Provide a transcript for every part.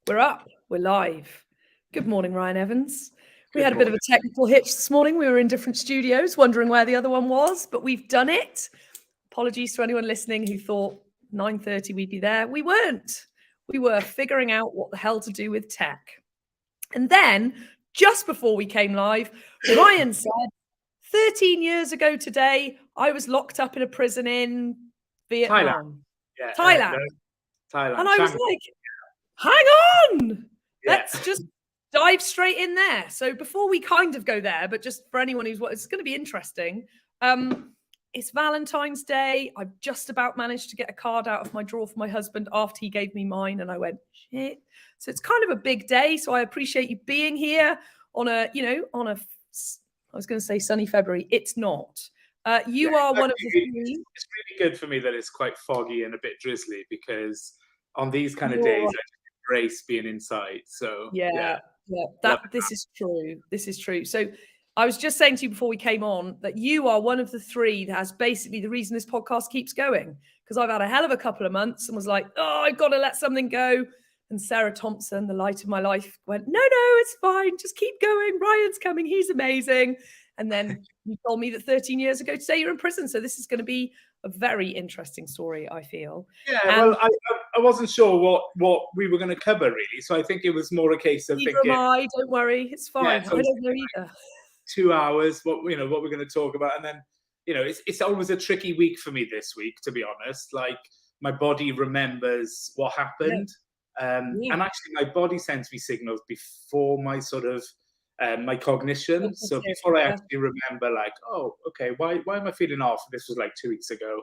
We're up. We're live. Good morning, Ryan Evans. We had a bit of a technical hitch this morning. We were in different studios, wondering where the other one was, but we've done it. Apologies to anyone listening who thought 9:30 we'd be there. We weren't. We were figuring out what the hell to do with tech. And then, just before we came live, Ryan said, 13 years ago today, I was locked up in a prison in Vietnam. Thailand. Thailand. And I was like, hang on, let's just dive straight in there. So before we kind of go there, but just for anyone it's going to be interesting. It's Valentine's Day. I've just about managed to get a card out of my drawer for my husband after he gave me mine. And I went, shit. So it's kind of a big day. So I appreciate you being here on I was going to say sunny February. It's not. You are one of the three. It's really good for me that it's quite foggy and a bit drizzly, because on these kind of days, I just embrace being inside. So this is true. This is true. So I was just saying to you before we came on that you are one of the three that has basically the reason this podcast keeps going, because I've had a hell of a couple of months and was like, oh, I've got to let something go. And Sarah Thompson, the light of my life, went, no, it's fine. Just keep going. Ryan's coming. He's amazing. And then you told me that 13 years ago today you're in prison. So this is going to be a very interesting story, I feel. Yeah, well, I wasn't sure what we were going to cover, really. So I think it was more a case of thinking, don't worry, it's fine. Yeah, so I don't know either. 2 hours, what we're going to talk about. And then, it's always a tricky week for me this week, to be honest. Like, my body remembers what happened. And actually, my body sends me signals before my sort of my cognition. So before I actually remember, like, oh, okay, why am I feeling off? This was like 2 weeks ago.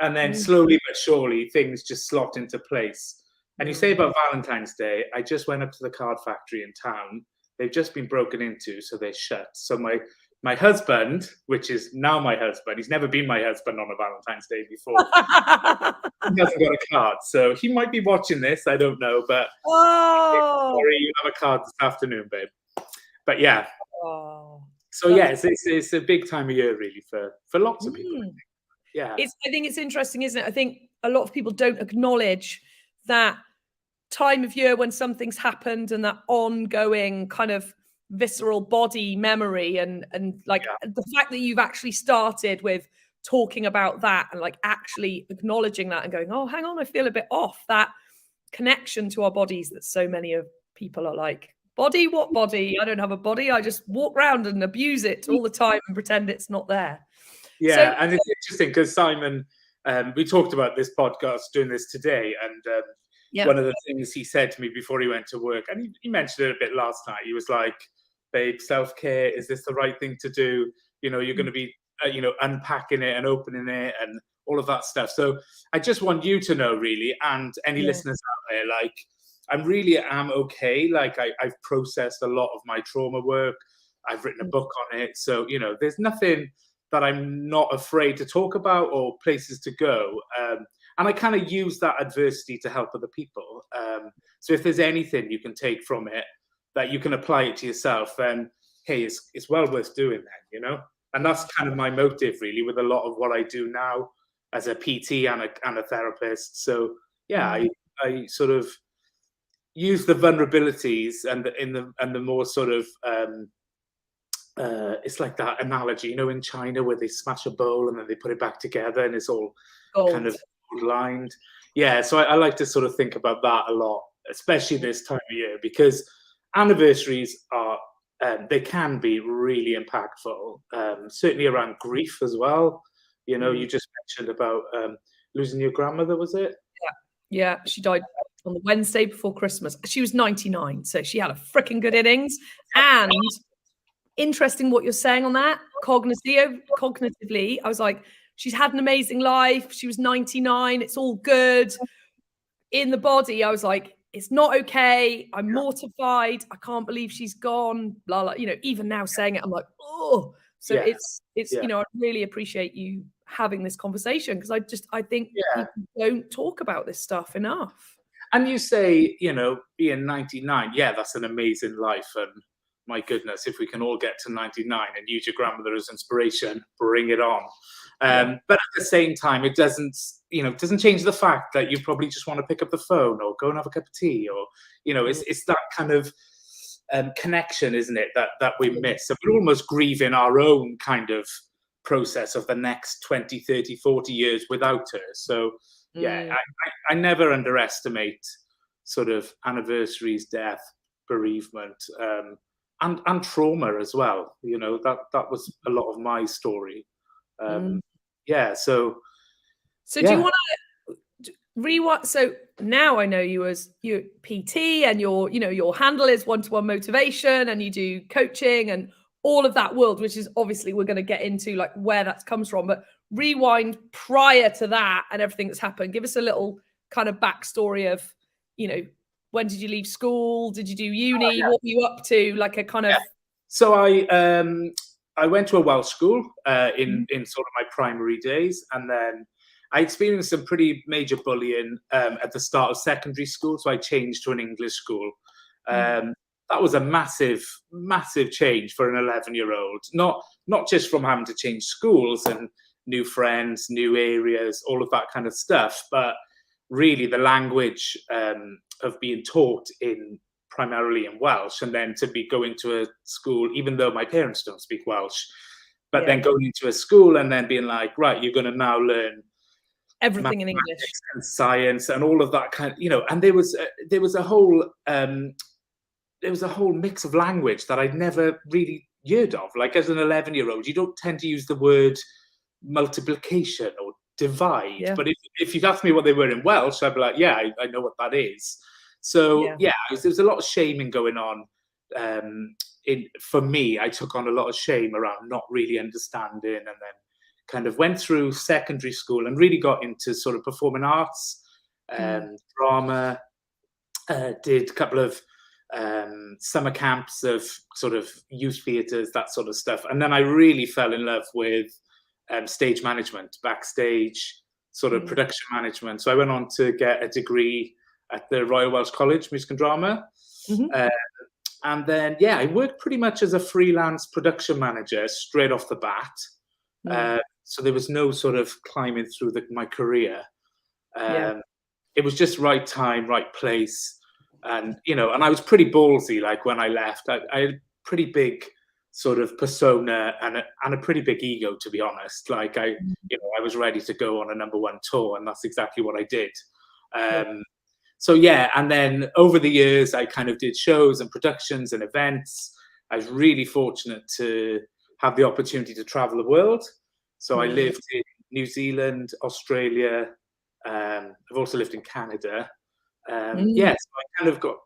And then slowly but surely, things just slot into place. And you say about Valentine's Day, I just went up to the card factory in town. They've just been broken into, so they're shut. So my husband, which is now my husband, he's never been my husband on a Valentine's Day before. He hasn't got a card, so he might be watching this. I don't know, but sorry, you have a card this afternoon, babe. But yeah, so yeah, it's a big time of year really for lots of people. Yeah, I think it's interesting, isn't it? I think a lot of people don't acknowledge that time of year when something's happened and that ongoing kind of visceral body memory and the fact that you've actually started with talking about that and like actually acknowledging that and going, oh, hang on, I feel a bit off. That connection to our bodies that so many of people are like, body? What body? I don't have a body. I just walk around and abuse it all the time and pretend it's not there. Yeah, and it's interesting because Simon, we talked about this podcast doing this today, and one of the things he said to me before he went to work, and he mentioned it a bit last night, he was like, babe, self-care, is this the right thing to do? You're going to be, unpacking it and opening it and all of that stuff. So I just want you to know, really, and any listeners out there, like, I really am okay. Like, I've processed a lot of my trauma work. I've written a book on it. So, there's nothing that I'm not afraid to talk about or places to go. And I kind of use that adversity to help other people. So if there's anything you can take from it, that you can apply it to yourself, then, hey, it's well worth doing that, And that's kind of my motive, really, with a lot of what I do now as a PT and a therapist. So, yeah, I sort of use the vulnerabilities and the more sort of, it's like that analogy, in China where they smash a bowl and then they put it back together and it's all kind of lined. Yeah, so I like to sort of think about that a lot, especially this time of year, because anniversaries are, they can be really impactful, certainly around grief as well. You just mentioned about losing your grandmother, was it? Yeah, she died on the Wednesday before Christmas. She was 99, so she had a freaking good innings. And interesting what you're saying on that. Cognitively, I was like, she's had an amazing life. She was 99. It's all good. In the body, I was like, it's not okay. I'm mortified. I can't believe she's gone. Blah, blah. Even now saying it, I'm like, oh. So it's I really appreciate you having this conversation, because I think people don't talk about this stuff enough. And you say, being 99, that's an amazing life, and my goodness, if we can all get to 99 and use your grandmother as inspiration, bring it on. But at the same time, it doesn't, doesn't change the fact that you probably just want to pick up the phone or go and have a cup of tea, or, it's that kind of connection, isn't it, that we miss. And we're almost grieving our own kind of process of the next 20, 30, 40 years without her. So, I never underestimate sort of anniversaries, death, bereavement, and trauma as well. That was a lot of my story. So do you want to rewind? So now I know you as your PT, and your handle is one-to-one motivation, and you do coaching and all of that world, which is obviously we're going to get into like where that comes from. But rewind prior to that and everything that's happened. Give us a little kind of backstory of, when did you leave school? Did you do uni? What were you up to? Like a kind of. So I went to a Welsh school in sort of my primary days, and then I experienced some pretty major bullying at the start of secondary school. So I changed to an English school. That was a massive, massive change for an 11-year-old. Not just from having to change schools and new friends, new areas, all of that kind of stuff, but really the language of being taught primarily in Welsh, and then to be going to a school, even though my parents don't speak Welsh, but then going into a school and then being like, right, you're going to now learn everything in English and science and all of that kind of, and there was a whole mix of language that I'd never really heard of. Like as an 11-year-old, you don't tend to use the word multiplication or divide, but if you'd asked me what they were in Welsh, I'd be like, I know what that is. So there was a lot of shaming going on. For me, I took on a lot of shame around not really understanding, and then kind of went through secondary school and really got into sort of performing arts, drama, did a couple of summer camps of sort of youth theatres, that sort of stuff. And then I really fell in love with stage management, backstage, sort of production management. So I went on to get a degree at the Royal Welsh College, Music and Drama. And then, I worked pretty much as a freelance production manager straight off the bat. So there was no sort of climbing through my career. It was just right time, right place. And, and I was pretty ballsy. Like when I left, I had a pretty big sort of persona and a pretty big ego, to be honest. Like I was ready to go on a #1 tour, and that's exactly what I did. And then over the years, I kind of did shows and productions and events. I was really fortunate to have the opportunity to travel the world. So I lived in New Zealand, Australia. I've also lived in Canada. So I kind of got,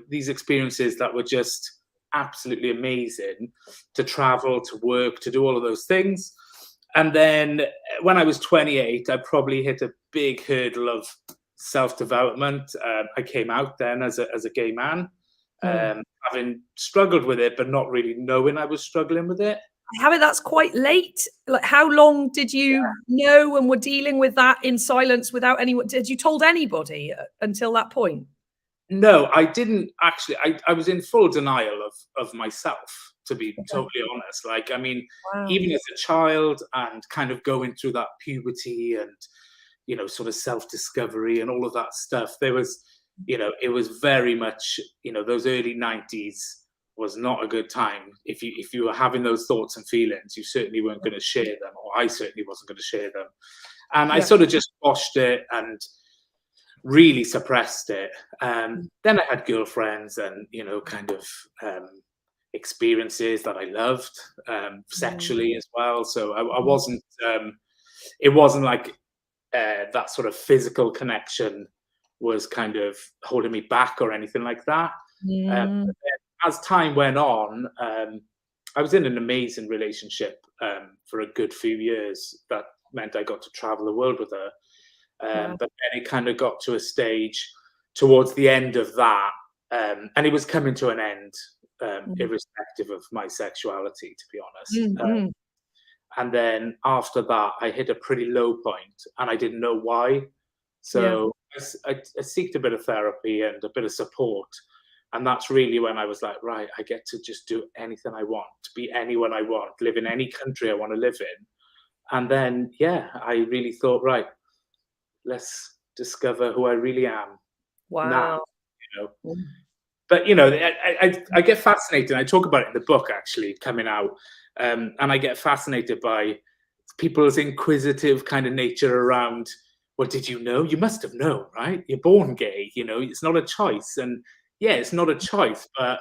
these experiences that were just absolutely amazing to travel, to work, to do all of those things. And then when I was 28, I probably hit a big hurdle of self-development. I came out then as a gay man, having struggled with it, but not really knowing I was struggling with it. That's quite late. Like, how long did you know and were dealing with that in silence without anyone? Did you told anybody until that point? No, I didn't actually. I was in full denial of myself, to be totally honest. Like, I mean, even as a child and kind of going through that puberty and, sort of self-discovery and all of that stuff, there was, it was very much, those early 90s was not a good time. If you were having those thoughts and feelings, you certainly weren't going to share them, or I certainly wasn't going to share them. And I sort of just quashed it and really suppressed it. Then I had girlfriends and, kind of experiences that I loved sexually as well. So I wasn't, it wasn't like that sort of physical connection was kind of holding me back or anything like that. As time went on, I was in an amazing relationship for a good few years. That meant I got to travel the world with her. But then it kind of got to a stage towards the end of that, and it was coming to an end, irrespective of my sexuality, to be honest. And then after that, I hit a pretty low point, and I didn't know why. So I seeked a bit of therapy and a bit of support. And that's really when I was like, right, I get to just do anything I want, to be anyone I want, live in any country I want to live in. And then, yeah, I really thought, right, let's discover who I really am now, you know. But, you know, I get fascinated. I talk about it in the book, actually, coming out. And I get fascinated by people's inquisitive kind of nature around, well, did you know? You must have known, right? You're born gay, you know, it's not a choice. And yeah, it's not a choice, but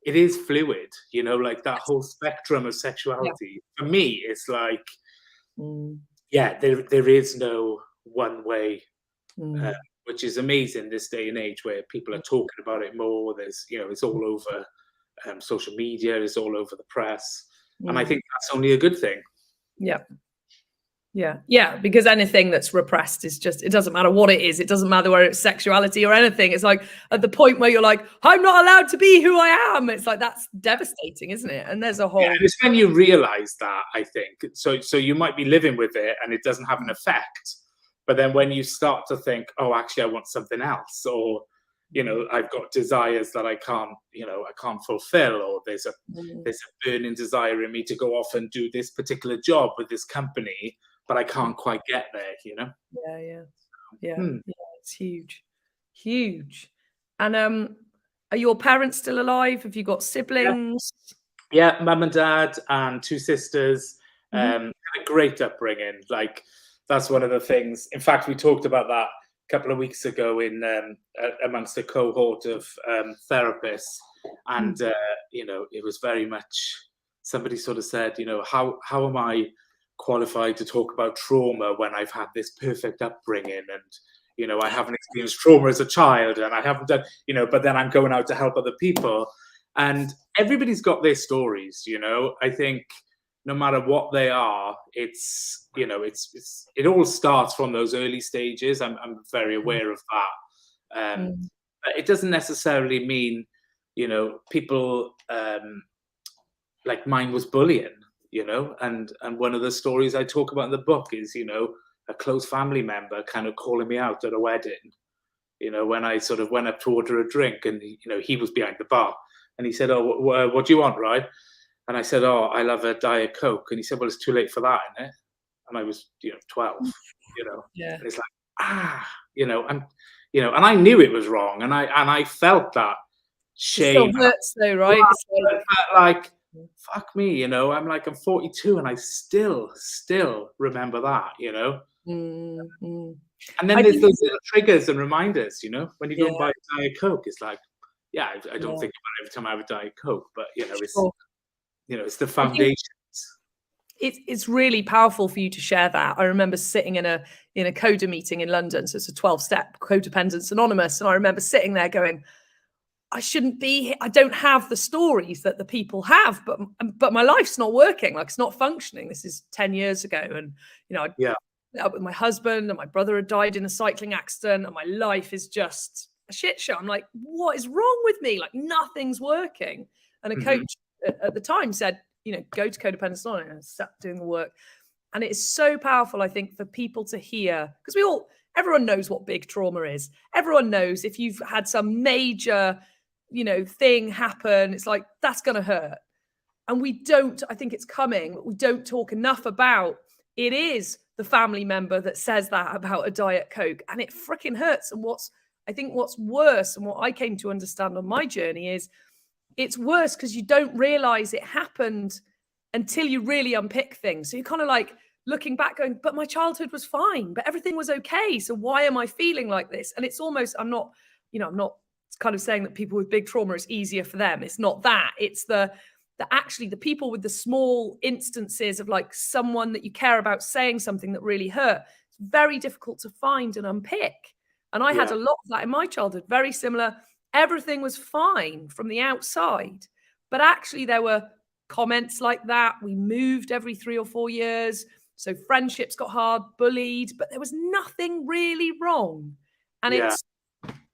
it is fluid, you know, like that whole spectrum of sexuality. For me, it's like, yeah, there is no one way, which is amazing this day and age where people are talking about it more. There's, you know, it's all over social media, it's all over the press. And I think that's only a good thing. Yeah, because anything that's repressed is just, it doesn't matter what it is. It doesn't matter whether it's sexuality or anything. It's like at the point where you're like, I'm not allowed to be who I am. It's like, that's devastating, isn't it? And there's a whole... Yeah, and it's when you realize that, I think. So you might be living with it and it doesn't have an effect. But then when you start to think, oh, actually, I want something else, or, you know, I've got desires that I can't, you know, I can't fulfill, or there's a burning desire in me to go off and do this particular job with this company, but I can't quite get there, you know? Yeah, it's huge. And are your parents still alive? Have you got siblings? Yeah, mum and dad and 2 sisters. Had a great upbringing. Like, that's one of the things. In fact, we talked about that a couple of weeks ago in amongst a cohort of therapists. And, you know, it was very much, somebody sort of said, you know, how am I qualified to talk about trauma when I've had this perfect upbringing, and, you know, I haven't experienced trauma as a child, and I haven't done, you know, but then I'm going out to help other people. And everybody's got their stories, you know. I think no matter what they are, it's, you know, it all starts from those early stages. I'm very aware of that. But it doesn't necessarily mean, you know, people like mine was bullying, you know, and one of the stories I talk about in the book is, you know, a close family member kind of calling me out at a wedding, you know, when I sort of went up to order a drink, and, you know, he was behind the bar, and he said, oh, what do you want, right? And I said, oh, I love a Diet Coke. And he said, well, it's too late for that, isn't it? And I was, you know, 12, you know. Yeah. And it's like, you know, and, you know, and I knew it was wrong, and I felt that shame. It still hurts though, right? Like, fuck me, you know. I'm 42 and I still remember that, you know. And then there's those little triggers and reminders, you know, when you go and buy a Diet Coke. It's like, yeah, I don't think about it every time I have a Diet Coke, but, you know, it's you know, it's the foundations. It's really powerful for you to share that. I remember sitting in a CODA meeting in London, so it's a 12-step Codependence Anonymous, and I remember sitting there going, I shouldn't be here. I don't have the stories that the people have, but my life's not working. Like, it's not functioning. This is 10 years ago. And, you know, I met up with my husband, and my brother had died in a cycling accident, and my life is just a shit show. I'm like, what is wrong with me? Like, nothing's working. And a coach at the time said, you know, go to Codependence Anonymous, and I sat doing the work. And it's so powerful, I think, for people to hear, because everyone knows what big trauma is. Everyone knows if you've had some major, you know, thing happen, it's like, that's going to hurt. And I think it's coming, but we don't talk enough about, it is the family member that says that about a Diet Coke, and it freaking hurts. And I think what's worse, and what I came to understand on my journey, is it's worse because you don't realize it happened until you really unpick things. So you're kind of like looking back going, but my childhood was fine, but everything was okay. So why am I feeling like this? And it's almost, I'm not kind of saying that people with big trauma, it's easier for them. It's not that. It's actually the people with the small instances of like someone that you care about saying something that really hurt. It's very difficult to find and unpick. And I had a lot of that in my childhood, very similar. Everything was fine from the outside, but actually there were comments like that. We moved every 3 or 4 years. So friendships got hard, bullied, but there was nothing really wrong. And it's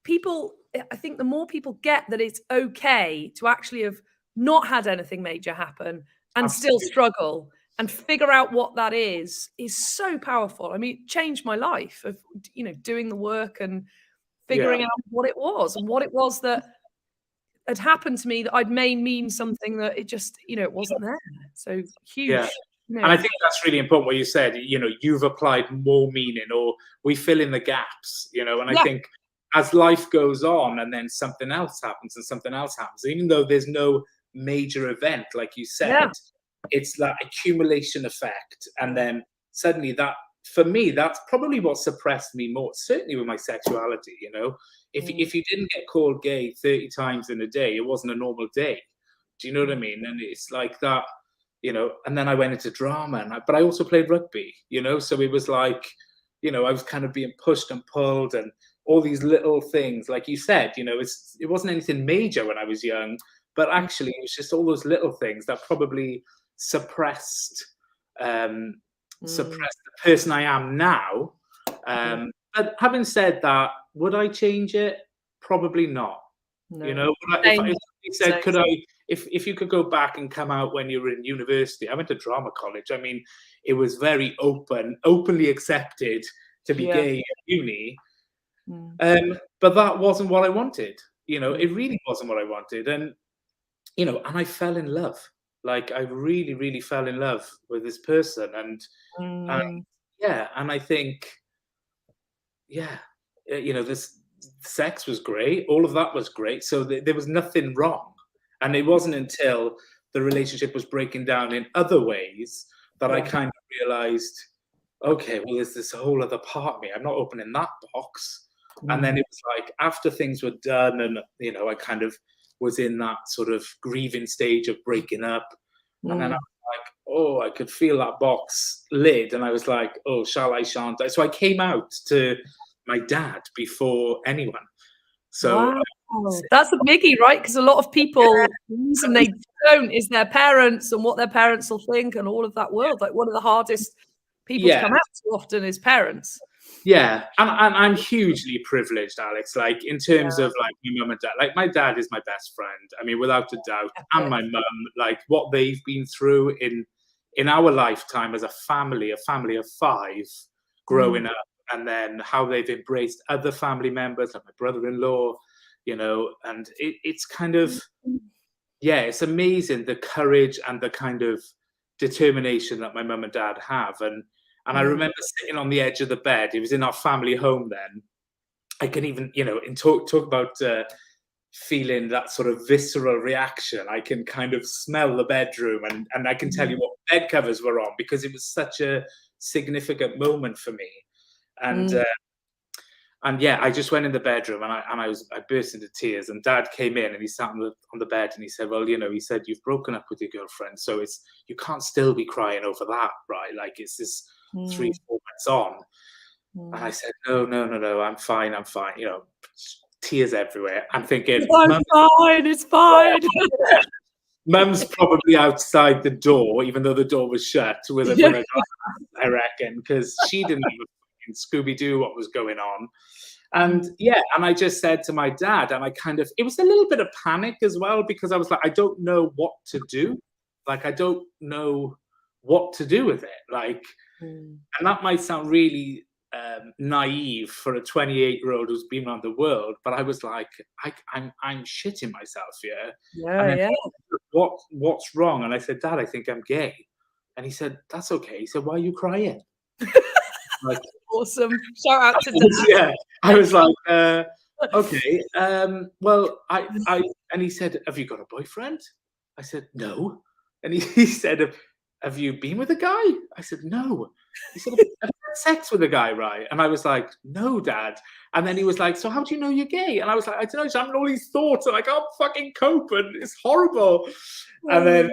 people, I think the more people get that it's okay to actually have not had anything major happen and still struggle and figure out what that is so powerful. I mean, it changed my life of, you know, doing the work and figuring out what it was, and what it was that had happened to me that I'd made mean something that it just, it wasn't there. So huge. Yeah. And I think that's really important what you said, you've applied more meaning, or we fill in the gaps, and I think as life goes on and then something else happens and something else happens, even though there's no major event, like you said, it's that accumulation effect. And then suddenly that, for me, that's probably what suppressed me more, certainly with my sexuality, if you didn't get called gay 30 times in a day, it wasn't a normal day. Do you know what I mean? And it's like that, and then I went into drama, but I also played rugby, so it was like, I was kind of being pushed and pulled and all these little things, like you said, it wasn't anything major when I was young, but actually it was just all those little things that probably suppressed the person I am now. But having said that, would I change it? Probably not. No. If you said, could I, if you could go back and come out when you were in university, I went to drama college. I mean, it was very openly accepted to be gay at uni. But that wasn't what I wanted. It really wasn't what I wanted. And, and I fell in love. Like, I really, really fell in love with this person. And I think, this sex was great. All of that was great. So there was nothing wrong. And it wasn't until the relationship was breaking down in other ways that I kind of realized, okay, well, there's this whole other part of me. I'm not opening that box. And then it was like, after things were done and, I kind of was in that sort of grieving stage of breaking up. And then I was like, oh, I could feel that box lid. And I was like, oh, shall I, shan't I? So I came out to my dad before anyone. So that's a biggie, right? Because a lot of people, the reason they don't is their parents and what their parents will think and all of that world. Like, one of the hardest people to come out to often is parents. Yeah, and I'm hugely privileged, Alex, like, in terms of, like, my mum and dad. Like, my dad is my best friend, I mean, without a doubt, and my mum, like, what they've been through in our lifetime as a family of 5 growing up, and then how they've embraced other family members, like my brother-in-law, and it's kind of, it's amazing the courage and the kind of determination that my mum and dad have. And I remember sitting on the edge of the bed. It was in our family home then. I can even, talk about feeling that sort of visceral reaction. I can kind of smell the bedroom, and I can tell you what bed covers were on, because it was such a significant moment for me. And I just went in the bedroom and I burst into tears. And Dad came in and he sat on the bed and he said, well, he said, you've broken up with your girlfriend, so you can't still be crying over that, right? Like, it's this 3-4 months on. And I said, no, I'm fine. Tears everywhere. I'm thinking, I'm fine, it's fine. Mum's probably outside the door, even though the door was shut, with a I reckon, because she didn't even Scooby-Doo what was going on. And and I just said to my dad, and it was a little bit of panic as well, because I was like, I don't know what to do. Like, I don't know what to do with it. Like, and that might sound really naive for a 28-year-old who's been around the world, but I was like, I'm shitting myself here. What's wrong? And I said, Dad, I think I'm gay. And he said, that's okay. He said, why are you crying? Like, awesome. Shout out to Dad. I was like, okay. Well, and he said, have you got a boyfriend? I said, no. And he said, have you been with a guy? I said, no. He said, have you had sex with a guy, right? And I was like, no, Dad. And then he was like, so how do you know you're gay? And I was like, I don't know, just having all these thoughts and I can't fucking cope and it's horrible. And then,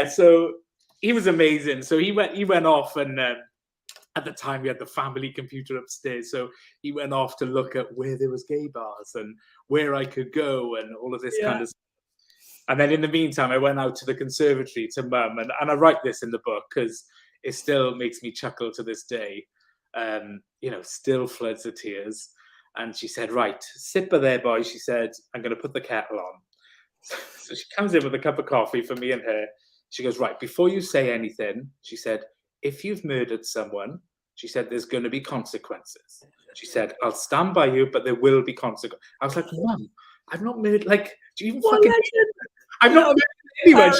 so he was amazing. So he went off, and at the time we had the family computer upstairs. So he went off to look at where there was gay bars and where I could go and all of this kind of stuff. And then in the meantime, I went out to the conservatory to Mum, and I write this in the book because it still makes me chuckle to this day. Still floods of tears. And she said, right, sit by there, boy. She said, I'm going to put the kettle on. So she comes in with a cup of coffee for me and her. She goes, right, before you say anything, she said, if you've murdered someone, she said, there's going to be consequences. She said, I'll stand by you, but there will be consequences. I was like, Mum, I've not murdered, like, Do you even fucking... I'm not anywhere.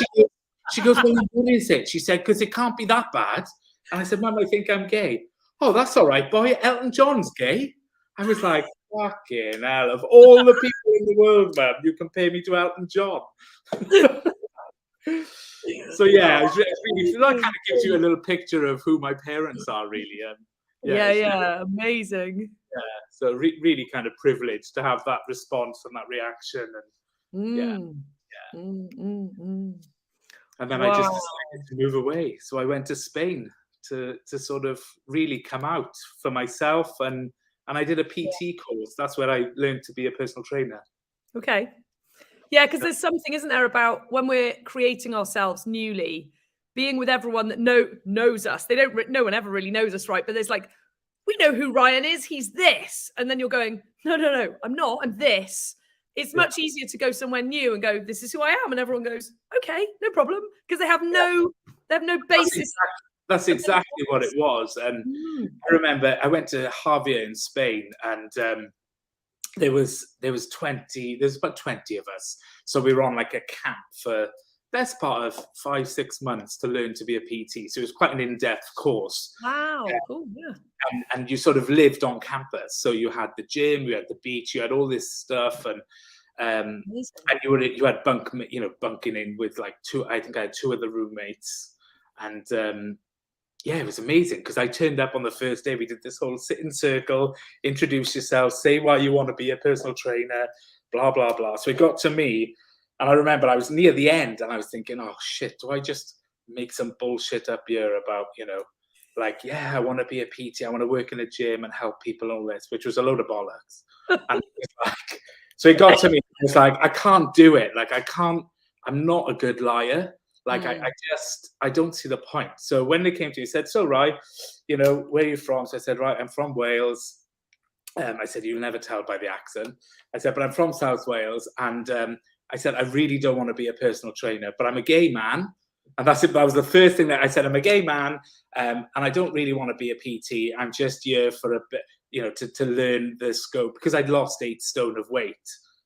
She goes, well, what is it? She said, because it can't be that bad. And I said, Mum, I think I'm gay. Oh, that's all right, boy. Elton John's gay. I was like, fucking hell. Of all the people in the world, Mum, you compare me to Elton John. So, yeah, it's really, that kind of gives you a little picture of who my parents are, really. Yeah, amazing. Yeah, so really kind of privileged to have that response and that reaction. And and then I just decided to move away. So I went to Spain to sort of really come out for myself, and I did a PT course. That's where I learned to be a personal trainer. Okay. Yeah, because there's something, isn't there, about when we're creating ourselves newly, being with everyone that knows us. No one ever really knows us, right? But there's like, we know who Ryan is. He's this. And then you're going, no, I'm not. I'm this. It's much easier to go somewhere new and go, this is who I am. And everyone goes, okay, no problem. Because they have no basis. That's exactly what it was. And I remember I went to Javier in Spain, and there was about 20 of us. So we were on like a camp for best part of 5-6 months to learn to be a PT. So it was quite an in-depth course. Wow. Cool. Yeah. And you sort of lived on campus. So you had the gym, you had the beach, you had all this stuff, and you had bunking in with like I think I had 2 other roommates, and yeah, it was amazing because I turned up on the first day. We did this whole sit in circle, introduce yourself, say why you want to be a personal trainer, blah, blah, blah. So it got to me, and I remember I was near the end and I was thinking, oh shit, do I just make some bullshit up here about, like, yeah, I want to be a PT, I want to work in a gym and help people and all this, which was a load of bollocks. And it was like, so it got to me, it's like, I can't do it. Like, I'm not a good liar. Like, I don't see the point. So when they came to me, he said, so, right, where are you from? So I said, right, I'm from Wales. I said, you'll never tell by the accent. I said, but I'm from South Wales. And I said, I really don't want to be a personal trainer, but I'm a gay man. And that's it. That was the first thing that I said. I'm a gay man, and I don't really want to be a PT. I'm just here for a bit, to learn the scope, because I'd lost 8 stone of weight.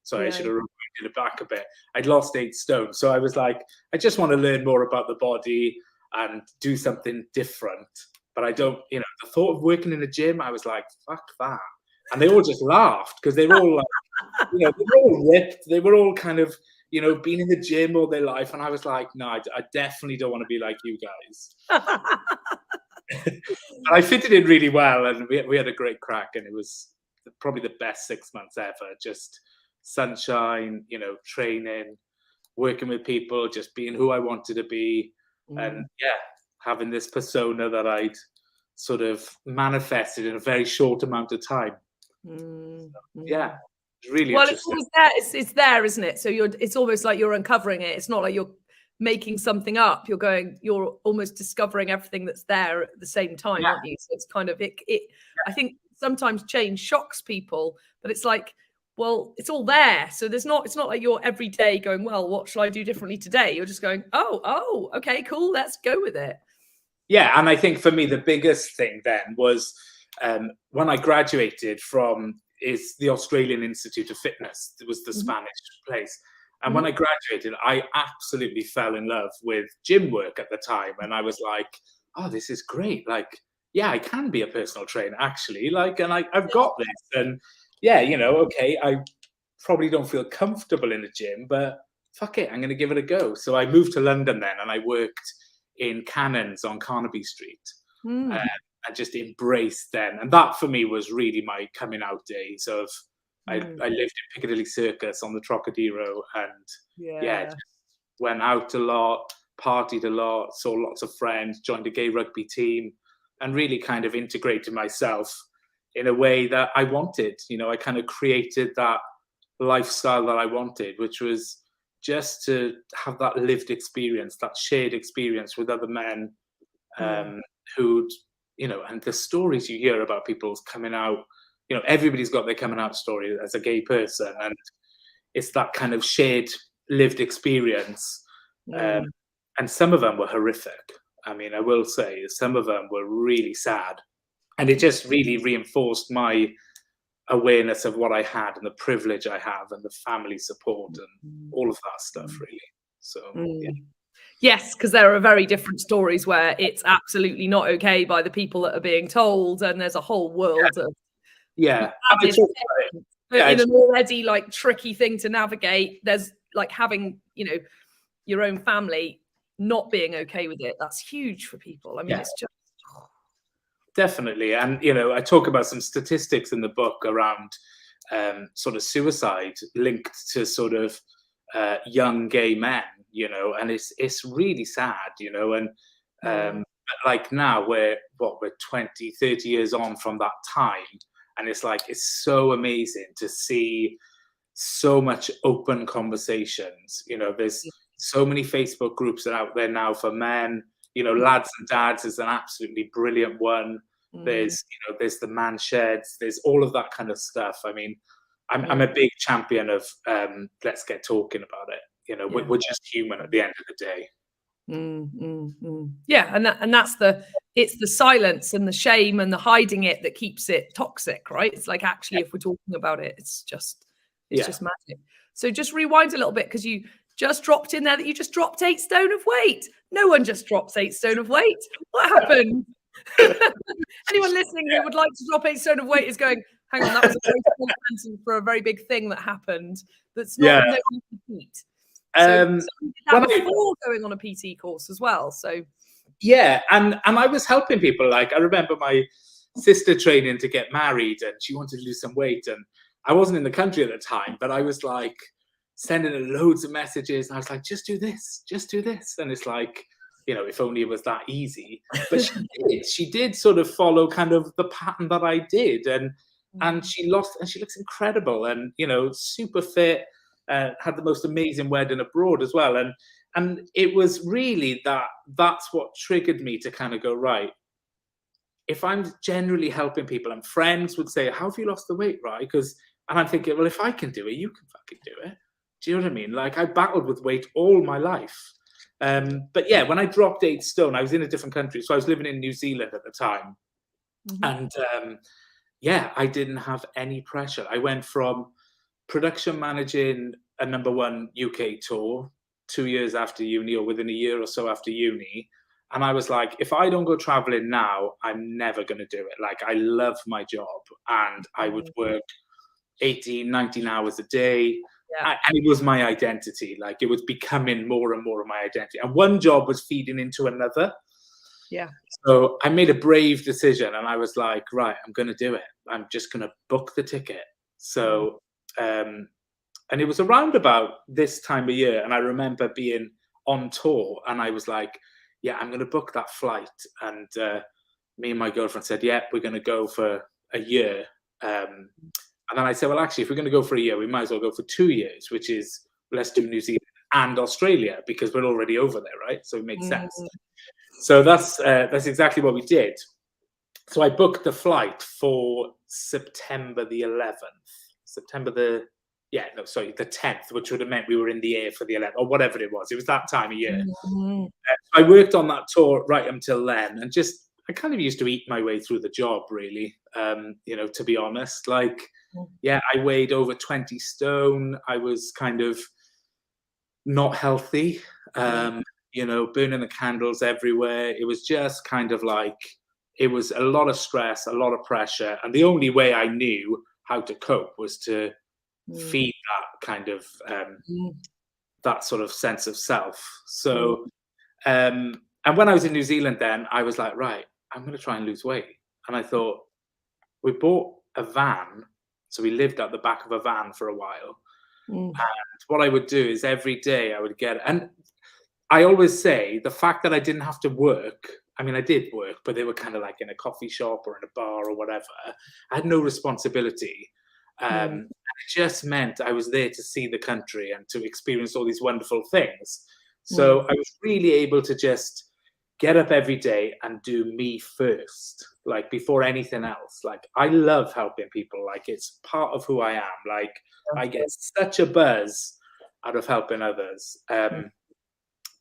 Sorry, I should have reminded it back a bit. I'd lost 8 stone. So I was like, I just want to learn more about the body and do something different. But I don't, the thought of working in a gym, I was like, fuck that. And they all just laughed because they were all like, they were all ripped. They were all kind of, been in the gym all their life. And I was like, no, I definitely don't want to be like you guys. And I fitted in really well, and we had a great crack, and it was probably the best 6 months ever. Just sunshine, training, working with people, just being who I wanted to be, and having this persona that I'd sort of manifested in a very short amount of time. Yeah, it's really interesting. It's there. It's there, isn't it? So it's almost like you're uncovering it. It's not like you're making something up. You're almost discovering everything that's there at the same time, aren't you? So it's kind of it. I think sometimes change shocks people, but it's like, well, it's all there. So it's not like you're every day going, well, what shall I do differently today? You're just going, oh, okay, cool, let's go with it. Yeah, and I think for me, the biggest thing then was when I graduated from the Australian Institute of Fitness. It was the Spanish place. And when I graduated, I absolutely fell in love with gym work at the time. And I was like, oh, this is great. Like, yeah, I can be a personal trainer, actually. Like, and I've got this. And yeah, okay, I probably don't feel comfortable in a gym, but fuck it, I'm going to give it a go. So I moved to London then, and I worked in Cannons on Carnaby Street. And just embraced then. And that for me was really my coming out days of, I lived in Piccadilly Circus on the Trocadero, and just went out a lot, partied a lot, saw lots of friends, joined a gay rugby team, and really kind of integrated myself in a way that I wanted. I kind of created that lifestyle that I wanted, which was just to have that lived experience, that shared experience with other men who'd, and the stories you hear about people's coming out, everybody's got their coming out story as a gay person, and it's that kind of shared lived experience. And some of them were horrific. I mean, I will say some of them were really sad. And it just really reinforced my awareness of what I had and the privilege I have and the family support and all of that stuff, really. So, yeah. Yes, because there are very different stories where it's absolutely not okay by the people that are being told, and there's a whole world of in an already like tricky thing to navigate. There's like having, you know, your own family not being okay with it. That's huge for people. I mean, it's just definitely. And, you know, I talk about some statistics in the book around sort of suicide linked to sort of young gay men, you know, and it's really sad, you know, and like now we're 20, 30 years on from that time, and it's like, it's so amazing to see so much open conversations. You know, there's so many Facebook groups that are out there now for men, you know, Lads and Dads is an absolutely brilliant one. There's, you know, there's the man sheds, there's all of that kind of stuff. I mean, I'm a big champion of let's get talking about it. You know, we're just human at the end of the day. Yeah, and that's it's the silence and the shame and the hiding it that keeps it toxic, right? It's like, actually, if we're talking about it, it's just magic. So just rewind a little bit, because you just dropped in there that you just dropped 8 stone of weight. No one just drops 8 stone of weight. What happened? Anyone listening who would like to drop 8 stone of weight is going, hang on, that was a very small sentence for a very big thing that happened. That's not no one can eat. So that before going on a PT course as well. So and I was helping people. Like, I remember my sister training to get married, and she wanted to lose some weight, and I wasn't in the country at the time, but I was like sending her loads of messages, and I was like, just do this, and it's like, you know, if only it was that easy. But she did sort of follow kind of the pattern that I did, and she lost, and she looks incredible, and, you know, super fit. Had the most amazing wedding abroad as well, and it was really that's what triggered me to kind of go, right, if I'm generally helping people, and friends would say, how have you lost the weight, right? And I'm thinking, well, if I can do it, you can fucking do it. Do you know what I mean? Like, I battled with weight all my life. But yeah, when I dropped 8 stone, I was in a different country, so I was living in New Zealand at the time, and I didn't have any pressure. I went from production managing a #1 UK tour 2 years after uni, or within a year or so after uni. And I was like, if I don't go traveling now, I'm never going to do it. Like, I love my job, and I would work 18, 19 hours a day. And it was my identity. Like, it was becoming more and more of my identity. And one job was feeding into another. Yeah. So I made a brave decision, and I was like, right, I'm going to do it. I'm just going to book the ticket. So, and it was around about this time of year, and I remember being on tour, and I was like, yeah, I'm going to book that flight. And me and my girlfriend said, yeah, we're going to go for a year. And then I said, well, actually, if we're going to go for a year, we might as well go for 2 years, which is, let's do New Zealand and Australia, because we're already over there, right? So it makes sense. So that's exactly what we did. So I booked the flight for September the 11th. The 10th, which would have meant we were in the air for the 11th, or whatever it was. It was that time of year. I worked on that tour right until then, and I kind of used to eat my way through the job, really. You know, to be honest, like, I weighed over 20 stone. I was kind of not healthy, you know, burning the candles everywhere. It was just kind of like, it was a lot of stress, a lot of pressure. And the only way I knew how to cope was to feed that kind of, that sort of sense of self. So, and when I was in New Zealand then, I was like, right, I'm going to try and lose weight. And I thought, we bought a van. So we lived at the back of a van for a while. And what I would do is every day I would and I always say the fact that I didn't have to work, I mean, I did work, but they were kind of like in a coffee shop or in a bar or whatever. I had no responsibility. And it just meant I was there to see the country and to experience all these wonderful things. So I was really able to just get up every day and do me first, like, before anything else. Like, I love helping people. Like, it's part of who I am. Like, I get such a buzz out of helping others.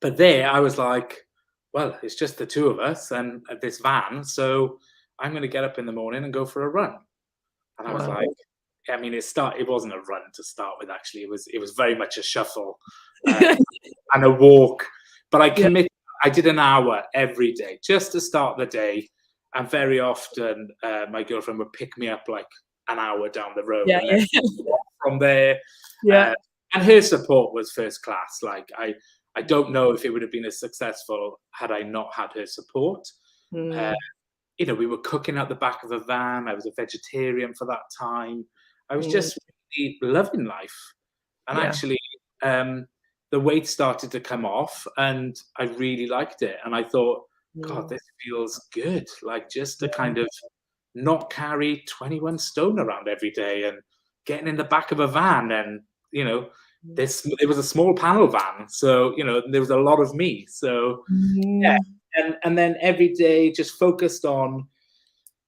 But there I was like, well, it's just the two of us and this van. So I'm going to get up in the morning and go for a run. And I was like, I mean, it wasn't a run to start with, actually. It was very much a shuffle and a walk. But I committed, I did an hour every day just to start the day. And very often my girlfriend would pick me up like an hour down the road and then from there. And her support was first class. Like, I don't know if it would have been as successful had I not had her support. You know, we were cooking out the back of a van. I was a vegetarian for that time. I was just really loving life. And actually, the weight started to come off and I really liked it. And I thought, God, this feels good. Like, just to kind of not carry 21 stone around every day and getting in the back of a van. And, you know, it was a small panel van. So, you know, there was a lot of me. So, yeah. And then every day just focused on,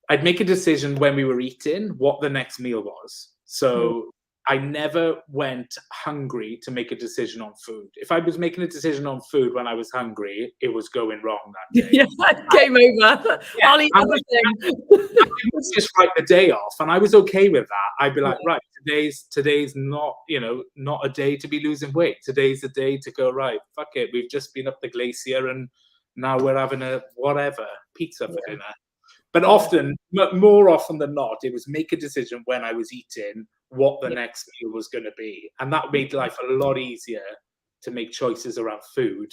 I'd make a decision when we were eating what the next meal was. So I never went hungry to make a decision on food. If I was making a decision on food when I was hungry, it was going wrong that day. Game over. I'll eat other things. I would just write the day off, and I was okay with that. I'd be like, right, today's not, you know, not a day to be losing weight. Today's the day to go, right, fuck it. We've just been up the glacier and now we're having a whatever pizza for dinner. But often, more often than not, it was make a decision when I was eating what the next meal was going to be. And that made life a lot easier to make choices around food.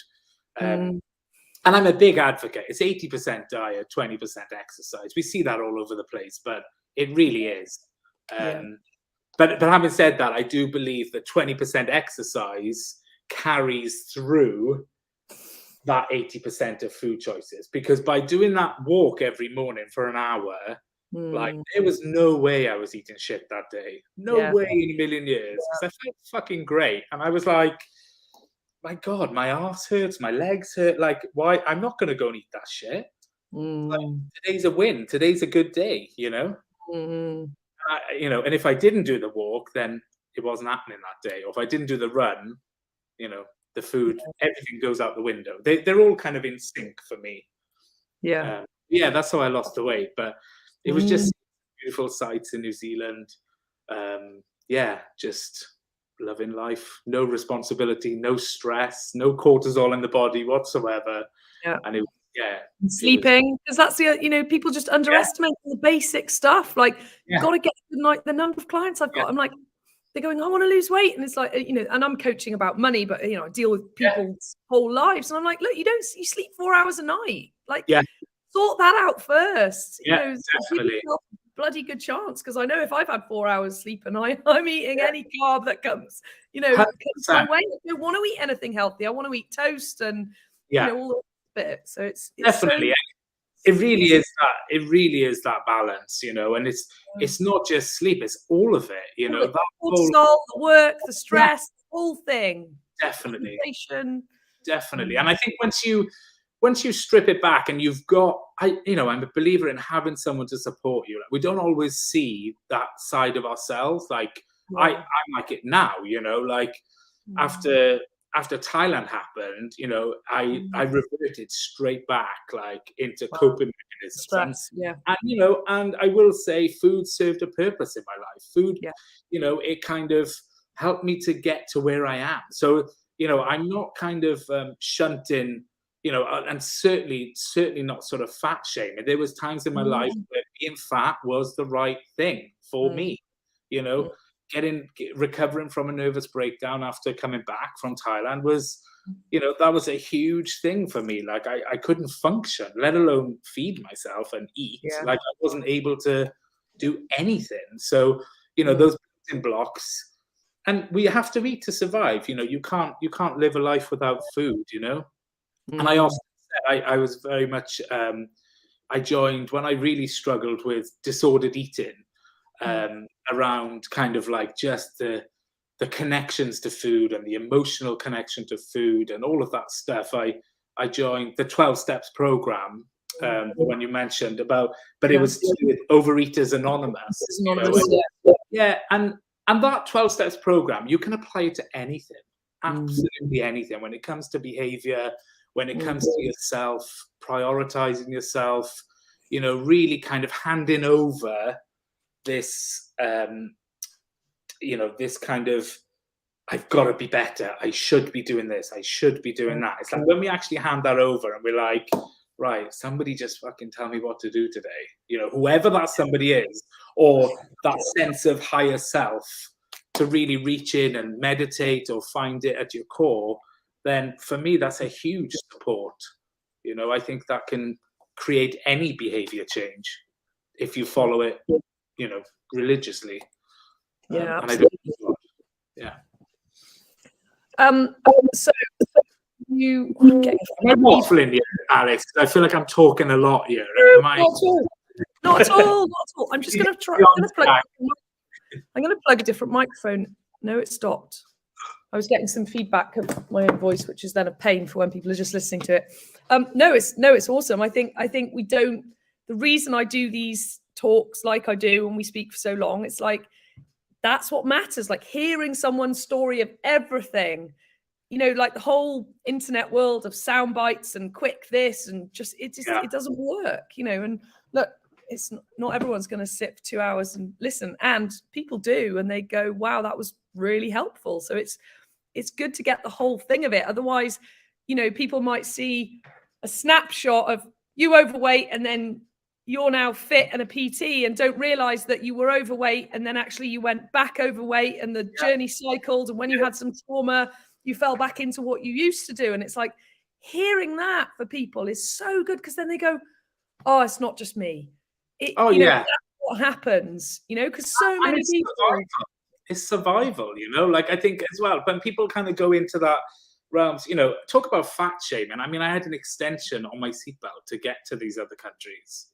And I'm a big advocate. It's 80% diet, 20% exercise. We see that all over the place, but it really is. But having said that, I do believe that 20% exercise carries through that 80% of food choices, because by doing that walk every morning for an hour, like, there was no way I was eating shit that day. No way in a million years. Because I felt fucking great. And I was like, my God, my ass hurts, my legs hurt. Like, why? I'm not going to go and eat that shit. Like, today's a win. Today's a good day, you know? You know, and if I didn't do the walk, then it wasn't happening that day. Or if I didn't do the run, you know, the food, everything goes out the window. They're all kind of in sync for me. That's how I lost the weight. But it was just beautiful sights in New Zealand. Just loving life. No responsibility, no stress, no cortisol in the body whatsoever. And it sleeping, because that's the, you know, people just underestimate the basic stuff. Like, you've got to get the number of clients I've got. I'm like, they're going, I want to lose weight. And it's like, you know, and I'm coaching about money, but, you know, I deal with people's whole lives. And I'm like, look, you sleep 4 hours a night. Like, sort that out first. You know, definitely. Bloody good chance, because I know if I've had 4 hours sleep and I'm eating any carb that comes, you know, comes my way. I don't want to eat anything healthy. I want to eat toast and, you know, all the bits. So it's definitely. It really is that. It really is that balance, you know, and it's not just sleep; it's all of it, you know. That cortisol, the work, the stress, the whole thing. Definitely, definitely. And I think once you strip it back, and you've got, I'm a believer in having someone to support you. Like, we don't always see that side of ourselves. Like, I'm like it now, you know, like after Thailand happened, you know, I reverted straight back, like, into coping mechanisms. Stress, and, you know, and I will say food served a purpose in my life. Food, you know, it kind of helped me to get to where I am. So, you know, I'm not kind of shunting, you know, and certainly not sort of fat shaming. There was times in my life where being fat was the right thing for me, you know. Recovering from a nervous breakdown after coming back from Thailand was, you know, that was a huge thing for me. Like, I couldn't function, let alone feed myself and eat. Like, I wasn't able to do anything. So, you know, those building blocks, and we have to eat to survive. You know, you can't live a life without food, you know. And I also said I was very much, I joined when I really struggled with disordered eating. Around kind of like just the connections to food and the emotional connection to food and all of that stuff. I joined the 12 Steps program, the one you mentioned about, but it was with Overeaters Anonymous. And that 12 Steps program, you can apply it to anything, absolutely anything. When it comes to behavior, when it comes to yourself, prioritizing yourself, you know, really kind of handing over this this kind of, I've got to be better. I should be doing this. I should be doing that. It's like when we actually hand that over and we're like, right, somebody just fucking tell me what to do today. Whoever that somebody is, or that sense of higher self to really reach in and meditate or find it at your core, then for me, that's a huge support. I think that can create any behavior change if you follow it, religiously. Yeah, and I don't, yeah. So you get I'm waffling here, Alex. I feel like I'm talking a lot here. Not at all. I'm just going to try. I'm going to plug a different microphone. No, it stopped. I was getting some feedback of my own voice, which is then a pain for when people are just listening to it. No, it's awesome. I think we don't. The reason I do these talks like I do, and we speak for so long, it's like that's what matters. Like hearing someone's story of everything. Like the whole internet world of sound bites and quick this and it doesn't work. And look, it's not everyone's going to sit for 2 hours and listen, and people do, and they go, wow, that was really helpful. So it's good to get the whole thing of it. Otherwise, people might see a snapshot of you overweight and then you're now fit and a PT and don't realize that you were overweight and then actually you went back overweight and the journey cycled, and when you had some trauma, you fell back into what you used to do. And it's like hearing that for people is so good, because then they go, oh, it's not just me. That's what happens, because so many people. It's survival, like I think as well, when people kind of go into that realms, talk about fat shaming. I mean, I had an extension on my seatbelt to get to these other countries,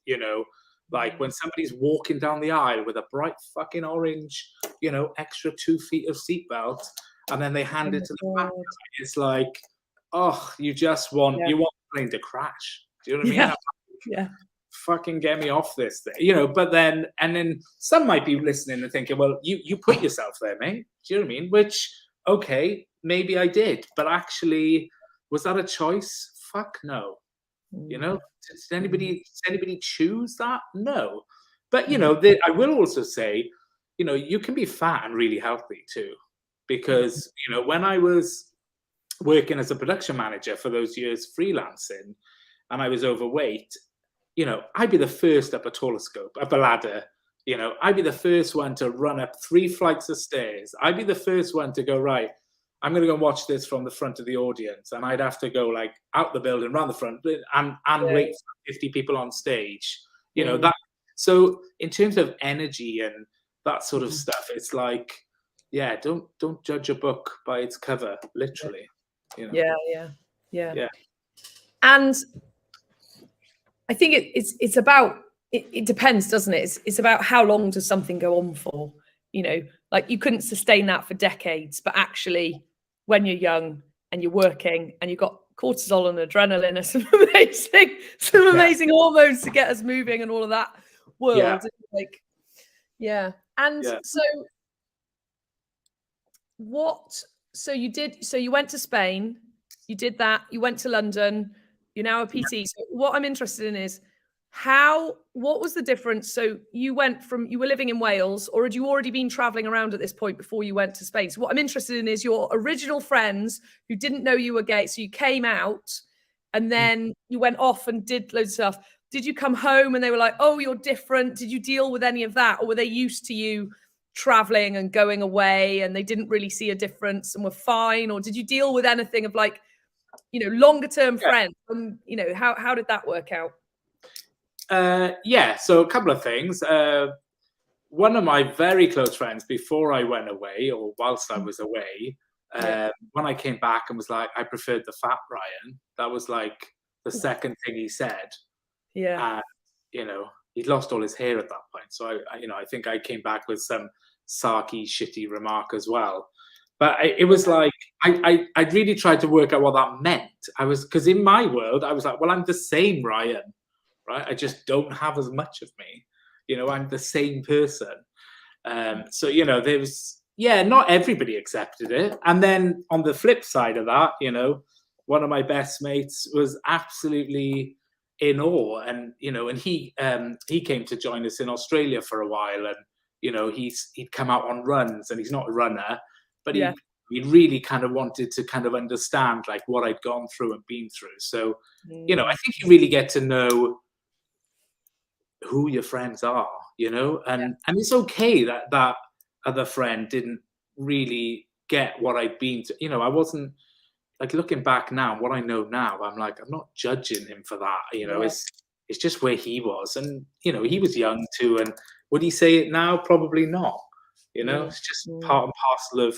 like when somebody's walking down the aisle with a bright fucking orange, extra 2 feet of seatbelt, and then they hand it to the fat guy. It's like, oh, you want the plane to crash. Do you know what I mean? Yeah. Fucking get me off this thing, but then some might be listening and thinking, well, you put yourself there, mate. Do you know what I mean? Which, okay, maybe I did, but actually, was that a choice? Fuck no. Did anybody choose that? No. But I will also say, you can be fat and really healthy too, because when I was working as a production manager for those years freelancing, and I was overweight, I'd be the first up a ladder. I'd be the first one to run up 3 flights of stairs. I'd be the first one to go, right, I'm going to go watch this from the front of the audience. And I'd have to go like out the building, around the front, and wait for 50 people on stage. That. So in terms of energy and that sort of stuff, it's like, don't judge a book by its cover, literally. Yeah. And I think it's about, it depends, doesn't it? It's about how long does something go on for, like you couldn't sustain that for decades, but actually when you're young and you're working and you've got cortisol and adrenaline are some amazing hormones to get us moving and all of that world. So you went to Spain, you did that, you went to London, you're now a PT. So what I'm interested in is what was the difference? So you were living in Wales, or had you already been traveling around at this point before you went to Spain? So what I'm interested in is your original friends who didn't know you were gay. So you came out and then you went off and did loads of stuff. Did you come home and they were like, oh, you're different? Did you deal with any of that? Or were they used to you traveling and going away and they didn't really see a difference and were fine? Or did you deal with anything of like, longer term friends? How did that work out? So a couple of things. One of my very close friends before I went away, or whilst I was away, when I came back and was like, I preferred the fat Ryan. That was like the second thing he said. Yeah. He'd lost all his hair at that point. So I think I came back with some sarky, shitty remark as well. But it was like, I really tried to work out what that meant. Because in my world, I was like, well, I'm the same Ryan, right? I just don't have as much of me. I'm the same person. So, there was, not everybody accepted it. And then on the flip side of that, one of my best mates was absolutely in awe. And, and he came to join us in Australia for a while. And, you know, he'd come out on runs, and he's not a runner, but Yeah. he really kind of wanted to kind of understand like what I'd gone through and been through. So, you know, I think you really get to know who your friends are, you know, and it's okay that that other friend didn't really get what I'd been to. You know, I wasn't like, looking back now, what I know now, I'm like, I'm not judging him for that. You know, it's just where he was, and you know, he was young too. And would he say it now? Probably not. You know, it's just part and parcel of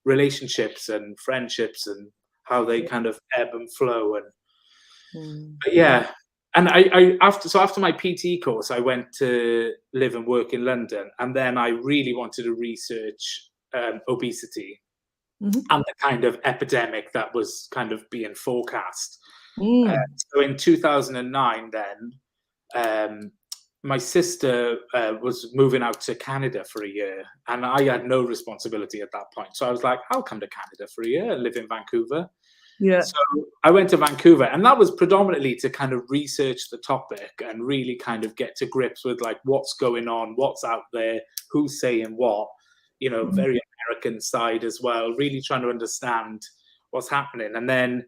relationships and friendships and how they kind of ebb and flow. And but yeah. And after my PT course, I went to live and work in London, and then I really wanted to research obesity and the kind of epidemic that was kind of being forecast. So in 2009, then my sister was moving out to Canada for a year, and I had no responsibility at that point. So I was like, I'll come to Canada for a year and live in Vancouver. Yeah. So I went to Vancouver, and that was predominantly to kind of research the topic and really kind of get to grips with like what's going on, what's out there, who's saying what, you know, very American side as well, really trying to understand what's happening. And then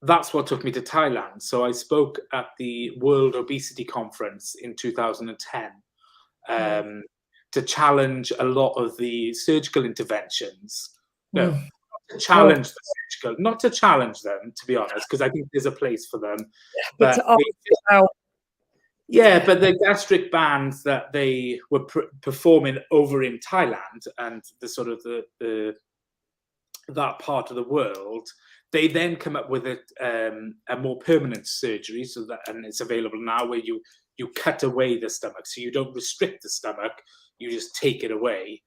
that's what took me to Thailand. So I spoke at the World Obesity Conference in 2010 to challenge a lot of the surgical interventions. No, challenge the surgical, not to challenge them, to be honest, because I think there's a place for them. But but the gastric bans that they were performing over in Thailand and the sort of the that part of the world, they then come up with a more permanent surgery, so that, and it's available now, where you cut away the stomach, so you don't restrict the stomach, you just take it away.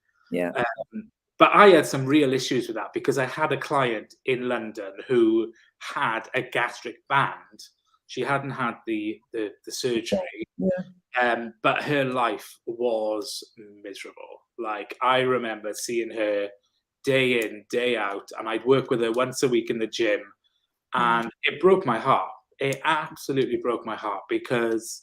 But I had some real issues with that, because I had a client in London who had a gastric band. She hadn't had the surgery, but her life was miserable. Like, I remember seeing her day in, day out, and I'd work with her once a week in the gym, and it broke my heart. It absolutely broke my heart, because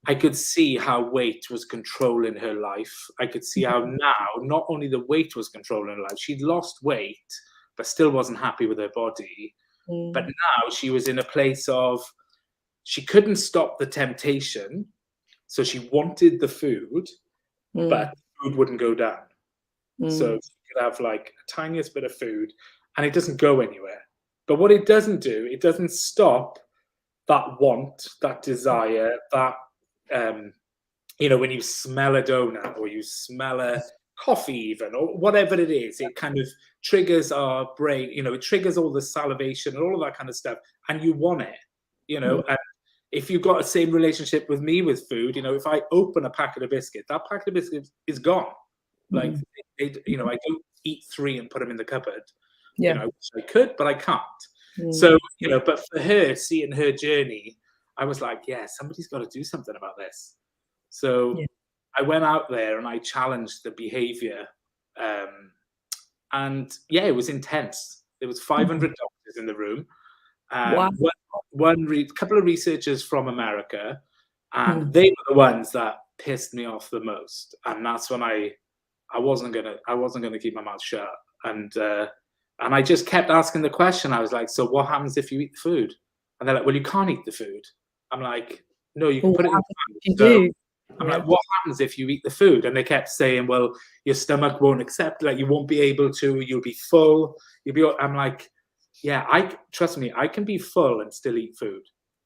I could see how weight was controlling her life. I could see how now, not only the weight was controlling her life, she'd lost weight, but still wasn't happy with her body. But now she was in a place of, she couldn't stop the temptation. So she wanted the food, but food wouldn't go down. So she could have like a tiniest bit of food, and it doesn't go anywhere. But what it doesn't do, it doesn't stop that want, that desire, that you know, when you smell a donut or you smell a coffee even, or whatever it is, it kind of triggers our brain, you know, it triggers all the salivation and all of that kind of stuff, and you want it, you know. And if you've got the same relationship with me with food, you know, if I open a packet of biscuits, that packet of biscuits is gone. Like, you know, I don't eat 3 and put them in the cupboard. You know, I wish I could, but I can't. So, you know, but for her, seeing her journey, I was like, yeah, somebody's got to do something about this. So I went out there and I challenged the behavior. And yeah, it was intense. There was 500 doctors in the room. Couple of researchers from America, and they were the ones that pissed me off the most. And that's when I wasn't gonna keep my mouth shut. And I just kept asking the question. I was like, so what happens if you eat the food? And they're like, well, you can't eat the food. I'm like, no, you can put it in the food. I'm like, what happens if you eat the food? And they kept saying, well, your stomach won't accept, like, you won't be able to, you'll be full. I'm like, yeah, trust me, I can be full and still eat food.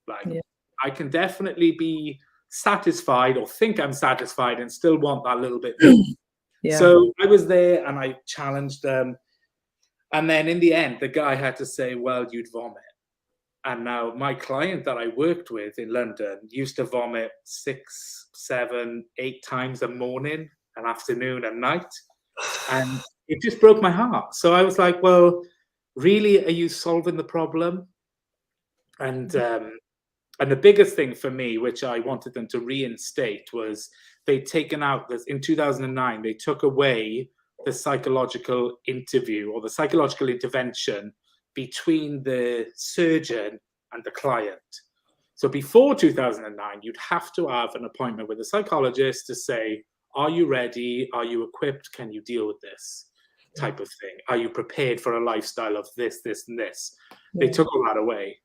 Like, I can definitely be satisfied or think I'm satisfied and still want that little bit more. So I was there and I challenged them. And then in the end, the guy had to say, well, you'd vomit. And now my client that I worked with in London used to vomit 6, 7, 8 times a morning, an afternoon, and night. And it just broke my heart. So I was like, well, really, are you solving the problem? And the biggest thing for me, which I wanted them to reinstate, was they'd taken out this in 2009, they took away the psychological interview or the psychological intervention between the surgeon and the client. So before 2009, you'd have to have an appointment with a psychologist to say, are you ready? Are you equipped? Can you deal with this type of thing? Are you prepared for a lifestyle of this, this, and this? They took all that away,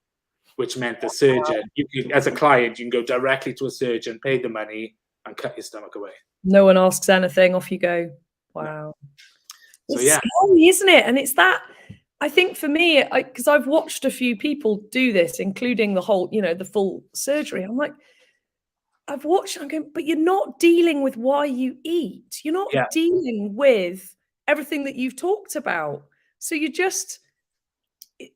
which meant the surgeon, as a client, you can go directly to a surgeon, pay the money, and cut your stomach away. No one asks anything, off you go. Wow. So, it's scary, isn't it? And it's that, I think for me, because I've watched a few people do this, including the whole, the full surgery. I'm like, I've watched, I'm going, but you're not dealing with why you eat. You're not dealing with everything that you've talked about. So you just,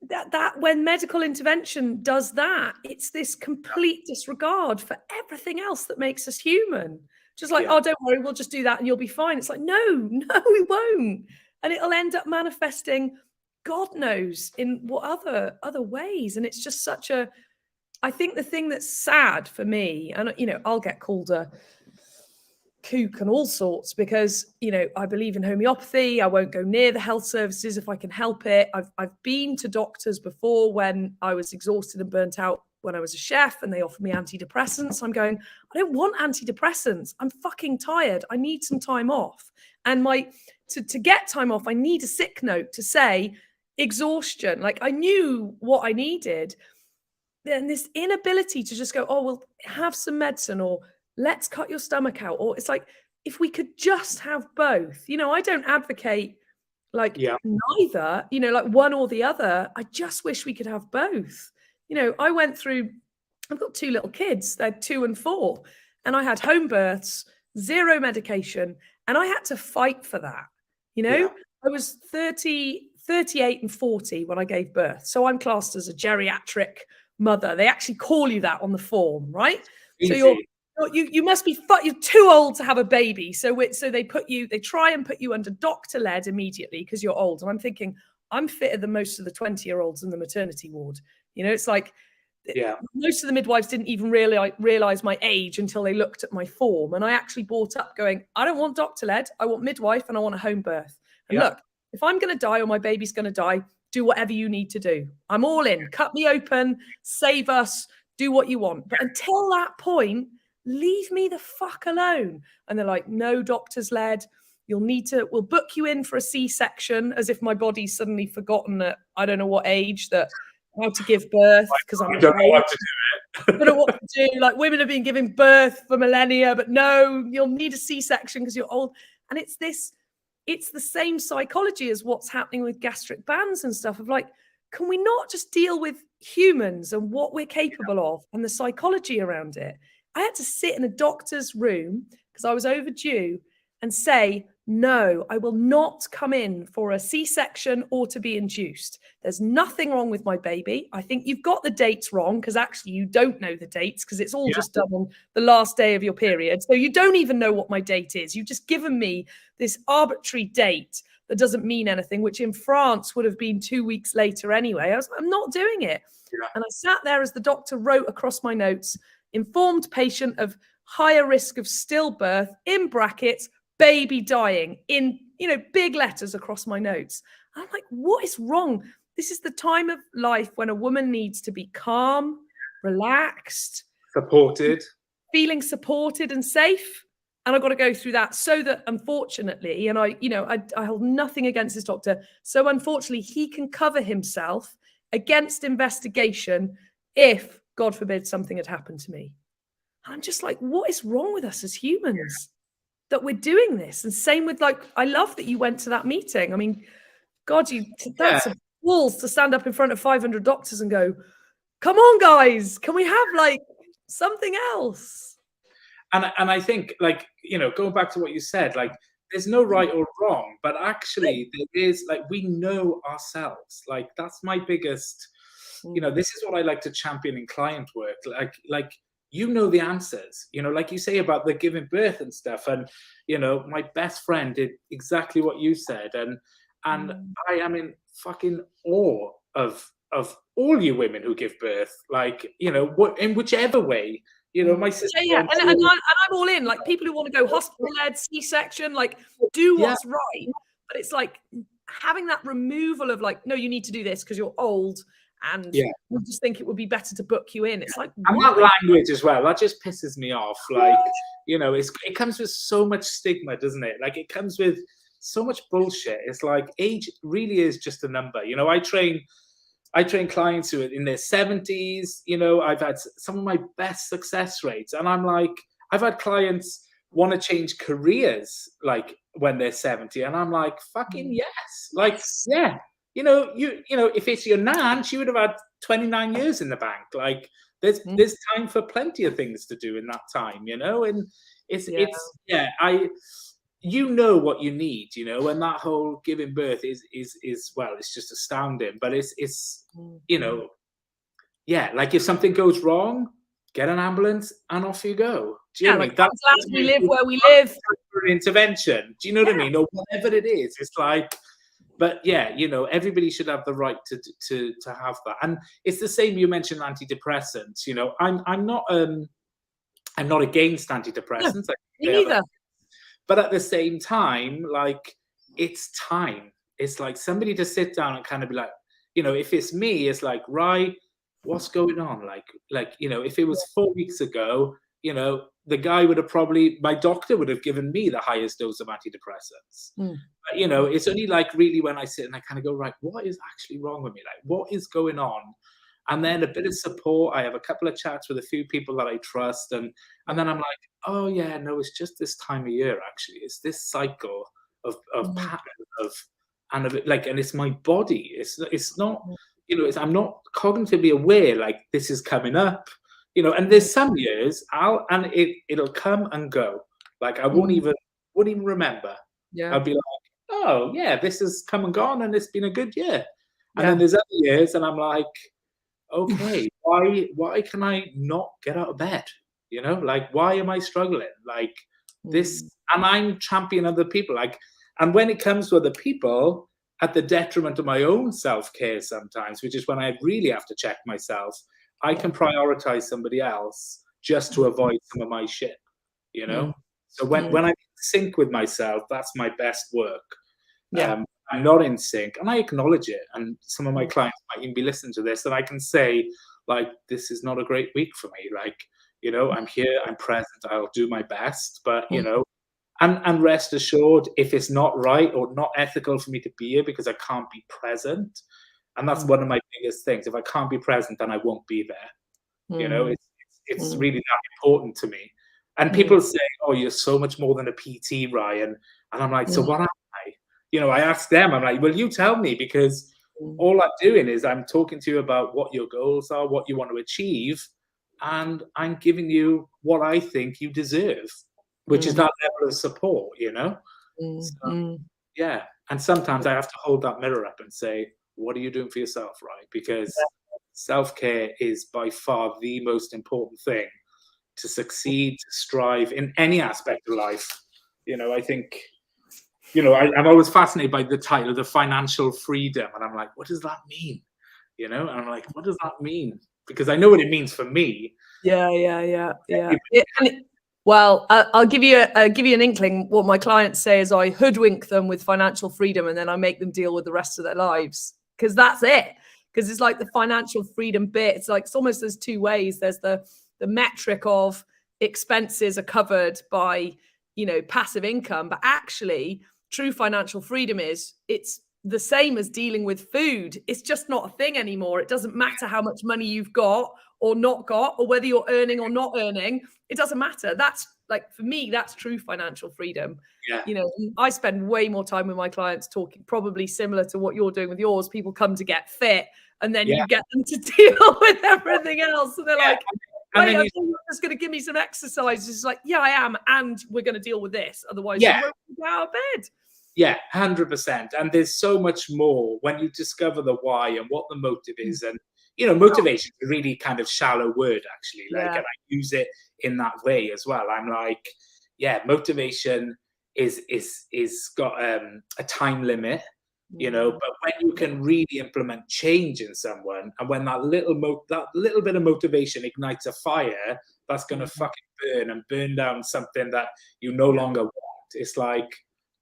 that when medical intervention does that, it's this complete disregard for everything else that makes us human. Just like, oh, don't worry, we'll just do that and you'll be fine. It's like, no, we won't. And it'll end up manifesting, God knows, in what other ways. And it's just such a, I think the thing that's sad for me, and I'll get called a kook and all sorts because I believe in homeopathy. I won't go near the health services if I can help it. I've been to doctors before when I was exhausted and burnt out when I was a chef, and they offered me antidepressants. I'm going, I don't want antidepressants. I'm fucking tired. I need some time off. And to get time off, I need a sick note to say exhaustion. Like I knew what I needed. Then this inability to just go, oh, well, have some medicine, or let's cut your stomach out. Or it's like, if we could just have both, I don't advocate neither, like one or the other. I just wish we could have both. I went through, I've got 2 little kids, they're 2 and 4, and I had home births, 0 medication, and I had to fight for that. I was 38 and 40 when I gave birth. So I'm classed as a geriatric mother. They actually call you that on the form, right? Easy. So you must be, you're too old to have a baby. So they try and put you under doctor-led immediately because you're old. And I'm thinking, I'm fitter than most of the 20-year-olds in the maternity ward. It's like, most of the midwives didn't even realize my age until they looked at my form. And I actually brought up going, I don't want doctor-led. I want midwife and I want a home birth. And look, if I'm going to die or my baby's going to die, do whatever you need to do. I'm all in. Cut me open, save us, do what you want. But until that point, leave me the fuck alone. And they're like, no, doctor's led. We'll book you in for a C-section, as if my body's suddenly forgotten at I don't know what age how to give birth, because I don't know what to do. I don't know what to do. Like, women have been giving birth for millennia, but no, you'll need a C-section because you're old. And it's the same psychology as what's happening with gastric bands and stuff of like, can we not just deal with humans and what we're capable of and the psychology around it? I had to sit in a doctor's room because I was overdue and say, no, I will not come in for a C-section or to be induced. There's nothing wrong with my baby. I think you've got the dates wrong because actually you don't know the dates because it's all just done on the last day of your period. So you don't even know what my date is. You've just given me this arbitrary date that doesn't mean anything, which in France would have been 2 weeks later anyway. I'm not doing it. Yeah. And I sat there as the doctor wrote across my notes, informed patient of higher risk of stillbirth, in brackets, baby dying, in big letters across my notes. I'm like, what is wrong? This is the time of life when a woman needs to be calm, relaxed, feeling supported and safe. And I've got to go through that so that, unfortunately, and I hold nothing against this doctor. So unfortunately, he can cover himself against investigation if, God forbid, something had happened to me. And I'm just like, what is wrong with us as humans that we're doing this? And same with I love that you went to that meeting. I mean, God, that's balls to stand up in front of 500 doctors and go, come on, guys, can we have something else? And I think, going back to what you said, there's no right or wrong, but actually there is, we know ourselves. That's my biggest, this is what I like to champion in client work. The answers, like you say about the giving birth and stuff. And, my best friend did exactly what you said. And I am in fucking awe of all you women who give birth, in whichever way. My sister. And I'm all in. People who want to go hospital-led, C-section, do what's right. But it's having that removal of no, you need to do this because you're old, and we just think it would be better to book you in. It's like, and why? that language as well, that just pisses me off. Like, you know, it comes with so much stigma, doesn't it? Like, it comes with so much bullshit. It's like, age really is just a number. You know, I train clients who are in their 70s. You know, I've had some of my best success rates, and I'm like, I've had clients want to change careers like when they're 70, and I'm like, fucking yes. Like, yeah. You know, if it's your nan, she would have had 29 years in the bank. Like, there's time for plenty of things to do in that time, you know. And you know what you need, you know, and that whole giving birth is well, it's just astounding. But it's you know, like, if something goes wrong, get an ambulance and off you go. Do you know what I mean? That's we live where we live. For an intervention. Do you know what I mean? Or whatever it is. It's like, but yeah, you know, everybody should have the right to have that. And it's the same. You mentioned antidepressants. You know, I'm not against antidepressants. Me neither. But at the same time, like, it's time. It's like somebody to sit down and kind of be like, you know, if it's me, it's like, right, what's going on? Like, you know, if it was 4 weeks ago, you know, the guy would have my doctor would have given me the highest dose of antidepressants. But, you know, it's only like really when I sit and I kind of go, right, what is actually wrong with me? Like, what is going on? And then a bit of support. I have a couple of chats with a few people that I trust. And then I'm like, oh yeah, no, it's just this time of year, actually. It's this cycle of pattern and it's my body. It's not, you know, I'm not cognitively aware, like, this is coming up. You know, and there's some years it'll come and go. Like, I won't even remember. Yeah. I'll be like, oh yeah, this has come and gone, and it's been a good year. And then there's other years, and I'm like, okay, why can I not get out of bed? You know, like, why am I struggling? Like this, and I'm championing other people. Like, and when it comes to other people, at the detriment of my own self-care sometimes, which is when I really have to check myself. I can prioritize somebody else just to avoid some of my shit, you know? So when I'm in sync with myself, that's my best work. I'm not in sync, and I acknowledge it. And some of my clients might even be listening to this, and I can say, like, this is not a great week for me. Like, you know, I'm here, I'm present, I'll do my best. But, you know, and rest assured, if it's not right or not ethical for me to be here because I can't be present, and that's one of my biggest things. If I can't be present, then I won't be there. You know, it's really that important to me. And people say, oh, you're so much more than a PT, Ryan. And I'm like, so what am I? You know, I ask them, I'm like, well, you tell me, because all I'm doing is I'm talking to you about what your goals are, what you want to achieve, and I'm giving you what I think you deserve, which is that level of support, you know? So, yeah. And sometimes I have to hold that mirror up and say, what are you doing for yourself, right? Because self-care is by far the most important thing to succeed, to strive in any aspect of life. You know, I think, you know, I'm always fascinated by the title, the financial freedom. And I'm like, what does that mean? You know, and I'm like, what does that mean? Because I know what it means for me. Well, I'll give you an inkling. What my clients say is I hoodwink them with financial freedom, and then I make them deal with the rest of their lives. Because that's it. Because it's like the financial freedom bit. It's like, it's almost, there's two ways. There's the metric of expenses are covered by, you know, passive income. But actually, true financial freedom it's the same as dealing with food. It's just not a thing anymore. It doesn't matter how much money you've got or not got, or whether you're earning or not earning. It doesn't matter. That's, like, for me, that's true financial freedom. Yeah. You know, I spend way more time with my clients talking, probably similar to what you're doing with yours. People come to get fit, and then you get them to deal with everything else. And they're like, wait, I think you're just going to give me some exercises. It's like, yeah, I am. And we're going to deal with this. Otherwise, you won't get out of bed. Yeah, 100%. And there's so much more when you discover the why and what the motive is. And, you know, motivation is a really kind of shallow word, actually. Like, and I use it in that way as well. I'm like, yeah, motivation is got a time limit, you know, but when you can really implement change in someone, and when that little bit of motivation ignites a fire, that's going to fucking burn down something that you no longer want. It's like,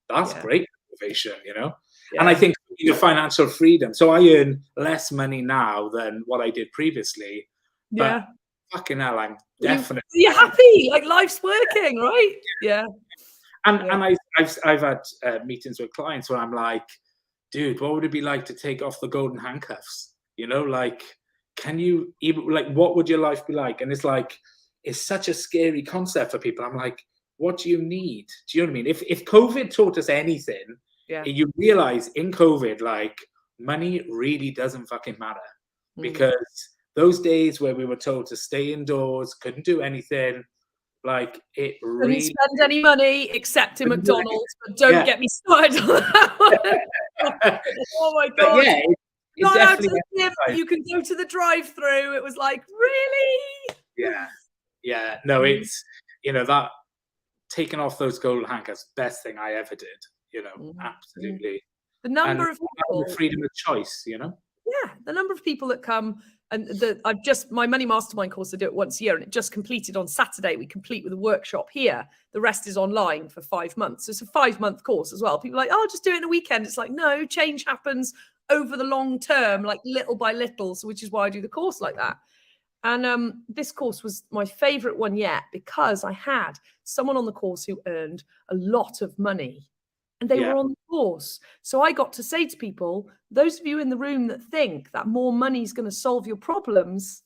that's great motivation, you know? And I think the financial freedom. So I earn less money now than what I did previously. Yeah. But fucking hell, I'm definitely. You're happy. Like life's working, right? Yeah. And I've had meetings with clients where I'm like, dude, what would it be like to take off the golden handcuffs? You know, like, can you even, like, what would your life be like? And it's like, it's such a scary concept for people. I'm like, what do you need? Do you know what I mean? If COVID taught us anything, you realize in COVID, like, money really doesn't fucking matter. Because those days where we were told to stay indoors, couldn't do anything, like, it really couldn't spend any money except in McDonald's, but don't get me started on that one. Oh my God. But yeah, not allowed to the gym, you can go to the drive-through. It was like, really? Yeah. No, it's, you know, that taking off those golden handcuffs, best thing I ever did, you know, absolutely. The number of people, the freedom of choice, you know? Yeah, the number of people that come, and my money mastermind course, I do it once a year, and it just completed on Saturday. We complete with a workshop here. The rest is online for 5 months. So it's a 5-month course as well. People are like, oh, just do it in a weekend. It's like, no, change happens over the long term, like little by little. So which is why I do the course like that. And this course was my favorite one yet, because I had someone on the course who earned a lot of money. And they were on the course. So I got to say to people, those of you in the room that think that more money is going to solve your problems,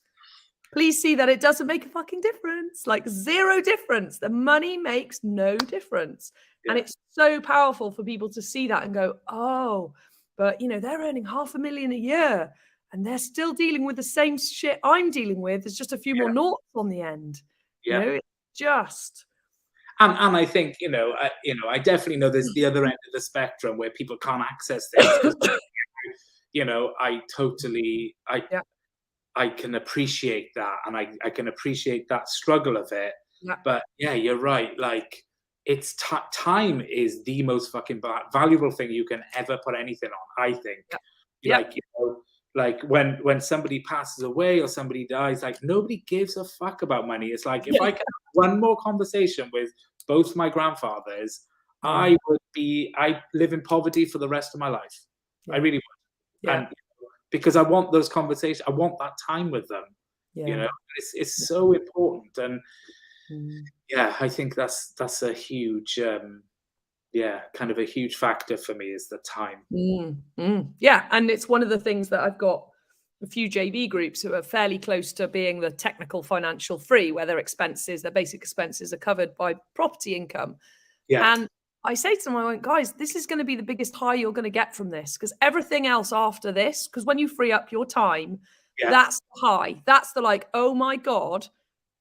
please see that it doesn't make a fucking difference. Like, zero difference. The money makes no difference. And it's so powerful for people to see that and go, oh, but, you know, they're earning $500,000 a year and they're still dealing with the same shit I'm dealing with. There's just a few more noughts on the end. You know, it's just... And I think, you know, I definitely know there's the other end of the spectrum where people can't access things. You know, I can appreciate that, and I can appreciate that struggle of it. But yeah, you're right. Like, it's time is the most fucking valuable thing you can ever put anything on, I think. Like, you know, like when somebody passes away or somebody dies, like, nobody gives a fuck about money. It's like, if I can have one more conversation with both my grandfathers, I live in poverty for the rest of my life. I really would. And because I want those conversations, I want that time with them. You know, it's so important. And I think that's a huge kind of a huge factor for me, is the time. Yeah, and it's one of the things that I've got a few JV groups who are fairly close to being the technical financial free, where their basic expenses are covered by property income. And I say to them, I went, guys, this is going to be the biggest high you're going to get from this, because everything else after this, because when you free up your time, that's the high. That's the, like, oh my God,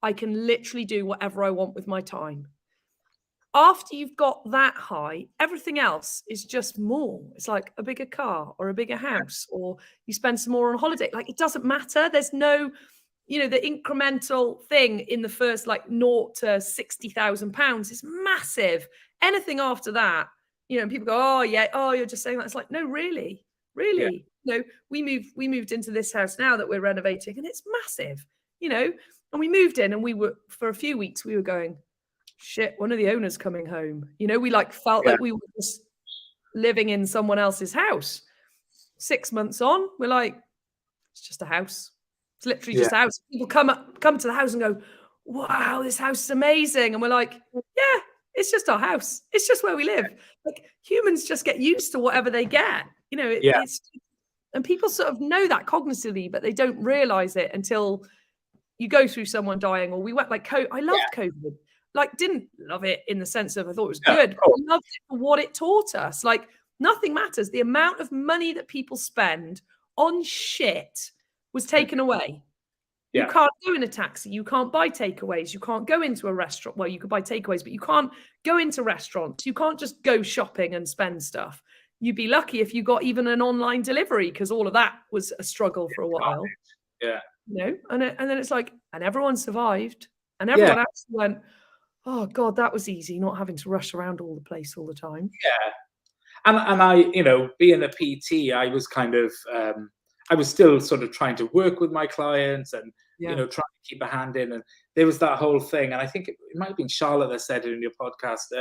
I can literally do whatever I want with my time. After you've got that high, everything else is just more. It's like a bigger car or a bigger house, or you spend some more on holiday. Like, it doesn't matter. There's no, you know, the incremental thing in the first, like, naught to £60,000 is massive. Anything after that, you know, people go, oh yeah, oh, you're just saying that. It's like, no, really. No, we moved into this house now that we're renovating, and it's massive, you know. And we moved in, and we were, for a few weeks, we were going, shit, one of the owners coming home. You know, we like felt like we were just living in someone else's house. 6 months on, we're like, it's just a house. It's literally just a house. People come to the house and go, wow, this house is amazing. And we're like, yeah, it's just our house. It's just where we live. Like, humans just get used to whatever they get. You know, it's, and people sort of know that cognitively, but they don't realize it until you go through someone dying. Or we went like, I loved COVID. Like, didn't love it in the sense of I thought it was good, but we loved it for what it taught us. Like, nothing matters. The amount of money that people spend on shit was taken away. You can't go in a taxi. You can't buy takeaways. You can't go into a restaurant. Well, you could buy takeaways, but you can't go into restaurants. You can't just go shopping and spend stuff. You'd be lucky if you got even an online delivery, because all of that was a struggle for a while. You know, and then it's like, and everyone survived, and everyone actually went, oh God, that was easy, not having to rush around all the place all the time. And I, you know, being a PT, I was kind of, I was still sort of trying to work with my clients and, you know, trying to keep a hand in. And there was that whole thing. And I think it might have been Charlotte that said it in your podcast.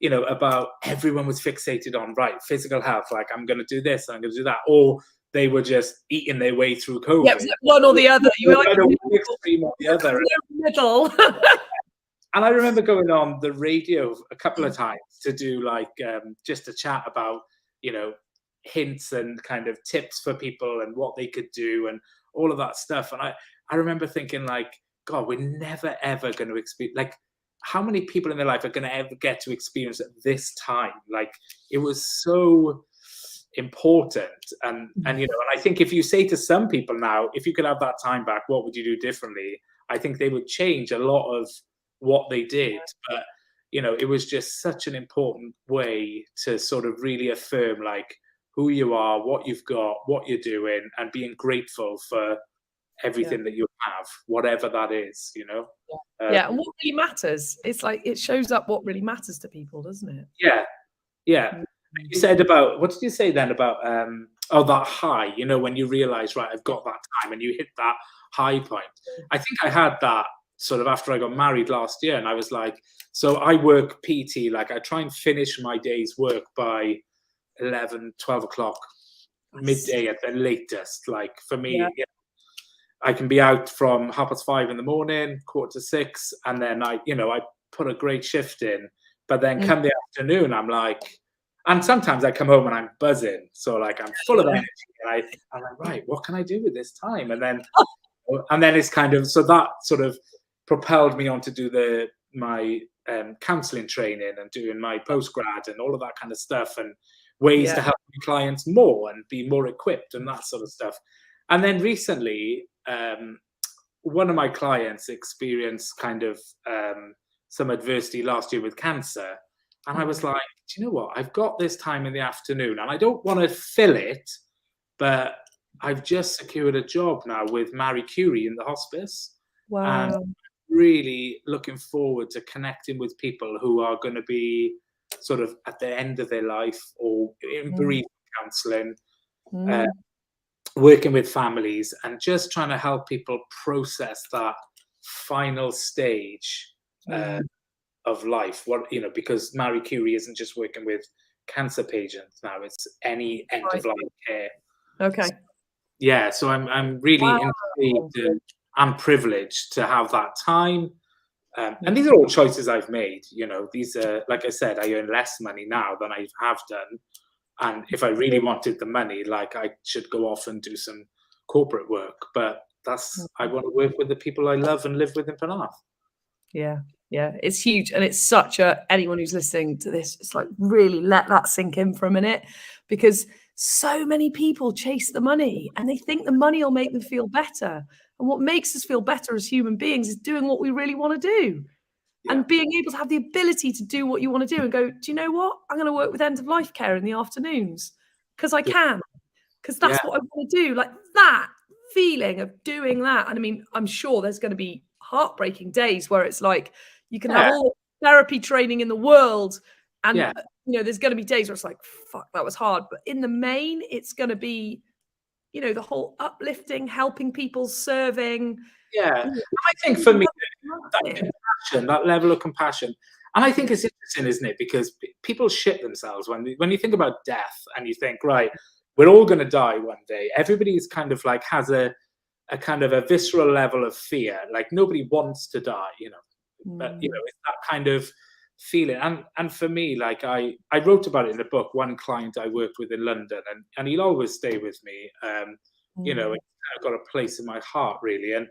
about everyone was fixated on, right, physical health, like I'm going to do this, I'm going to do that, or they were just eating their way through COVID. Yeah, it was like one or the other. You were like one extreme or the other. Middle. And I remember going on the radio a couple of times to do like just a chat about, hints and kind of tips for people and what they could do and all of that stuff. And I remember thinking like, God, we're never, ever going to experience, like, how many people in their life are going to ever get to experience at this time? Like, it was so important. And I think if you say to some people now, if you could have that time back, what would you do differently? I think they would change a lot of what they did. But, it was just such an important way to sort of really affirm like who you are, what you've got, what you're doing, and being grateful for everything that you have, whatever that is, and what really matters. It's like it shows up what really matters to people, doesn't it? Yeah. You said about, what did you say then about that high, when you realize, right, I've got that time, and you hit that high point. I think I had that sort of after I got married last year, and I was like, so I work PT, like I try and finish my day's work by 11, 12 o'clock, midday at the latest. Like for me, I can be out from 5:30 in the morning, 5:45, and then I put a great shift in. But then come the afternoon, I'm like, and sometimes I come home and I'm buzzing. So like I'm full of energy. And I'm like, right, what can I do with this time? And then it's kind of, so that sort of propelled me on to do my counselling training and doing my postgrad and all of that kind of stuff, and ways to help my clients more and be more equipped and that sort of stuff. And then recently, one of my clients experienced kind of some adversity last year with cancer. And I was like, do you know what? I've got this time in the afternoon and I don't want to fill it, but I've just secured a job now with Marie Curie in the hospice. Wow. And I'm really looking forward to connecting with people who are going to be sort of at the end of their life or in bereavement counselling, working with families and just trying to help people process that final stage of life. Because Marie Curie isn't just working with cancer patients now; it's any end of life care. Okay. So I'm really intrigued and privileged to have that time. And these are all choices I've made. These are, like I said, I earn less money now than I have done. And if I really wanted the money, like I should go off and do some corporate work. But I want to work with the people I love and live with in Penarth. Yeah, it's huge. And it's anyone who's listening to this, it's like really let that sink in for a minute, because so many people chase the money and they think the money will make them feel better. And what makes us feel better as human beings is doing what we really want to do. And being able to have the ability to do what you want to do and go, do you know what? I'm going to work with end of life care in the afternoons because I can, because that's what I want to do. Like that feeling of doing that. And I mean, I'm sure there's going to be heartbreaking days where it's like you can have all the therapy training in the world. And, there's going to be days where it's like, fuck, that was hard. But in the main, it's going to be, the whole uplifting, helping people, serving. Yeah. I think for me, that level of compassion. And I think it's interesting, isn't it? Because people shit themselves when you think about death and you think, right, we're all going to die one day. Everybody's kind of like has a kind of a visceral level of fear. Like nobody wants to die, but, it's that kind of feeling. And for me, like I wrote about it in the book, one client I worked with in London, and he'll always stay with me. I've got a place in my heart, really. And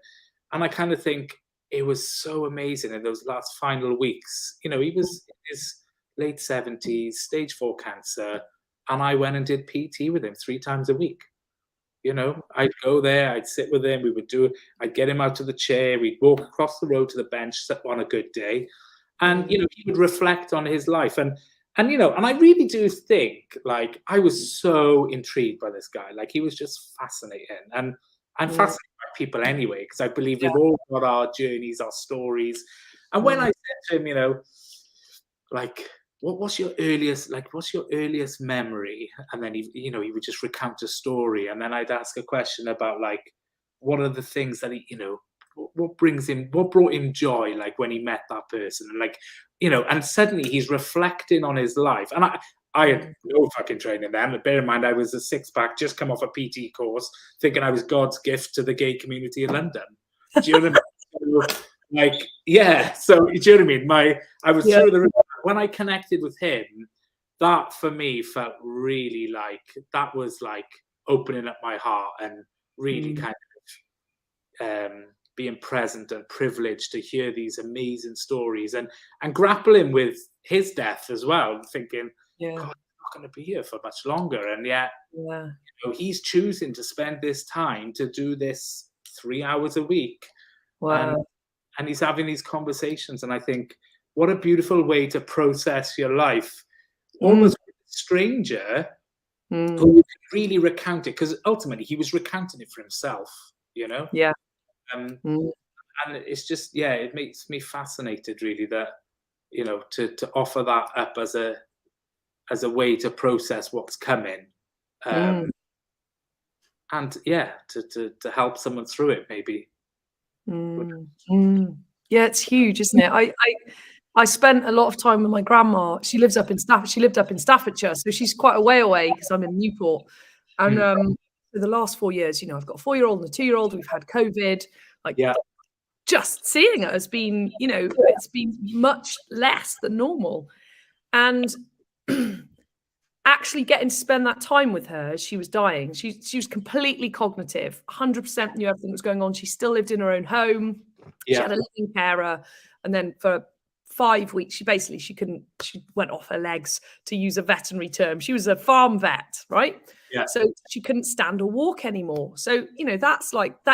I kind of think it was so amazing in those last final weeks. He was in his late 70s, stage 4 cancer. And I went and did PT with him 3 times a week. I'd go there, I'd sit with him, I'd get him out of the chair, we'd walk across the road to the bench on a good day. And, he would reflect on his life. And I really do think, like, I was so intrigued by this guy. Like, he was just fascinating. And I'm fascinated by people anyway, because I believe we've all got our journeys, our stories. And when I said to him, like, what's your earliest memory? And then he would just recount a story. And then I'd ask a question about, like, what are the things that what brought him joy, like when he met that person, and like, you know, and suddenly he's reflecting on his life. And I had no fucking training then. Bear in mind, I was a six-pack, just come off a PT course, thinking I was God's gift to the gay community in London. Do you know what I mean? So, like, yeah. So do you know what I mean? I was through the river. When I connected with him, that for me felt really like, that was like opening up my heart and really kind of being present and privileged to hear these amazing stories and grappling with his death as well, thinking, God, I'm not going to be here for much longer. And yet, you know, he's choosing to spend this time to do this 3 hours a week. Wow. And he's having these conversations. And I think, what a beautiful way to process your life, almost with a stranger who really recount it, because ultimately he was recounting it for himself, you know? Yeah. And it's just, it makes me fascinated, really, that, you know, to offer that up as a way to process what's coming, and to help someone through it, maybe. Yeah, it's huge, isn't it? I spent a lot of time with my grandma. She lived up in Staffordshire, so she's quite a way away because I'm in Newport. And for the last 4 years, you know, I've got a 4-year-old and a 2-year-old. We've had COVID. Just seeing it has been, you know, it's been much less than normal. And actually getting to spend that time with her as she was dying, she was completely cognitive, 100% knew everything that was going on. She still lived in her own home. She had a living carer. And then for 5 weeks, she went off her legs, to use a veterinary term. She was a farm vet, right? Yeah. So she couldn't stand or walk anymore. So, you know, that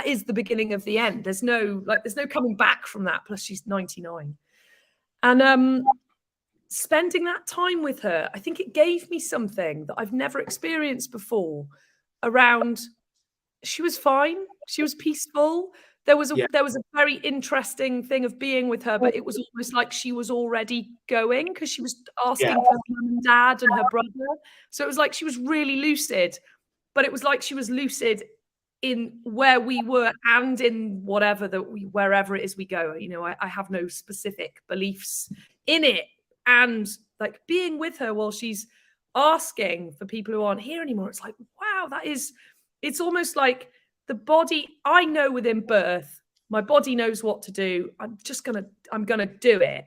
is the beginning of the end. There's no coming back from that. Plus she's 99. And spending that time with her, I think it gave me something that I've never experienced before around, she was fine. She was peaceful. There was a very interesting thing of being with her, but it was almost like she was already going, because she was asking for her mum and dad and her brother. So it was like she was really lucid, but it was like she was lucid in where we were and in wherever it is we go. You know, I have no specific beliefs in it. And like being with her while she's asking for people who aren't here anymore, it's like, wow, it's almost like the body, I know within birth, my body knows what to do. I'm going to do it.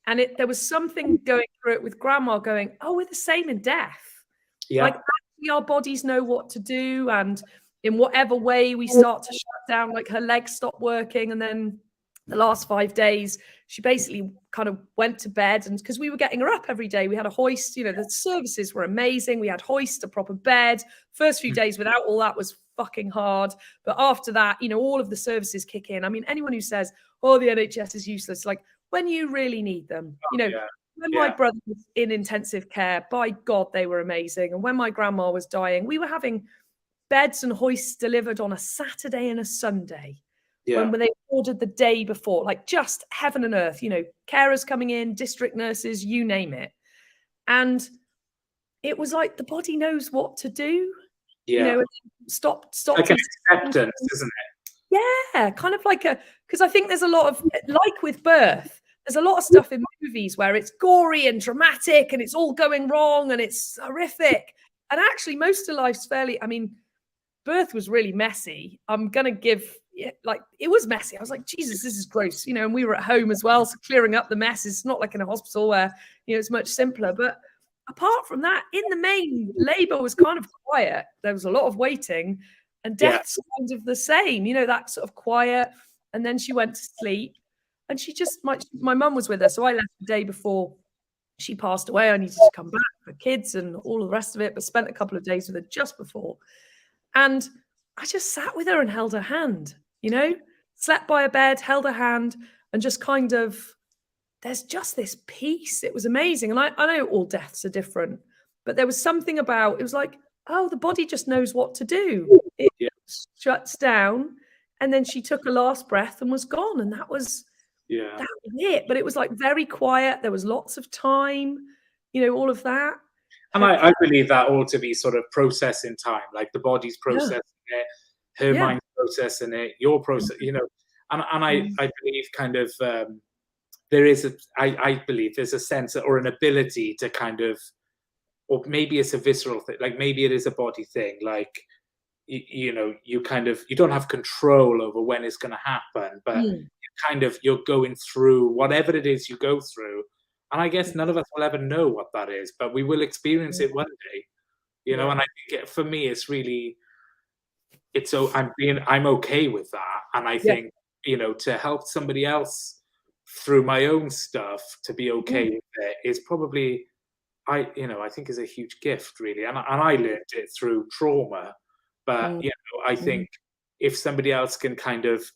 And there was something going through it with grandma going, oh, we're the same in death. Yeah. Like actually our bodies know what to do. And in whatever way we start to shut down, like her legs stopped working. And then the last 5 days, she basically kind of went to bed, and because we were getting her up every day, we had a hoist, you know, the services were amazing. We had hoist, a proper bed. First few days without all that was fucking hard. But after that, you know, all of the services kick in. I mean, anyone who says, oh, the NHS is useless, like when you really need them, you know, when my brother was in intensive care, by God, they were amazing. And when my grandma was dying, we were having beds and hoists delivered on a Saturday and a Sunday. When they ordered the day before, like just heaven and earth, you know, carers coming in, district nurses, you name it. And it was like the body knows what to do. Yeah. You know, stop. Like acceptance, isn't it? Yeah, kind of like because I think there's a lot of, like with birth, there's a lot of stuff in movies where it's gory and dramatic and it's all going wrong and it's horrific. And actually most of life's fairly, I mean, birth was really messy. I'm going to give, like, it was messy. I was like, Jesus, this is gross. You know, and we were at home as well. So clearing up the mess is not like in a hospital where, you know, it's much simpler. But apart from that, in the main, labor was kind of quiet. There was a lot of waiting, and death's kind of the same, you know, that sort of quiet. And then she went to sleep, and she just, my mum was with her. So I left the day before she passed away. I needed to come back for kids and all the rest of it, but spent a couple of days with her just before. And I just sat with her and held her hand, you know, slept by her bed, held her hand, and just kind of, there's just this peace. It was amazing. And I know all deaths are different, but there was something about, it was like, oh, the body just knows what to do. It shuts down. And then she took a last breath and was gone. And that was it. But it was like very quiet. There was lots of time, you know, all of that. And I believe that ought to be sort of processing time, like the body's processing it, her mind's processing it, your process, you know. And I believe kind of I believe there's a sense or an ability to kind of, or maybe it's a visceral thing, like maybe it is a body thing, like you know, you don't have control over when it's going to happen, but you're going through whatever it is you go through, and I guess none of us will ever know what that is, but we will experience it one day, you know. And I think for me, it's really, I'm okay with that, and I think, you know, to help somebody else through my own stuff to be okay with it is probably, I think is a huge gift, really, and I learned it through trauma. But you know, I think if somebody else can kind of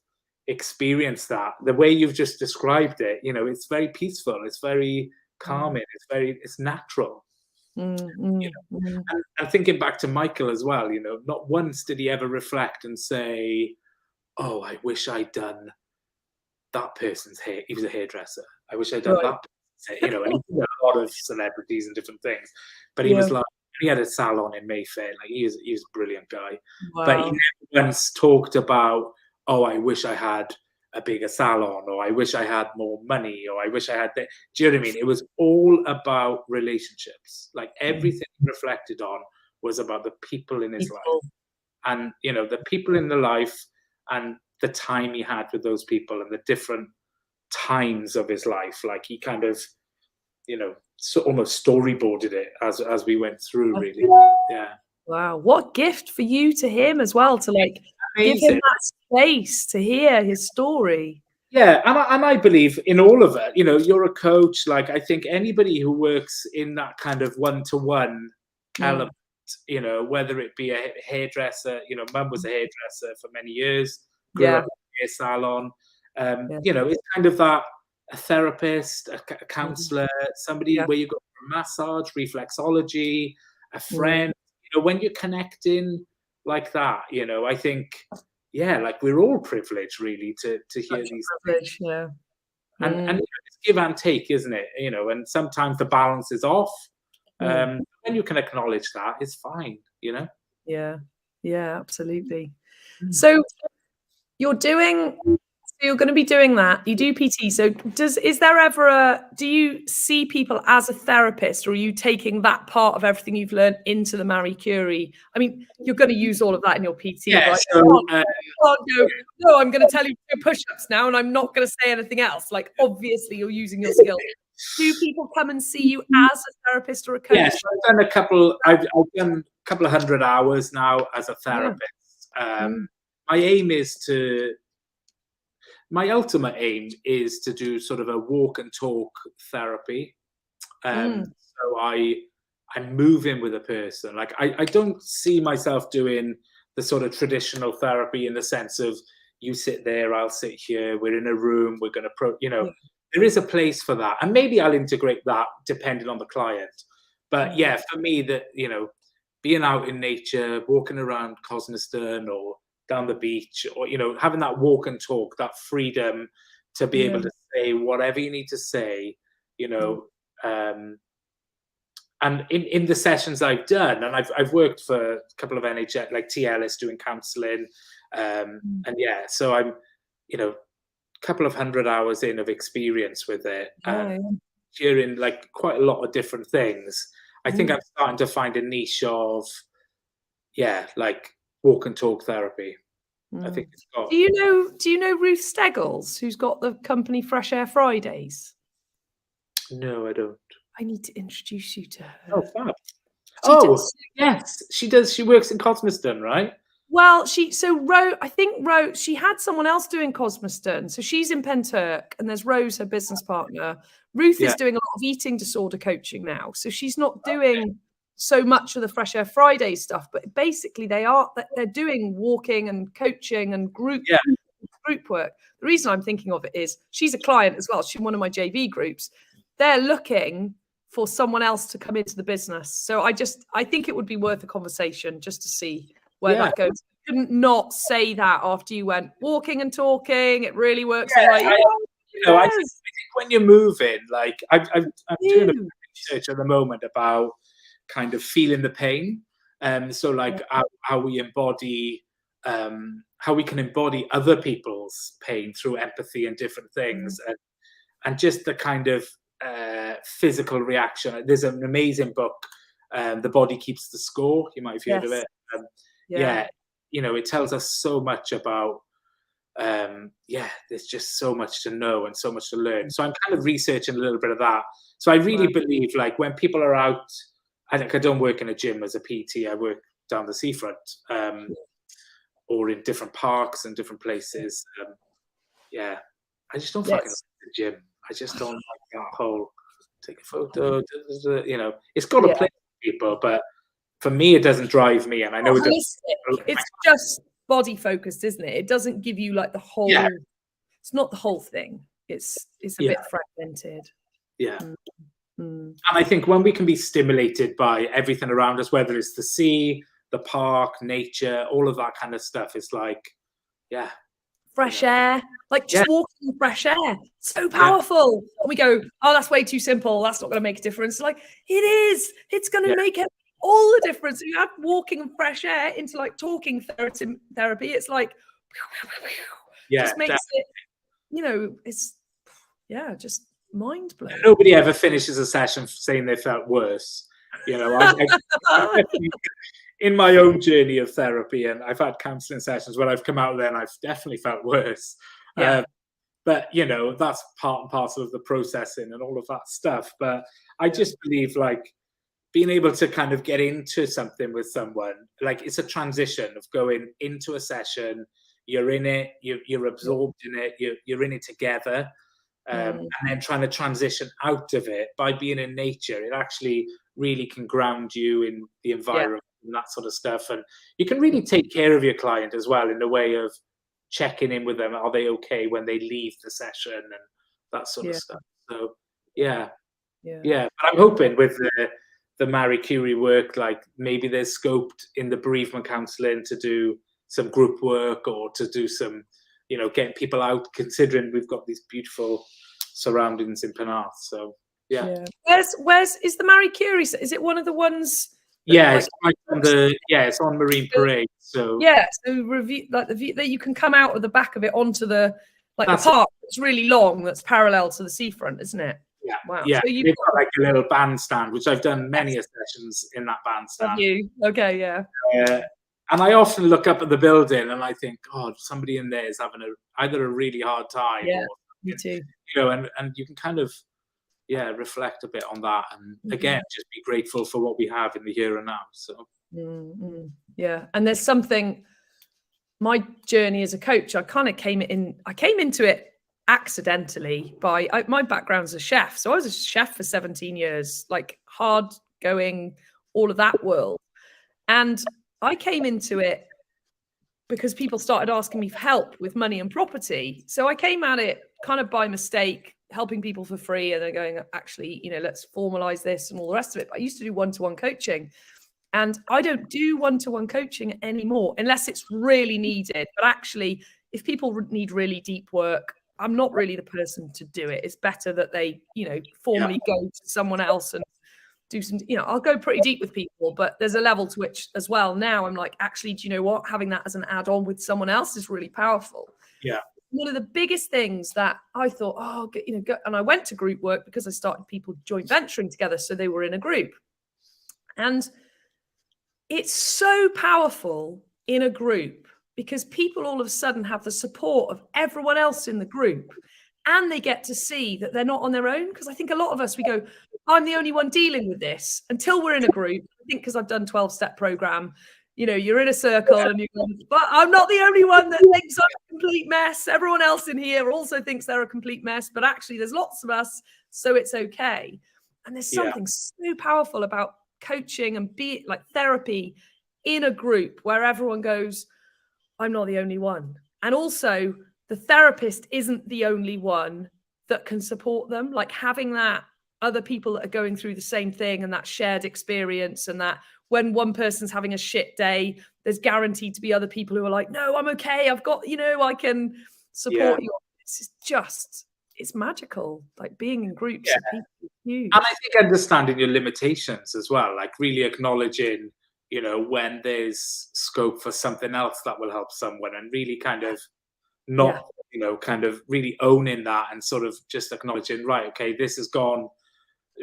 experience that, the way you've just described it, you know, it's very peaceful, it's very calming, it's natural. You know? And thinking back to Michael as well, you know, not once did he ever reflect and say, "Oh, I wish I'd done that person's hair." He was a hairdresser. "I wish I'd done that." You know, and he did a lot of celebrities and different things, but he was like, he had a salon in Mayfair. Like he was a brilliant guy, but he never once talked about, "Oh, I wish I had a bigger salon," or "I wish I had more money," or "I wish I had that." Do you know what I mean? It was all about relationships. Like everything he reflected on was about the people in his life, and you know, the people in the life and the time he had with those people and the different times of his life. Like he kind of, you know, almost storyboarded it as we went through, really. Yeah. Wow, what gift for you to him as well, to like give him that space to hear his story. Yeah, and I believe in all of it. You know, you're a coach. Like I think anybody who works in that kind of one-to-one element, you know, whether it be a hairdresser, you know, Mum was a hairdresser for many years, grew up in a hair salon. You know, it's kind of that, a therapist, a counsellor, somebody where you go for a massage, reflexology, a friend. You know, when you're connecting like that, you know, I think, like we're all privileged really to hear these things. And you know, it's give and take, isn't it? You know, and sometimes the balance is off. When you can acknowledge that, it's fine, you know? Yeah, absolutely. So you're going to be doing that. You do PT. So is there ever do you see people as a therapist, or are you taking that part of everything you've learned into the Marie Curie? I mean, you're going to use all of that in your PT, right? So, you can't go, "No, I'm going to tell you to do push-ups now, and I'm not going to say anything else." Like, obviously, you're using your skills. Do people come and see you as a therapist or a coach? Yes, I've done a couple of 100 hours now as a therapist. My ultimate aim is to do sort of a walk and talk therapy. So I'm moving with a person. Like I don't see myself doing the sort of traditional therapy in the sense of you sit there, I'll sit here, we're in a room, we're going to, there is a place for that. And maybe I'll integrate that depending on the client. But yeah, for me, that, you know, being out in nature, walking around Cosniston or down the beach, or, you know, having that walk and talk, that freedom to be able to say whatever you need to say, you know, and in the sessions I've done, and I've worked for a couple of NHS, like T. Ellis doing counselling, and so I'm, you know, a couple of 100 hours in of experience with it, and during like quite a lot of different things. I think I'm starting to find a niche of, like walk and talk therapy. I think it's got. Do you know Ruth Steggles, who's got the company Fresh Air Fridays? No, I don't. I need to introduce you to her. Oh, fab. Yes, she does. She works in Cosmiston, right? Well, she had someone else doing Cosmiston. So she's in Penarth, and there's Rose, her business partner. Ruth is doing a lot of eating disorder coaching now. So she's not doing so much of the Fresh Air Friday stuff, but basically they're doing walking and coaching and group work. The reason I'm thinking of it is she's a client as well. She's in one of my JV groups. They're looking for someone else to come into the business. So I think it would be worth a conversation just to see where that goes. I couldn't not say that after you went walking and talking. It really works. I think when you're moving, like I'm doing a research at the moment about kind of feeling the pain. So like how we embody how we can embody other people's pain through empathy and different things, and just the kind of physical reaction. There's an amazing book, The Body Keeps the Score. You might have heard of it. It tells us so much about, there's just so much to know and so much to learn. So I'm kind of researching a little bit of that. So I really believe, like, when people are out, I don't work in a gym as a PT. I work down the seafront, or in different parks and different places. I just don't fucking like the gym. I just don't like that whole take a photo. It's got a place for people, but for me, it doesn't drive me. And I know it's just body focused, isn't it? It doesn't give you like the whole. Yeah. It's not the whole thing. It's a bit fragmented. Yeah. And I think when we can be stimulated by everything around us, whether it's the sea, the park, nature, all of that kind of stuff, it's like, fresh air, like just walking in fresh air, so powerful. And we go, oh, that's way too simple. That's not going to make a difference. Like, it is. It's going to make all the difference. You have walking in fresh air into like talking therapy. It's like, just makes it, it's just mind blowing. Nobody ever finishes a session saying they felt worse. I in my own journey of therapy, and I've had counselling sessions where I've come out there and I've definitely felt worse. But that's part and parcel of the processing and all of that stuff. But I just believe, like, being able to kind of get into something with someone, like, it's a transition of going into a session, you're in it, you're absorbed in it, you're in it together. And then trying to transition out of it by being in nature, it actually really can ground you in the environment and that sort of stuff. And you can really take care of your client as well, in the way of checking in with them. Are they okay when they leave the session and that sort of stuff? So but I'm hoping with the Marie Curie work, like, maybe there's scoped in the bereavement counselling to do some group work, or to do some, getting people out, considering we've got these beautiful surroundings in Penarth. So where's is the Marie Curie? Is it one of the ones? It's right on it's on Marine Parade. So so review, like, the view that you can come out of the back of it onto the the park. It's really long. That's parallel to the seafront, isn't it? Yeah. Wow. Yeah. So you've got like a little bandstand, which I've done many sessions in that bandstand. Have you? Okay. Yeah. And I often look up at the building and I think, God, somebody in there is having either a really hard time. Yeah. Or, me too. And you can kind of reflect a bit on that, and again, just be grateful for what we have in the here and now. So and there's something, my journey as a coach, I came into it accidentally by my background's a chef, so I was a chef for 17 years, like hard going, all of that world, and I came into it because people started asking me for help with money and property. So I came at it kind of by mistake, helping people for free, and they're going, actually, let's formalize this and all the rest of it. But I used to do one-to-one coaching, and I don't do one-to-one coaching anymore unless it's really needed. But actually, if people need really deep work, I'm not really the person to do it. It's better that they, formally go to someone else and do some, I'll go pretty deep with people, but there's a level to which as well. Now I'm like, actually, do you know what? Having that as an add-on with someone else is really powerful. Yeah. One of the biggest things that I thought, and I went to group work because I started people joint venturing together. So they were in a group, and it's so powerful in a group because people all of a sudden have the support of everyone else in the group, and they get to see that they're not on their own. Because I think a lot of us, we go, I'm the only one dealing with this, until we're in a group. I think because I've done 12-step program, you're in a circle and you go, but I'm not the only one that thinks I'm a complete mess. Everyone else in here also thinks they're a complete mess, but actually there's lots of us, so it's okay. And there's something so powerful about coaching and therapy in a group where everyone goes, I'm not the only one. And also the therapist isn't the only one that can support them. Like, having that other people that are going through the same thing, and that shared experience, and that when one person's having a shit day, there's guaranteed to be other people who are like, no, I'm okay. I've got, I can support you. It's magical. Like, being in groups of people is huge. And I think understanding your limitations as well, like really acknowledging, when there's scope for something else that will help someone, and really kind of not, kind of really owning that and sort of just acknowledging, right, okay, this has gone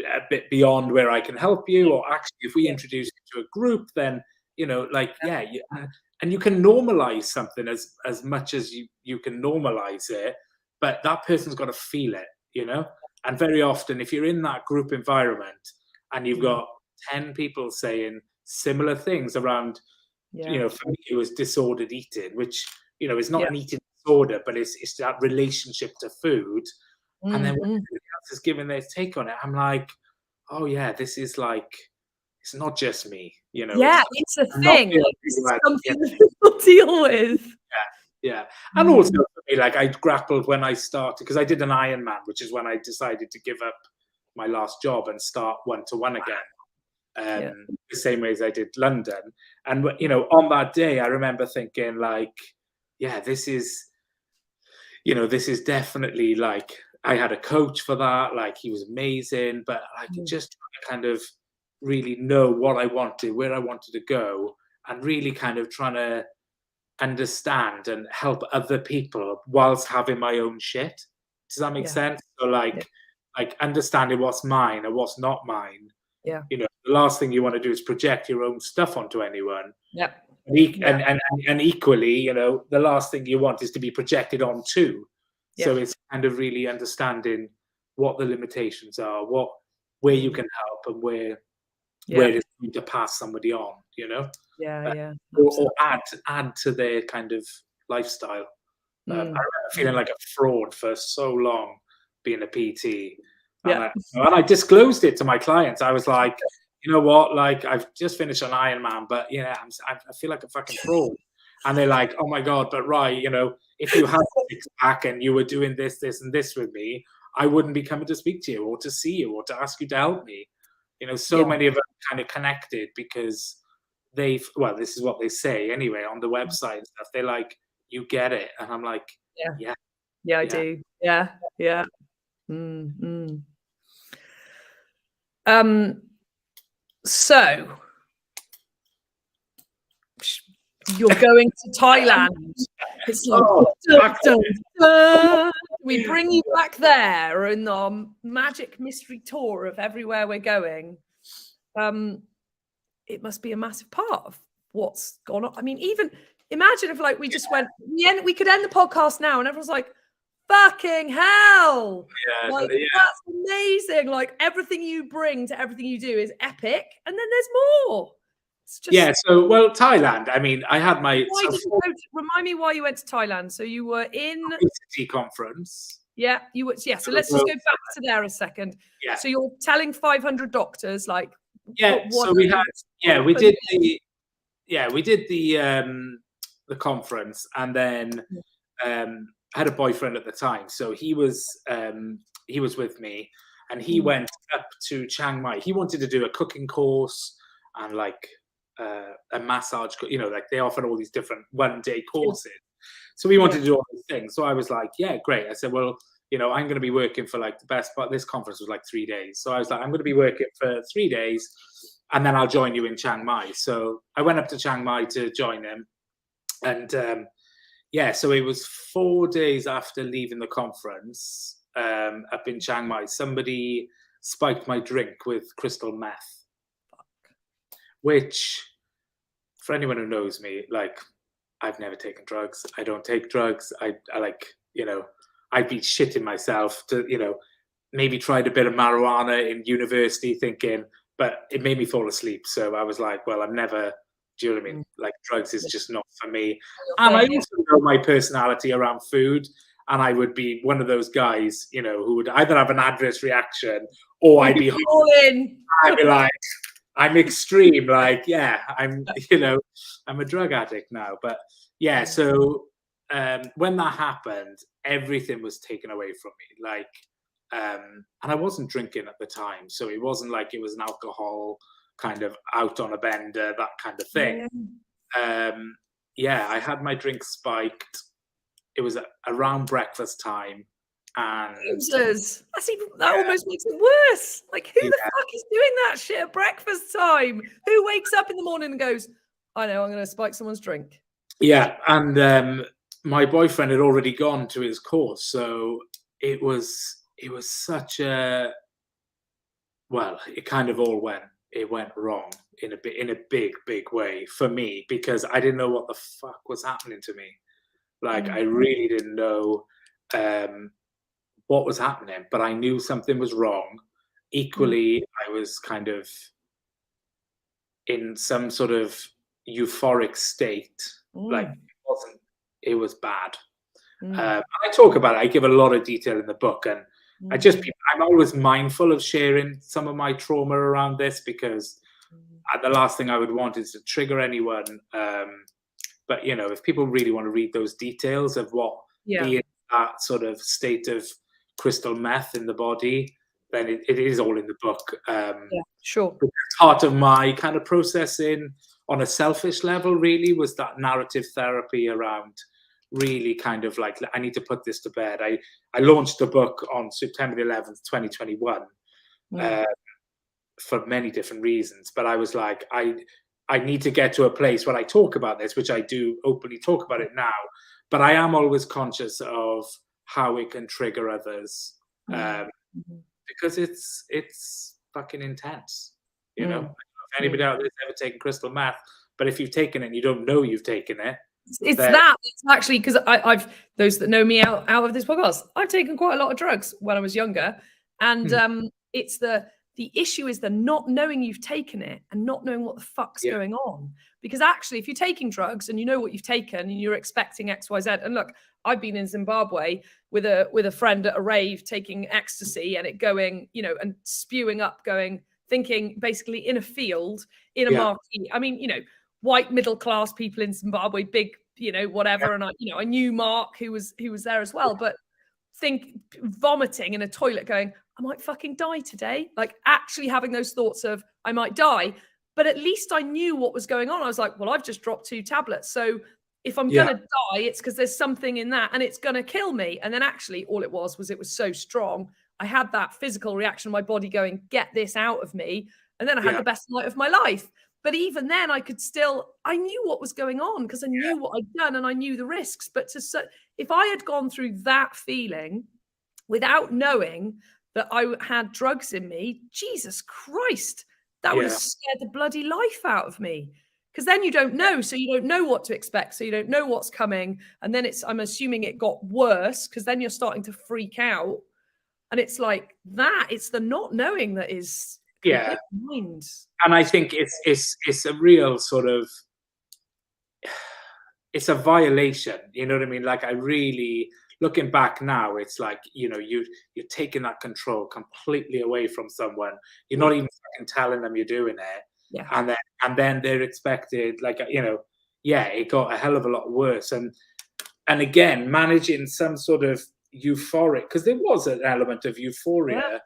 a bit beyond where I can help you, or actually if we introduce you to a group, then and you can normalize something as much as you can normalize it, but that person's got to feel it, and very often if you're in that group environment and you've got 10 people saying similar things around, for me it was disordered eating, which is not an eating disorder, but it's that relationship to food. And then when everybody else is giving their take on it, I'm like, oh yeah, this is like, it's not just me, it's a thing. It's something that people deal with. And also for me, like, I grappled when I started, because I did an Ironman, which is when I decided to give up my last job and start one-to-one again, the same way as I did London. And on that day I remember thinking, like, this is definitely, like, I had a coach for that, like, he was amazing, but I could just kind of really know what I wanted, where I wanted to go, and really kind of trying to understand and help other people whilst having my own shit. Does that make sense? So like understanding what's mine and what's not mine. The last thing you want to do is project your own stuff onto anyone. And equally, the last thing you want is to be projected onto. So it's kind of really understanding what the limitations are, where you can help, and where it's going to pass somebody on, or add to their kind of lifestyle. I remember feeling like a fraud for so long being a PT. And I disclosed it to my clients. I was like, you know what, like, I've just finished an Ironman, but I feel like a fucking fraud. And they're like, oh my God, but right, if you had a six pack and you were doing this, this, and this with me, I wouldn't be coming to speak to you or to see you or to ask you to help me. So many of them kind of connected because this is what they say anyway on the website and stuff. They're like, you get it. And I'm like, I do. Yeah. So you're going to Thailand. It's like, we bring you back there in our magic mystery tour of everywhere we're going. It must be a massive part of what's gone on. I mean, even imagine if, like, we just went, we could end the podcast now and everyone's like, fucking hell. That's amazing. Like, everything you bring to everything you do is epic. And then there's more. So, Thailand, I mean, I had my... Remind me why you went to Thailand. So you were in... Obesity conference. Yeah, you were. Yeah, so let's just go back to there a second. Yeah. So you're telling 500 doctors, like... so we had... we did the conference, and then I had a boyfriend at the time. So he was with me, and he went up to Chiang Mai. He wanted to do a cooking course and, like, a massage, like they offer all these different one-day courses. So we wanted to do all these things. So I was like, yeah, great. I said, well, I'm going to be working for, like, the best part. This conference was like 3 days. So I was like, I'm going to be working for 3 days, and then I'll join you in Chiang Mai. So I went up to Chiang Mai to join him. And so it was 4 days after leaving the conference up in Chiang Mai, somebody spiked my drink with crystal meth. Which, for anyone who knows me, like, I've never taken drugs. I don't take drugs. I like, I'd be shitting myself to, maybe tried a bit of marijuana in university thinking, but it made me fall asleep. So I was like, well, I'm never, do you know what I mean? Like, drugs is just not for me. And I also know my personality around food. And I would be one of those guys, who would either have an adverse reaction or I'd be like, I'm extreme, like, I'm a drug addict now. But so when that happened, everything was taken away from me. Like, and I wasn't drinking at the time. So it wasn't like it was an alcohol kind of out on a bender, that kind of thing. I had my drink spiked. It was around breakfast time. And that almost makes it worse. Like, who the fuck is doing that shit at breakfast time? Who wakes up in the morning and goes, I know, I'm going to spike someone's drink? Yeah, and my boyfriend had already gone to his course, so it was such a, well, it kind of all went wrong in a big way for me, because I didn't know what the fuck was happening to me. Like, I really didn't know what was happening, but I knew something was wrong. Equally, I was kind of in some sort of euphoric state. Like, it was bad. I talk about it. I give a lot of detail in the book, and I'm always mindful of sharing some of my trauma around this, because the last thing I would want is to trigger anyone. But if people really want to read those details of what being in that sort of state of crystal meth in the body, then it is all in the book. Sure. Part of my kind of processing on a selfish level really was that narrative therapy around really kind of like, I need to put this to bed. I launched the book on September 11th, 2021, for many different reasons. But I was like, I need to get to a place where I talk about this, which I do openly talk about it now. But I am always conscious of how it can trigger others, because it's fucking intense. If anybody out there's ever taken crystal meth, but if you've taken it and you don't know you've taken it, it's actually, because I've, those that know me out of this podcast, I've taken quite a lot of drugs when I was younger, and it's the issue is the not knowing you've taken it and not knowing what the fuck's going on. Because actually, if you're taking drugs and you know what you've taken and you're expecting X, Y, Z, and look, I've been in Zimbabwe with a friend at a rave taking ecstasy, and it going, and spewing up, thinking basically in a field, in a marquee. I mean, white middle class people in Zimbabwe, big, whatever. And I knew Mark, who was there as well, but vomiting in a toilet going, I might fucking die today. Like, actually having those thoughts of I might die, but at least I knew what was going on. I was like, well, I've just dropped 2 tablets. So if I'm going to die, it's because there's something in that and it's going to kill me. And then actually all it was it was so strong. I had that physical reaction of my body going, get this out of me. And then I had the best night of my life. But even then I knew what was going on because I knew what I'd done and I knew the risks. But if I had gone through that feeling without knowing that I had drugs in me, Jesus Christ, that would have scared the bloody life out of me. Because then you don't know. So you don't know what to expect. So you don't know what's coming. And then I'm assuming it got worse because then you're starting to freak out. And it's like that. It's the not knowing that is mind. And I think it's a real sort of, it's a violation. You know what I mean? Like, I really, looking back now, it's like, you're taking that control completely away from someone. You're not even fucking telling them you're doing it. Yeah. And then they're expected, like, it got a hell of a lot worse. And again, managing some sort of euphoric, because there was an element of euphoria,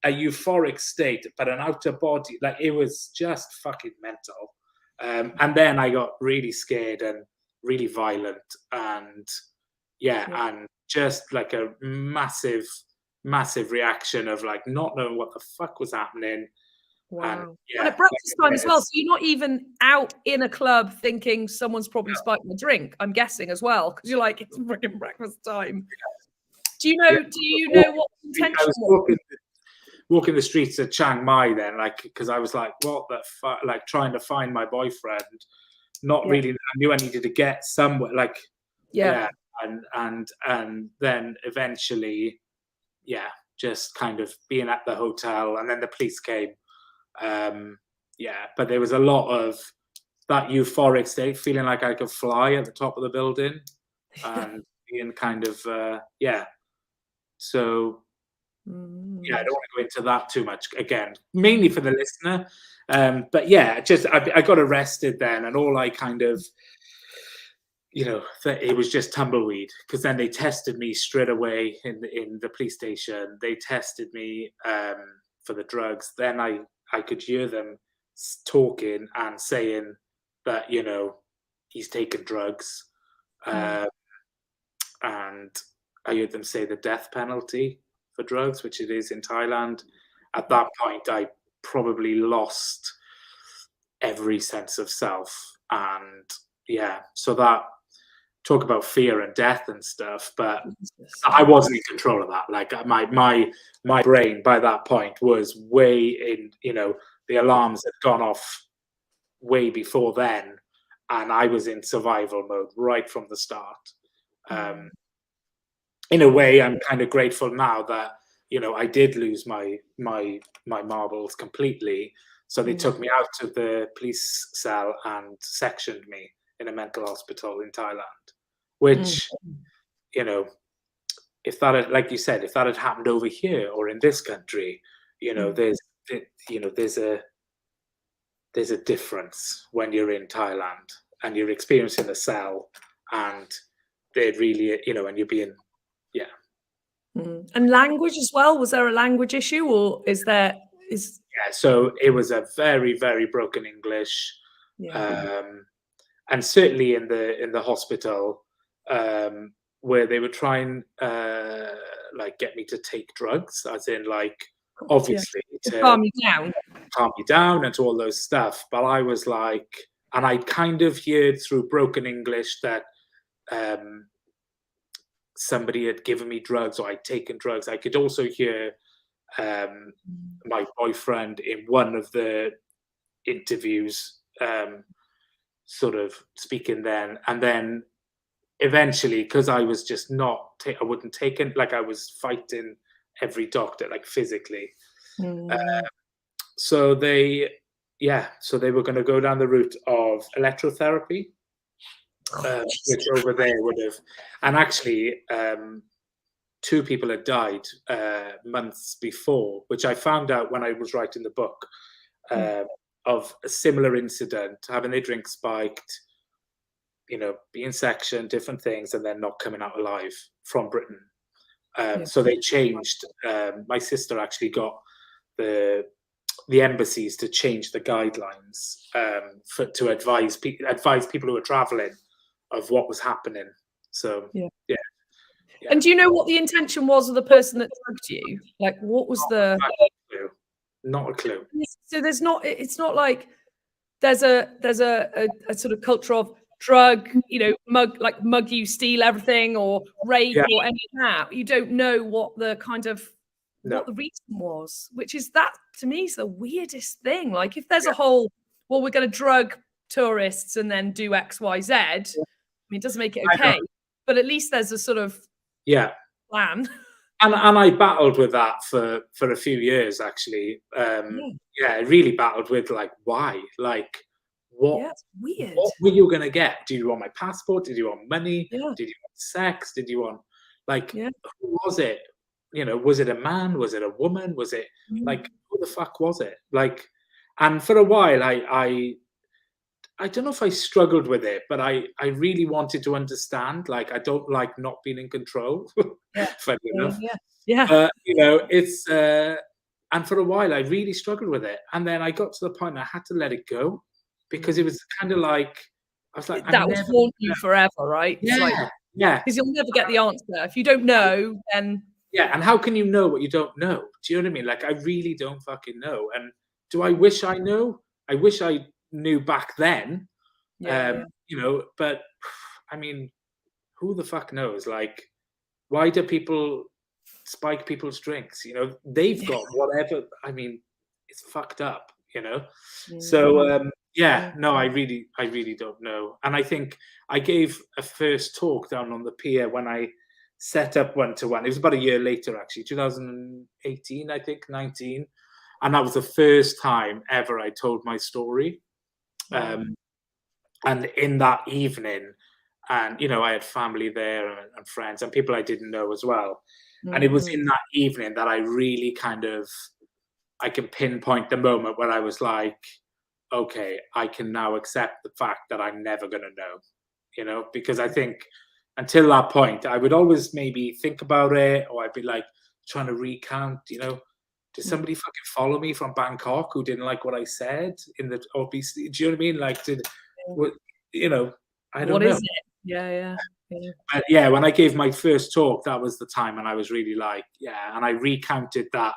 a euphoric state, but an outer body, like, it was just fucking mental. And then I got really scared and really violent, and and just like a massive reaction of like not knowing what the fuck was happening. Wow. And at breakfast time as well. So you're not even out in a club thinking someone's probably spiked my drink, I'm guessing, as well, because you're like, it's freaking breakfast time. Do you know what intention was? Walking the streets of Chiang Mai then, like, because I was like, what the fuck, like, trying to find my boyfriend, not really, I knew I needed to get somewhere, like, and then eventually, just kind of being at the hotel, and then the police came. But there was a lot of that euphoric state, feeling like I could fly at the top of the building, and being kind of, so, I don't want to go into that too much again, mainly for the listener. But just I got arrested then, and all I kind of, it was just tumbleweed, because then they tested me straight away in the police station. They tested me for the drugs. Then I could hear them talking and saying that, he's taken drugs. And I heard them say the death penalty for drugs, which it is in Thailand. At that point, I probably lost every sense of self. And yeah, so that, talk about fear and death and stuff, but I wasn't in control of that. Like my brain by that point was way in, the alarms had gone off way before then, and I was in survival mode right from the start. In a way, I'm kind of grateful now that, I did lose my marbles completely. So they took me out of the police cell and sectioned me in a mental hospital in Thailand, which, if that had, like you said, if that had happened over here or in this country, there's a difference when you're in Thailand and you're experiencing a cell, and they're really, and you're being, And language as well. Was there a language issue, or Yeah, so it was a very, very broken English. And certainly in the hospital, where they were trying like get me to take drugs, as in like obviously to calm you down and to all those stuff. But I was like, and I kind of heard through broken English that somebody had given me drugs or I'd taken drugs. I could also hear my boyfriend in one of the interviews sort of speaking then, and then eventually, because I was just I wouldn't take it, like I was fighting every doctor, like physically. So they were going to go down the route of electrotherapy, which over there would have, and actually 2 people had died months before, which I found out when I was writing the book, of a similar incident, having their drink spiked, being sectioned, different things, and then not coming out alive from Britain. So they changed. My sister actually got the embassies to change the guidelines to advise people who were traveling of what was happening. So yeah. And do you know what the intention was of the person that drugged you? Like, what was Not a clue. So it's not like there's a sort of culture of drug, mug you, steal everything, or rape or any of that. You don't know what the kind of what the reason was, which is, that to me is the weirdest thing. Like, if there's a whole, well, we're going to drug tourists and then do X, Y, Z. I mean, it doesn't make it okay, but at least there's a sort of plan. And I battled with that for a few years, actually. I really battled with, like, why? Like, what? Yeah, it's weird. What were you going to get? Do you want my passport? Did you want money? Yeah. Did you want sex? Did you want, like, who was it? Was it a man? Was it a woman? Was it, like, who the fuck was it? Like, and for a while, I don't know if I struggled with it, but I really wanted to understand. Like, I don't like not being in control. Funny enough. It's and for a while I really struggled with it, and then I got to the point I had to let it go, because it was kind of like, I was like, that will haunt you forever, right? Because you'll never get the answer if you don't know. Then and how can you know what you don't know? Do you know what I mean? Like, I really don't fucking know. And do I wish I knew? I wish I knew back then, but I mean, who the fuck knows? Like, why do people spike people's drinks? They've got whatever. I mean, it's fucked up, So I really don't know. And I think I gave a first talk down on the pier when I set up 1-to-1. It was about a year later, actually, 2018, I think, 19, and that was the first time ever I told my story. And in that evening, and I had family there and friends and people I didn't know as well. And it was in that evening that I really I can pinpoint the moment where I was like, okay, I can now accept the fact that I'm never going to know, because I think until that point, I would always maybe think about it, or I'd be like trying to recount, did somebody fucking follow me from Bangkok who didn't like what I said in the obviously? Do you know what I mean? Like, I don't know. What is it? Yeah. But yeah, when I gave my first talk, that was the time, and I was really like, yeah, and I recounted that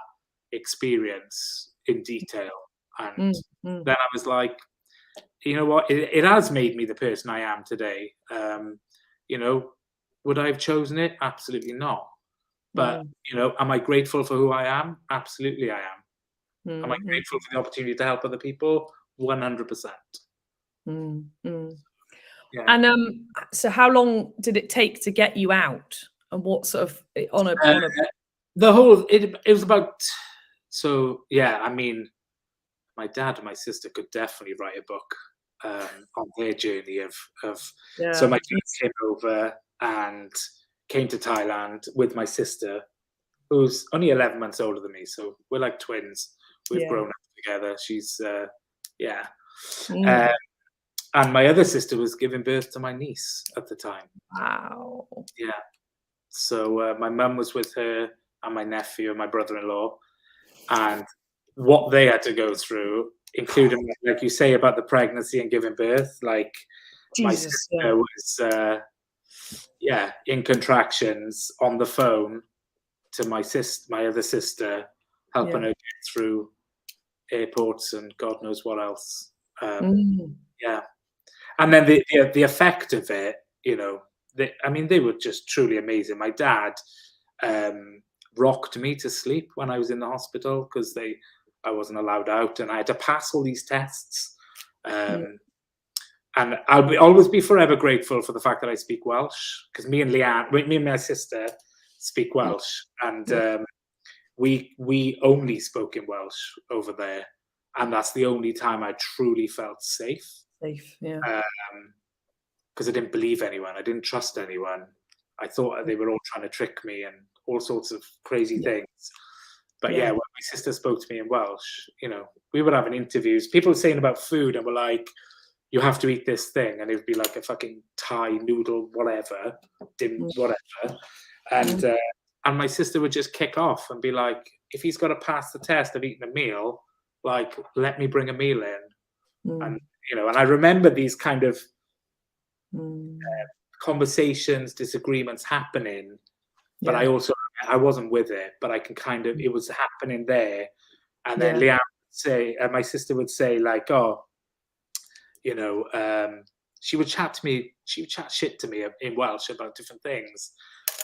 experience in detail, and then I was like, you know what, it has made me the person I am today. You know, would I have chosen it? Absolutely not. But you know, am I grateful for who I am? Absolutely, I am. Am I grateful for the opportunity to help other people? 100%. Yeah. And so how long did it take to get you out? And what sort of the whole it was about, so yeah, I mean, my dad and my sister could definitely write a book on their journey of so my dad came over and came to Thailand with my sister, who's only 11 months older than me, so we're like twins. We've grown up together. She's and my other sister was giving birth to my niece at the time. Wow. Yeah. So my mum was with her and my nephew and my brother-in-law, and what they had to go through, including, like you say, about the pregnancy and giving birth, like my sister was in contractions on the phone to my other sister, helping her get through airports and God knows what else. Yeah. And then the effect of it, you know, they were just truly amazing. My dad rocked me to sleep when I was in the hospital because I wasn't allowed out, and I had to pass all these tests. And I'll always be forever grateful for the fact that I speak Welsh, because me and my sister speak Welsh, and we only spoke in Welsh over there, and that's the only time I truly felt safe. Because I didn't believe anyone, I didn't trust anyone. I thought they were all trying to trick me and all sorts of crazy things. But when my sister spoke to me in Welsh, you know, we were having interviews. People were saying about food and were like, you have to eat this thing. And it would be like a fucking Thai noodle, whatever, whatever. And my sister would just kick off and be like, if he's got to pass the test of eating a meal, like, let me bring a meal in. And, you know, and I remember these kind of conversations, disagreements happening, but I wasn't with it, but I can kind of, it was happening there. And then Leanne would say, my sister would say, like, oh, you know, she would chat shit to me in Welsh about different things.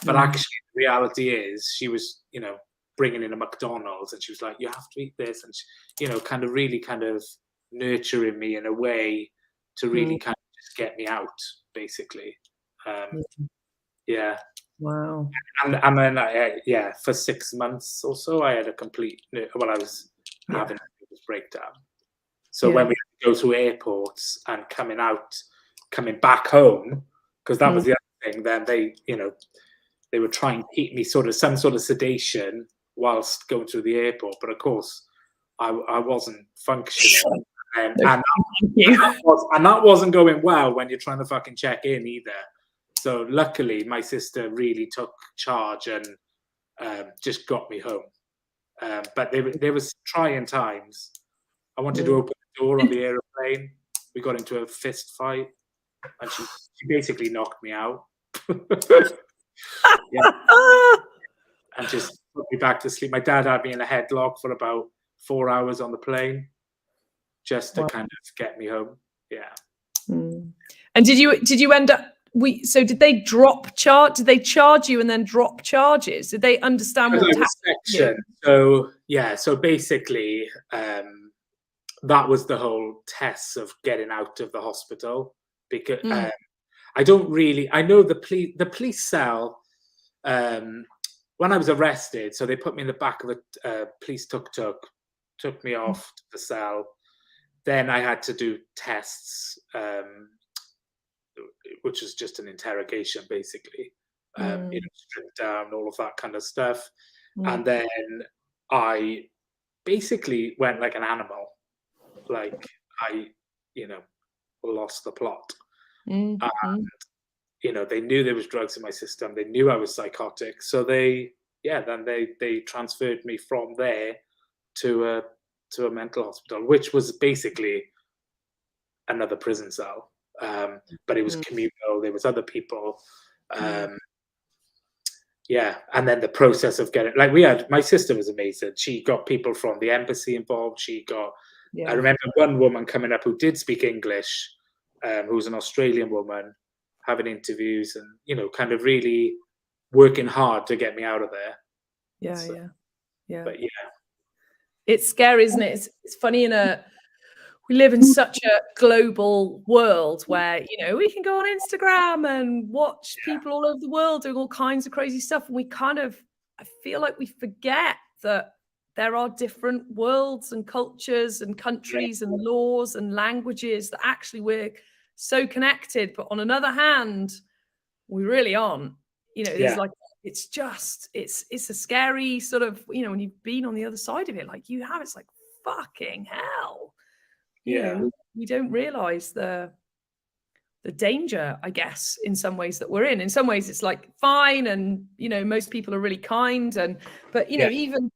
But actually, the reality is, she was, you know, bringing in a McDonald's, and she was like, you have to eat this. And, she, you know, kind of really kind of nurturing me in a way to really kind of just get me out, basically. Yeah. Wow. And then, for 6 months or so, I had a complete, I was having a nervous breakdown. So when we had to go through airports and coming back home, because that was the other thing, then they, you know, they were trying to keep me some sort of sedation whilst going through the airport. But of course, I wasn't functioning. And that wasn't going well when you're trying to fucking check in either. So luckily, my sister really took charge and just got me home. But there was trying times. I wanted to open the door on the aeroplane. We got into a fist fight, and she basically knocked me out. And just put me back to sleep. My dad had me in a headlock for about 4 hours on the plane, just to kind of get me home. Yeah. And did you end up? So did they Did they charge you and then drop charges? Did they understand what happened? So basically, that was the whole test of getting out of the hospital, because I know the police cell. When I was arrested, so they put me in the back of a police tuk-tuk, took me off to the cell. Then I had to do tests, which was just an interrogation, basically. You know, stripped down, all of that kind of stuff. And then I basically went like an animal. Like, I, you know, lost the plot. And, you know, they knew there was drugs in my system. They knew I was psychotic. So then they transferred me from there to a mental hospital, which was basically another prison cell. But it was communal. There was other people. Yeah, and then the process of getting, like, my sister was amazing. She got people from the embassy involved. I remember one woman coming up who did speak English, who was an Australian woman, having interviews and, you know, kind of really working hard to get me out of there. Yeah. But yeah, it's scary, isn't it? It's funny we live in such a global world where, you know, we can go on Instagram and watch people all over the world doing all kinds of crazy stuff. And I feel like we forget that there are different worlds and cultures and countries and laws and languages that actually we're so connected. But on another hand, we really aren't. You know, there's like, it's a scary sort of, you know, when you've been on the other side of it, like you have, it's like, fucking hell. You know, we don't realize the danger, I guess, in some ways that we're in. In some ways, it's like fine, and you know, most people are really kind, but you know, even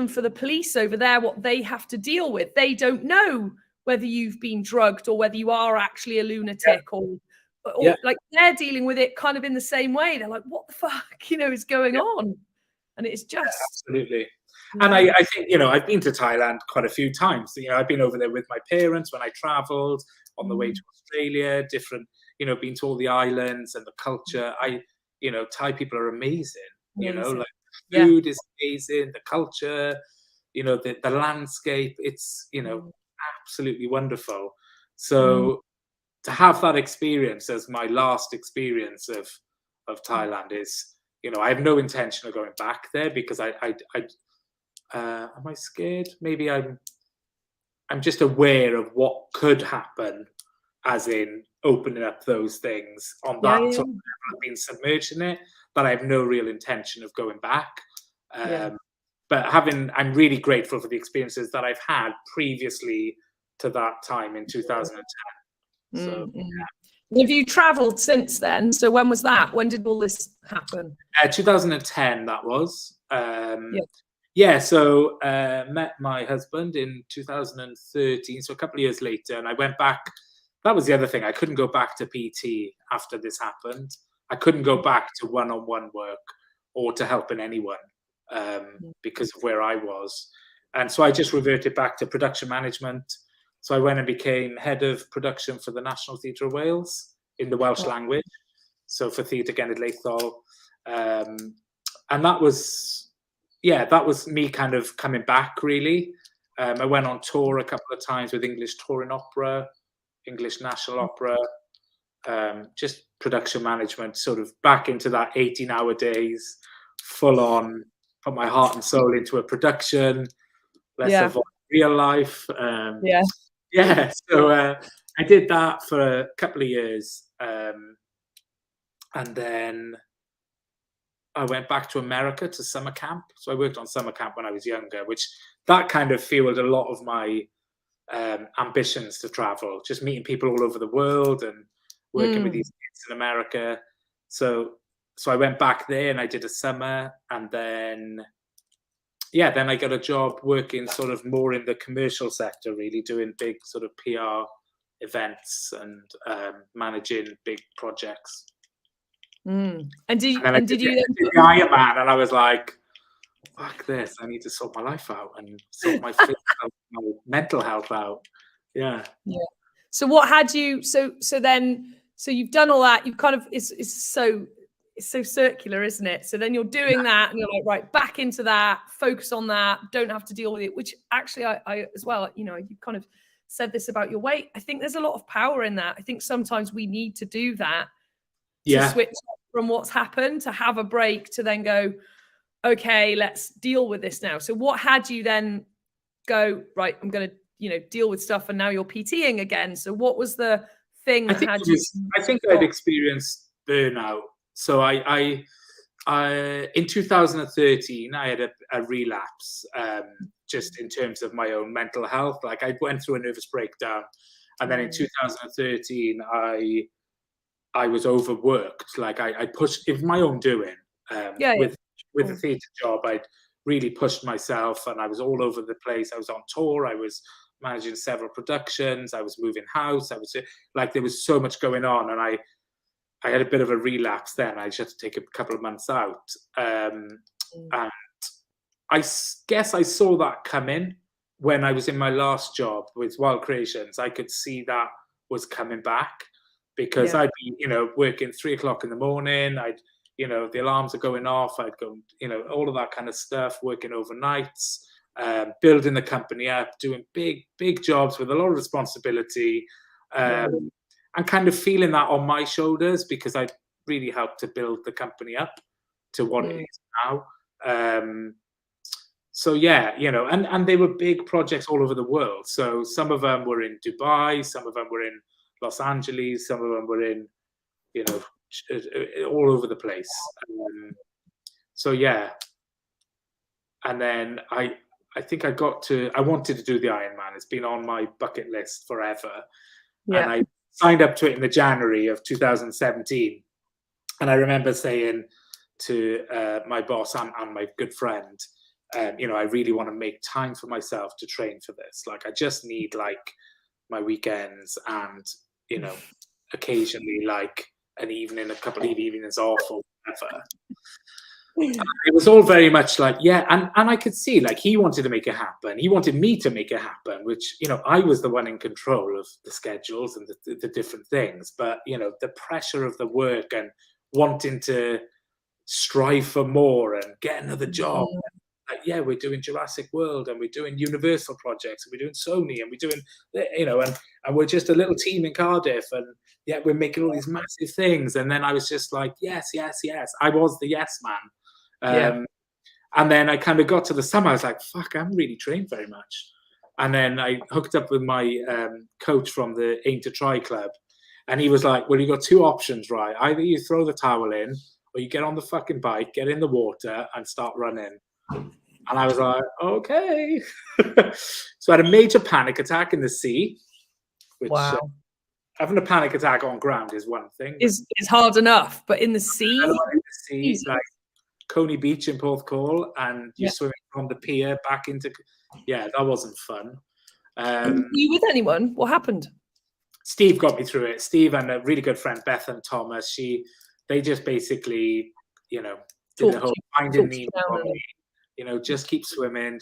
for the police over there, what they have to deal with, they don't know whether you've been drugged or whether you are actually a lunatic, or like they're dealing with it kind of in the same way. They're like, what the fuck, you know, is going on? And it's just absolutely. And I think, you know, I've been to Thailand quite a few times. You know, I've been over there with my parents when I traveled on the way to Australia, different, you know, been to all the islands and the culture. You know, Thai people are amazing. You know, like food is amazing, the culture, you know, the landscape, it's, you know, absolutely wonderful. So to have that experience as my last experience of Thailand is, you know, I have no intention of going back there because am I scared? Maybe I'm just aware of what could happen, as in opening up those things on that sort of level. I've been submerged in it, but I have no real intention of going back. But I'm really grateful for the experiences that I've had previously to that time in 2010. So, have you travelled since then? So when was that? When did all this happen? 2010, that was. So met my husband in 2013, so a couple of years later, and I went back. That was the other thing. I couldn't go back to PT after this happened. I couldn't go back to one-on-one work or to helping anyone because of where I was. And so I just reverted back to production management. So I went and became head of production for the National Theatre of Wales in the Welsh language. So for Theatre Genedlaethol. And that was me kind of coming back, really. I went on tour a couple of times with English Touring Opera, English National Opera, just production management, sort of back into that 18-hour days, full on, put my heart and soul into a production, less of real life. So I did that for a couple of years. And then I went back to America to summer camp. So I worked on summer camp when I was younger, which that kind of fueled a lot of my ambitions to travel, just meeting people all over the world and working with these kids in America. So I went back there and I did a summer, and then I got a job working sort of more in the commercial sector, really doing big sort of PR events and managing big projects. And did you then the Iron Man, and I was like, fuck this, I need to sort my life out and sort my my mental health out. So what had you so you've done all that, you've kind of it's so circular, isn't it? So then you're doing that and you're like, right, back into that, focus on that, don't have to deal with it, which actually I as well, you know, you kind of said this about your weight. I think there's a lot of power in that. I think sometimes we need to do that to switch from what's happened, to have a break, to then go, okay, let's deal with this now. So what had you then go, right, I'm going to, you know, deal with stuff, and now you're PTing again. So what was the thing that had you? I think I'd experienced burnout. So I in 2013, I had a relapse, just in terms of my own mental health. Like I went through a nervous breakdown, and then in 2013, I was overworked. Like I pushed, it was my own doing. With the theatre job, I'd really pushed myself, and I was all over the place. I was on tour. I was managing several productions. I was moving house. I was like, there was so much going on, and I I had a bit of a relapse then. I just had to take a couple of months out. And I guess I saw that coming when I was in my last job with Wild Creations. I could see that was coming back because I'd be, working 3 o'clock in the morning. I'd, the alarms are going off. I'd go, all of that kind of stuff, working overnights, building the company up, doing big jobs with a lot of responsibility, and kind of feeling that on my shoulders because I really helped to build the company up to what it is now. So and they were big projects all over the world. So some of them were in Dubai, some of them were in Los Angeles, some of them were in, all over the place. And then I think I wanted to do the Ironman. It's been on my bucket list forever. Yeah. And I signed up to it in the January of 2017. And I remember saying to my boss and my good friend, I really want to make time for myself to train for this. Like, I just need my weekends and, occasionally a couple of evenings off or whatever. It was all very much and I could see he wanted to make it happen. He wanted me to make it happen, which, I was the one in control of the schedules and the different things. But, the pressure of the work and wanting to strive for more and get another job. We're doing Jurassic World and we're doing Universal projects and we're doing Sony and we're doing, and we're just a little team in Cardiff and we're making all these massive things. And then I was just yes. I was the yes man. And then I kind of got to the summer. I was like, fuck, I haven't really trained very much. And then I hooked up with my coach from the Aim to Try club. And he was like, well, you got two options, right? Either you throw the towel in or you get on the fucking bike, get in the water and start running. And I was like, okay. So I had a major panic attack in the sea, which having a panic attack on ground is one thing. It's hard enough, but in the sea? In the sea, Coney Beach in Porthcawl, and you're swimming from the pier back into... Yeah, that wasn't fun. Were you with anyone? What happened? Steve got me through it. Steve and a really good friend, Beth and Thomas, they just basically, did the whole finding me. Just keep swimming,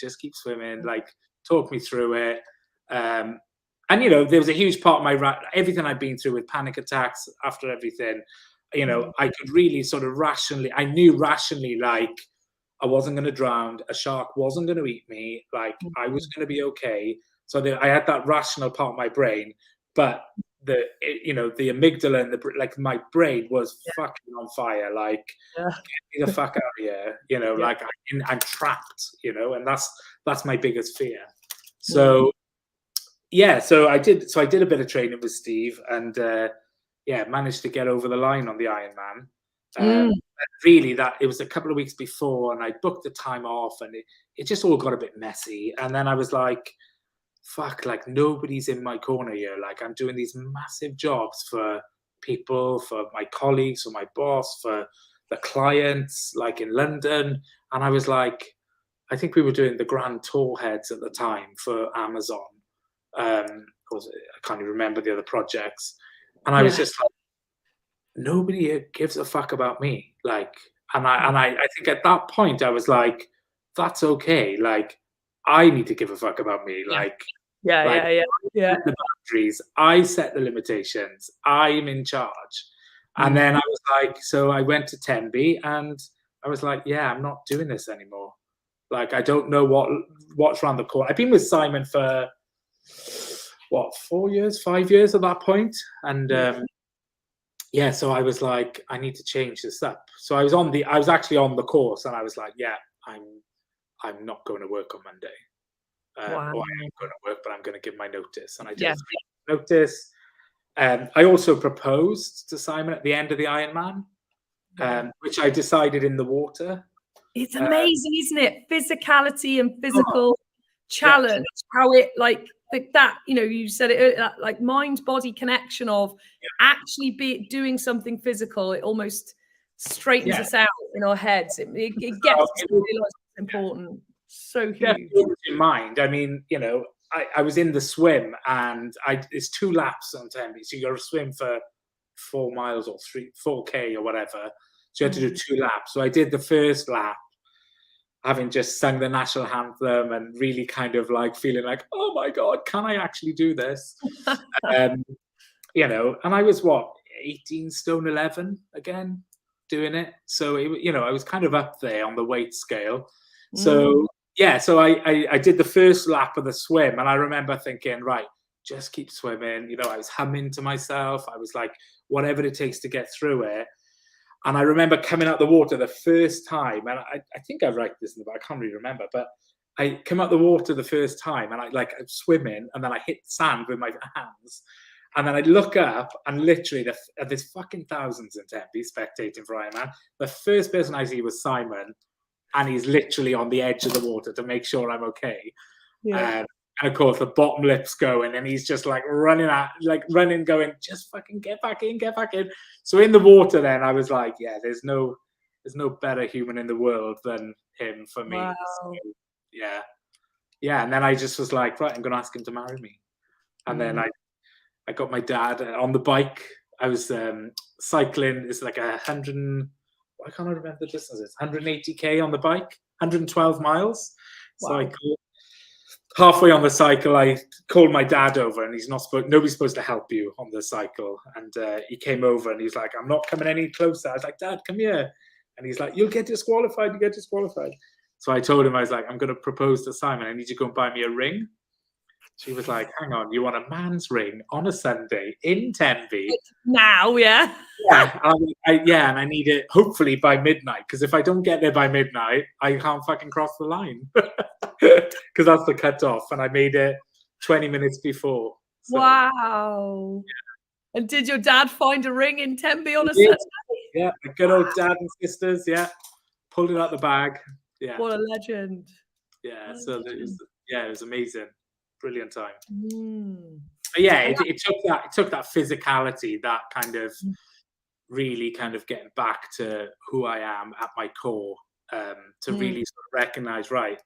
talk me through it. And, there was a huge part of everything I'd been through with panic attacks after everything, I could really sort of I knew rationally, I wasn't going to drown, a shark wasn't going to eat me, I was going to be okay. So I had that rational part of my brain, but the amygdala and my brain was fucking on fire. Get me the fuck out of here, I'm trapped, and that's my biggest fear. So so I did a bit of training with Steve and managed to get over the line on the Ironman. Really, that it was a couple of weeks before, and I booked the time off, and it just all got a bit messy. And then I was like, fuck, nobody's in my corner here. I'm doing these massive jobs for people, for my colleagues, for my boss, for the clients, in London. And I was I think we were doing the Grand Tour heads at the time for Amazon. I can't even remember the other projects. And I was just nobody gives a fuck about me. And I think at that point I was that's okay. I need to give a fuck about me. I set the boundaries. I set the limitations. I'm in charge. And then I was so I went to Tenby and I was I'm not doing this anymore. I don't know what's around the corner. I've been with Simon for 5 years at that point. And so I was I need to change this up. So I was actually on the course and I was I'm not going to work on Monday. Or I am going to work, but I'm going to give my notice. And I did notice. I also proposed to Simon at the end of the Ironman, which I decided in the water. It's amazing, isn't it? Physicality and physical challenge, how it that, you said it, mind-body connection of actually doing something physical. It almost straightens us out in our heads. It gets us to realize it's important. So huge. In mind. I mean, I was in the swim and it's 2 laps on Tenby, so you got to swim for 4 miles or 4K or whatever. So you had to do 2 laps. So I did the first lap, having just sung the national anthem and really kind of like feeling like, oh my God, can I actually do this? You know, and I was 18 stone 11 again doing it. So, I was kind of up there on the weight scale. So, yeah, so I did the first lap of the swim, and I remember thinking, right, just keep swimming. You know, I was humming to myself. I was like, whatever it takes to get through it. And I remember coming out the water the first time, and I think I write this in the book, I can't really remember, but I come out the water the first time, and I'm swimming, and then I hit sand with my hands, and then I look up, and literally there's fucking thousands in Tempe spectating for Ironman. The first person I see was Simon, and he's literally on the edge of the water to make sure I'm okay. Yeah. And of course, the bottom lip's going, and he's just like running, going, just fucking get back in. So in the water, then I was like, yeah, there's no better human in the world than him for me. Wow. So, yeah. And then I just was like, right, I'm going to ask him to marry me. And then I got my dad on the bike. I was cycling. It's like 100. I can't remember the distance. It's 180K on the bike, 112 miles. Wow. So halfway on the cycle, I called my dad over, and nobody's supposed to help you on the cycle. And he came over, and he's like, I'm not coming any closer. I was like, Dad, come here. And he's like, you'll get disqualified. So I told him, I was like, I'm going to propose to Simon. I need you to go and buy me a ring. She was like, hang on, you want a man's ring on a Sunday in Tenby? Now, yeah. Yeah, and I need it hopefully by midnight, because if I don't get there by midnight, I can't fucking cross the line. Because that's the cutoff, and I made it 20 minutes before. So. Wow. Yeah. And did your dad find a ring in Tenby on a Saturday? Yeah, a good old dad and sisters, yeah. Pulled it out the bag. Yeah. What a legend. Yeah, it was amazing. Brilliant time. But yeah, it took that physicality, that kind of really kind of getting back to who I am at my core, to really sort of recognize, right,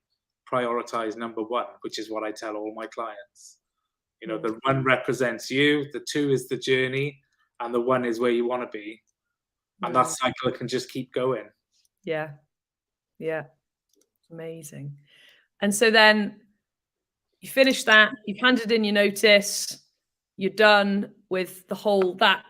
prioritize number one, which is what I tell all my clients. You know, the one represents you, the two is the journey, and the one is where you want to be. And that cycle can just keep going. Yeah. Yeah. Amazing. And so then you finish that, you've handed in your notice, you're done with the whole, that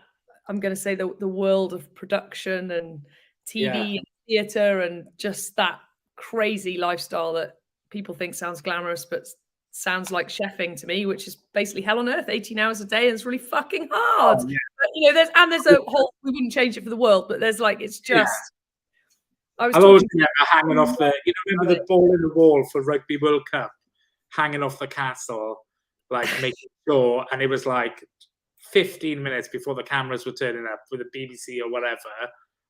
I'm going to say the world of production and TV and theatre, and just that crazy lifestyle that people think sounds glamorous, but sounds like chefing to me, which is basically hell on earth, 18 hours a day, and it's really fucking hard. But, you know, there's a whole, we wouldn't change it for the world, but there's like, it's just, I'll always remember hanging off remember the ball in the wall for Rugby World Cup? Hanging off the castle, like making sure, and it was like 15 minutes before the cameras were turning up with the BBC or whatever,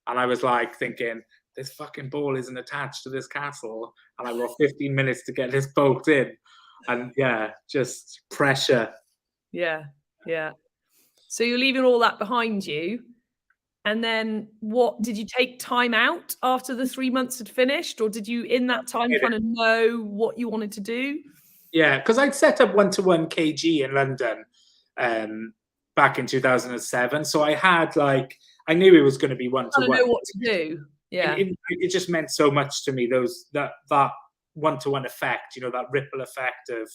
and I was like thinking, this fucking ball isn't attached to this castle, and I've got 15 minutes to get this boat in, and just pressure. Yeah. So you're leaving all that behind you, and then what, did you take time out after the 3 months had finished, or did you in that time kind of know what you wanted to do? Yeah, because I'd set up 1-to-1 KG in London back in 2007. So I had I knew it was going to be 1-to-1. I know what to do. Yeah. It just meant so much to me, that 1-to-1 effect, you know, that ripple effect of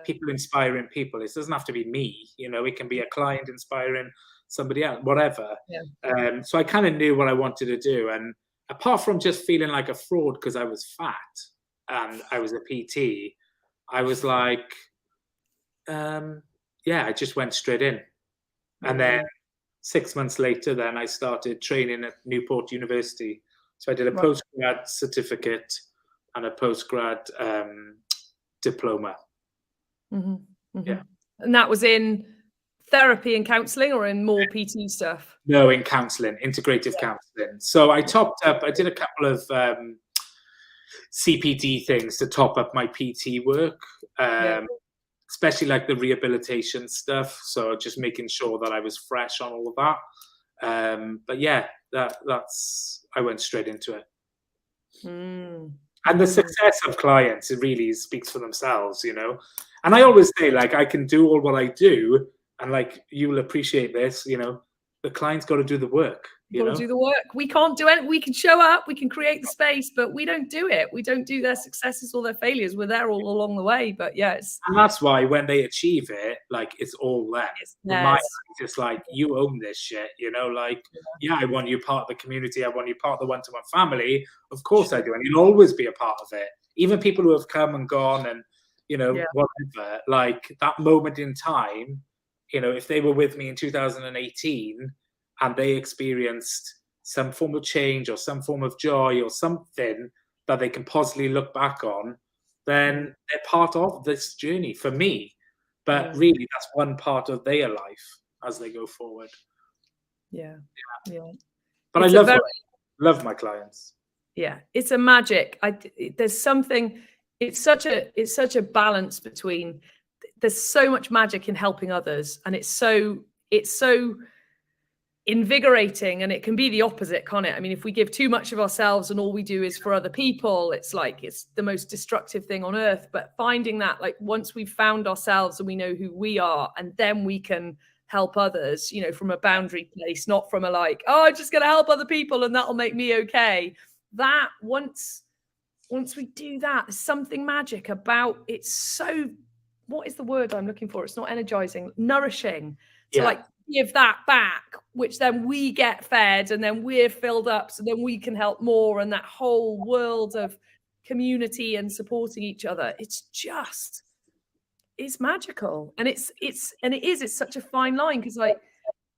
people inspiring people. It doesn't have to be me, you know, it can be a client inspiring somebody else, whatever. Yeah. So I kind of knew what I wanted to do. And apart from just feeling like a fraud because I was fat and I was a PT, I was like, I just went straight in. And then 6 months later, then I started training at Newport University. So I did a postgrad certificate and a postgrad diploma. Yeah. And that was in therapy and counselling, or in more PT stuff? No, in counselling, integrative counselling. So I topped up, I did a couple of CPD things to top up my PT work, especially like the rehabilitation stuff. So just making sure that I was fresh on all of that. But yeah, that's I went straight into it. And the success of clients, it really speaks for themselves, you know. And I always say, like, I can do all what I do, and like, you will appreciate this, you know. the client's got to do the work. You got to do the work. We can't do it. We can show up, we can create the space, but we don't do it. We don't do their successes or their failures. We're there all along the way. But yeah, and that's why when they achieve it, like it's all there. It's like, you own this shit, you know, like, yeah, I want you part of the community. I want you part of the one-to-one family. Of course I do. And you'll always be a part of it. Even people who have come and gone and, you know, whatever, like that moment in time, you know, if they were with me in 2018 and they experienced some form of change or some form of joy or something that they can possibly look back on, then they're part of this journey for me. But really, that's one part of their life as they go forward. Yeah. But I love my clients. Yeah, it's a magic. There's something. It's such a balance between. There's so much magic in helping others, and it's so invigorating, and it can be the opposite, can't it? I mean, if we give too much of ourselves and all we do is for other people, it's like it's the most destructive thing on earth. But finding that, like, once we've found ourselves and we know who we are, and then we can help others, you know, from a boundary place, not from a like, oh, I'm just going to help other people and that'll make me okay. That once we do that, there's something magic about it's so, what is the word I'm looking for? It's not energizing, nourishing to like give that back, which then we get fed and then we're filled up. So then we can help more. And that whole world of community and supporting each other, it's magical. And it's such a fine line. Cause like,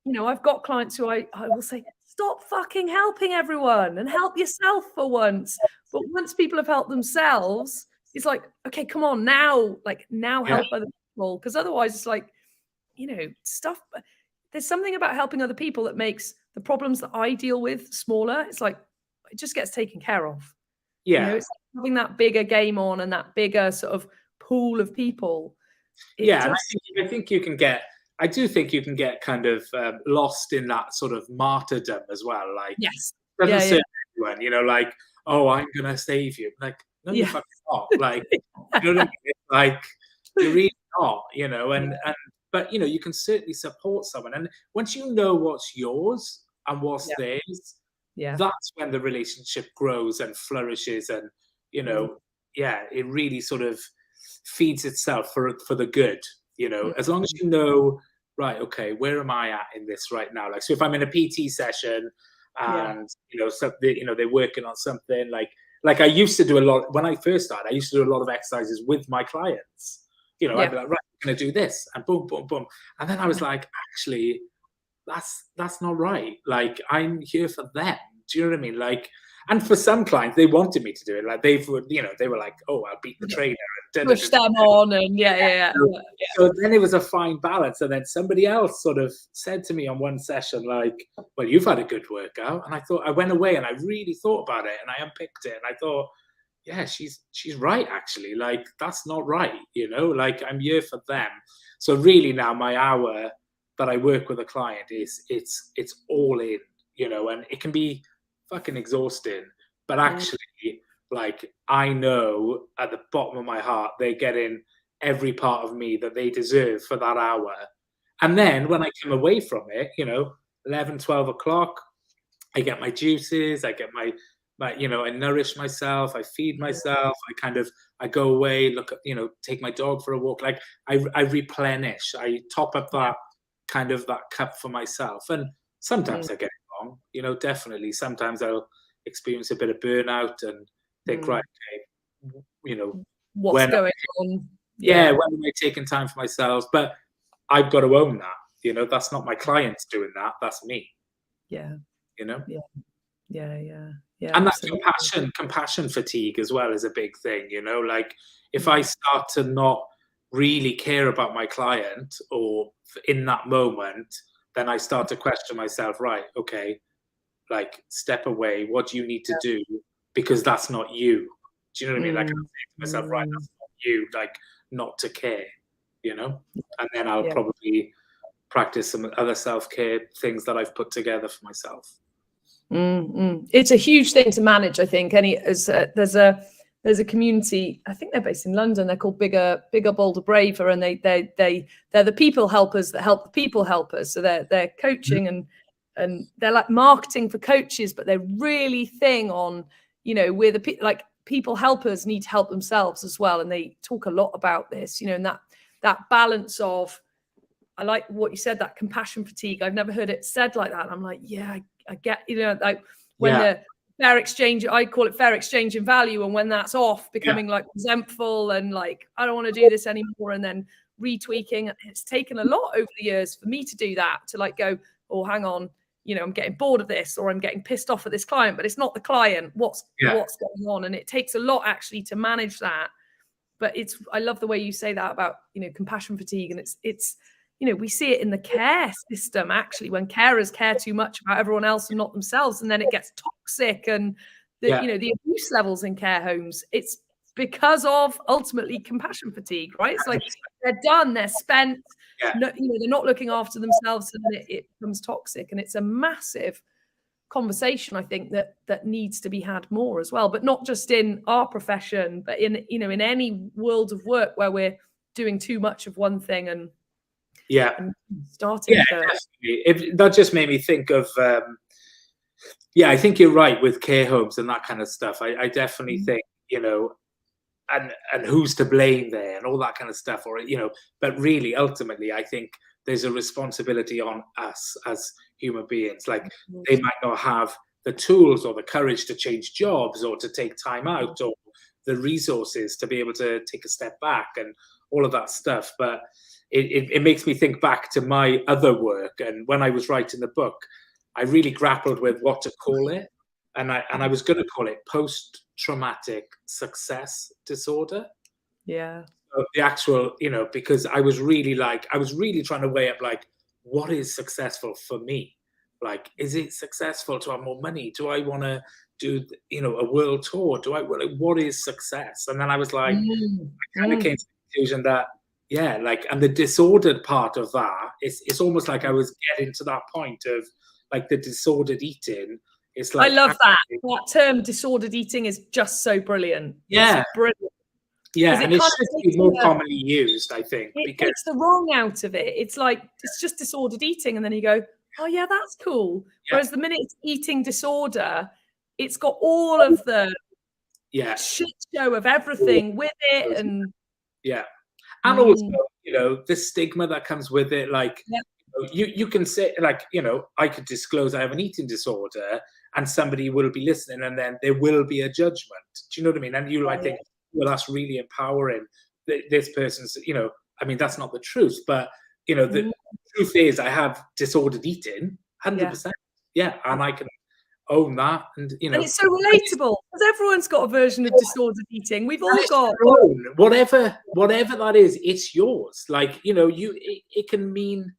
you know, I've got clients who I will say, stop fucking helping everyone and help yourself for once. But once people have helped themselves, it's like, okay, come on now, help other people. Because otherwise it's like, you know, there's something about helping other people that makes the problems that I deal with smaller. It's like, it just gets taken care of. Yeah. You know, it's like having that bigger game on and that bigger sort of pool of people. And I think you can get, I do think you can get kind of lost in that sort of martyrdom as well. Like, doesn't serve anyone, you know, like, oh, I'm going to save you. Like, no, you fucking not. Like, you know what I mean? It's like, you're really not, you know, but, you know, you can certainly support someone. And once you know what's yours and what's theirs, that's when the relationship grows and flourishes. And, you know, it really sort of feeds itself for the good, you know, as long as you know, right, okay, where am I at in this right now? Like, so if I'm in a PT session and, you know, they're working on something like I used to do a lot when I first started, I used to do a lot of exercises with my clients. You know, I'd be like, right, I'm going to do this, and boom, boom, boom. And then I was like, actually, that's not right. Like, I'm here for them. Do you know what I mean? Like, and for some clients, they wanted me to do it. Like, they were like, oh, I'll beat the trainer. And push them on, and So then it was a fine balance. And then somebody else sort of said to me on one session, like, well, you've had a good workout. And I went away and I really thought about it and I unpicked it. And I thought, yeah, she's right, actually. Like, that's not right, you know? Like, I'm here for them. So really now my hour that I work with a client it's all in, you know, and it can be fucking exhausting. But actually, like, I know at the bottom of my heart they're getting every part of me that they deserve for that hour. And then when I come away from it, you know, 11, 12 o'clock, I get my juices, I get my you know, I nourish myself, I feed myself, I go away, look at, you know, take my dog for a walk. Like, I replenish, I top up that kind of that cup for myself. And sometimes I get it wrong, you know, definitely. Sometimes I'll experience a bit of burnout and think, right, okay, you know, what's going on? When am I taking time for myself? But I've got to own that, you know, that's not my clients doing that, that's me. Yeah. You know? Yeah, and that compassion fatigue as well is a big thing, you know, like if I start to not really care about my client or in that moment, then I start to question myself, right, okay, like, step away, what do you need to do? Because that's not you. Do you know what I mean? Like, I'm saying to myself, right, that's not you, like, not to care, you know? And then I'll probably practice some other self-care things that I've put together for myself. It's a huge thing to manage, I think. There's a community, I think they're based in London, they're called Bigger, Bolder, Braver, and they're the people helpers that help the people helpers. So they're coaching and and they're like marketing for coaches, but they're really thing on, you know, we're the like people helpers need to help themselves as well. And they talk a lot about this, you know, and that balance of, I like what you said, that compassion fatigue. I've never heard it said like that. And I'm like, yeah, I get, you know, like when the fair exchange, I call it fair exchange in value. And when that's off, becoming like resentful and like, I don't want to do this anymore. And then retweaking. It's taken a lot over the years for me to do that, to like go, oh, hang on, you know, I'm getting bored of this, or I'm getting pissed off at this client, but it's not the client. What's going on? And it takes a lot actually to manage that. But I love the way you say that about, you know, compassion fatigue. And it's, you know, we see it in the care system, actually, when carers care too much about everyone else and not themselves. And then it gets toxic, and you know, the abuse levels in care homes, it's because of ultimately compassion fatigue, right? It's like they're done, they're spent, no, you know, they're not looking after themselves, and then it becomes toxic. And it's a massive conversation, I think, that needs to be had more as well, but not just in our profession, but in, you know, in any world of work where we're doing too much of one thing and starting that just made me think of I think you're right with care homes and that kind of stuff. I definitely think, you know, and who's to blame there and all that kind of stuff, or, you know, but really ultimately I think there's a responsibility on us as human beings. Like they might not have the tools or the courage to change jobs or to take time out or the resources to be able to take a step back and all of that stuff, but it makes me think back to my other work. And when I was writing the book, I really grappled with what to call it. And I was going to call it post-traumatic success disorder. Yeah. So the actual, you know, because I was really trying to weigh up, like, what is successful for me? Like, is it successful to have more money? Do I want to do, you know, a world tour? What is success? And then I was like, I kind of came to the conclusion that, and the disordered part of that, it's almost like I was getting to that point of like the disordered eating. It's like, I love that term, disordered eating, is just so brilliant. Yeah. It's brilliant. Yeah, and it should be more commonly used, I think. It takes the wrong out of it. It's like, it's just disordered eating, and then you go, oh yeah, that's cool. Whereas the minute it's eating disorder, it's got all of the shit show of everything with it. And and also, you know, the stigma that comes with it. Like, you can say, like, you know, I could disclose I have an eating disorder and somebody will be listening, and then there will be a judgment. Do you know what I mean? And you might think, well, that's really empowering. This person's, you know, I mean, that's not the truth, but, you know, the truth is I have disordered eating, 100%. And I can own that. And, you know, and it's so relatable because everyone's got a version of disordered eating. We've all got whatever that is, it's yours. Like, you know, it can mean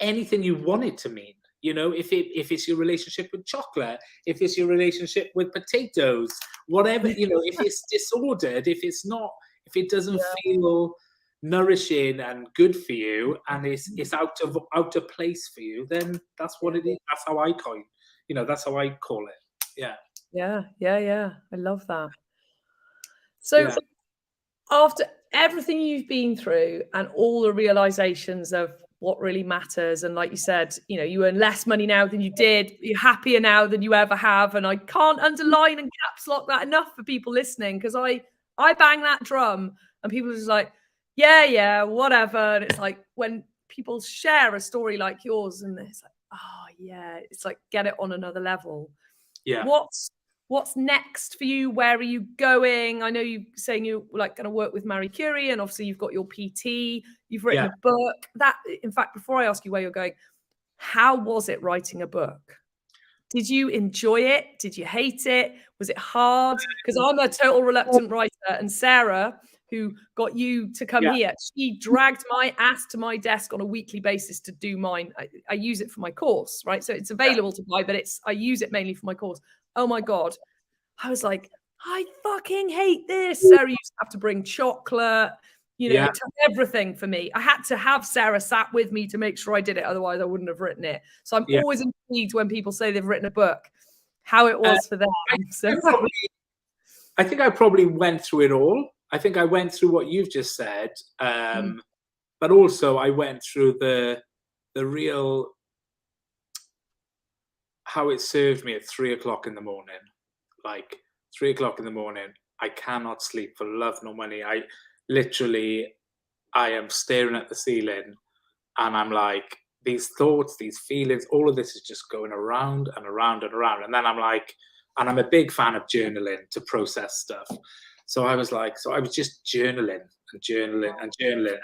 anything you want it to mean. You know, if it's your relationship with chocolate, if it's your relationship with potatoes, whatever, you know, if it's disordered, if it doesn't feel nourishing and good for you, and it's out of place for you, then that's what it is. That's how I that's how I call it. Yeah. I love that. So after everything you've been through and all the realizations of what really matters, and like you said, you know, you earn less money now than you did, you're happier now than you ever have, and I can't underline and caps lock that enough for people listening, because I bang that drum and people are just like, yeah, whatever. And it's like when people share a story like yours, and it's like, oh yeah, it's like, get it on another level. What's next for you? Where are you going? I know you're saying you're like going to work with Marie Curie, and obviously you've got your PT, you've written a book. That, in fact, before I ask you where you're going, how was it writing a book? Did you enjoy it? Did you hate it? Was it hard? Because I'm a total reluctant writer, and Sarah, who got you to come here, she dragged my ass to my desk on a weekly basis to do mine. I use it for my course, right? So it's available to buy, but I use it mainly for my course. Oh my God. I was like, I fucking hate this. Sarah used to have to bring chocolate, you know, it took everything for me. I had to have Sarah sat with me to make sure I did it. Otherwise I wouldn't have written it. So I'm always intrigued when people say they've written a book, how it was for them. I think I probably went through it all. I think I went through what you've just said. But also I went through the real how it served me at 3 o'clock in the morning. Like 3 o'clock in the morning, I cannot sleep for love nor money. I am staring at the ceiling, and I'm like, these thoughts, these feelings, all of this is just going around and around and around. And then I'm like, and I'm a big fan of journaling to process stuff. So I was just journaling and journaling and journaling.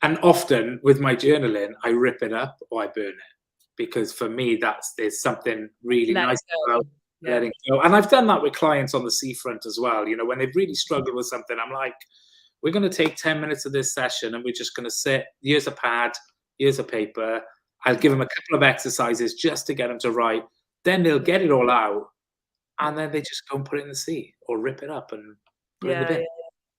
And often with my journaling, I rip it up or I burn it. Because for me, there's something really nice about letting go. And I've done that with clients on the seafront as well. You know, when they've really struggled with something, I'm like, we're going to take 10 minutes of this session and we're just going to sit, here's a pad, here's a paper. I'll give them a couple of exercises just to get them to write. Then they'll get it all out. And then they just go and put it in the sea or rip it up and put it in the bin.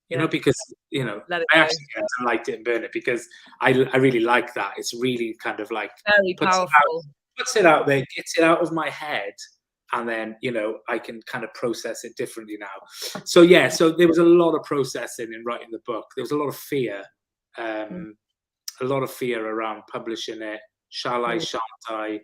You know, because, you know, I actually liked it and burn it because I really like that. It's really kind of like very powerful. Puts it out there, gets it out of my head. And then, you know, I can kind of process it differently now. So, yeah, so there was a lot of processing in writing the book. There was a lot of fear, around publishing it. Shall I, shan't I?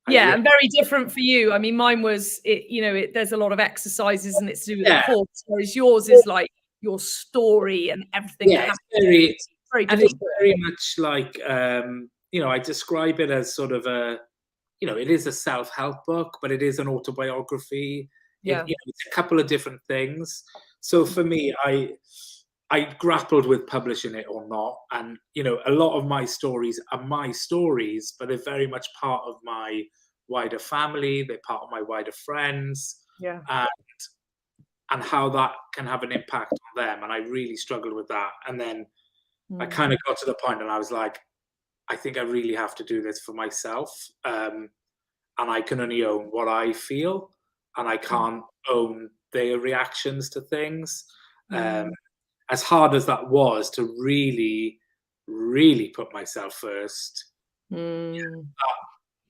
Yeah, and very different for you. I mean, mine was, there's a lot of excises and it's to do with the course, whereas yours is like your story and everything. Yeah, it's very much like, you know, I describe it as sort of it is a self-help book, but it is an autobiography. Yeah. It's a couple of different things. So for me, I grappled with publishing it or not. And, you know, a lot of my stories are my stories, but they're very much part of my wider family. They're part of my wider friends. Yeah. And how that can have an impact on them. And I really struggled with that. And then I kind of got to the point and I was like, I think I really have to do this for myself. And I can only own what I feel, and I can't own their reactions to things. As hard as that was to really, really put myself first, that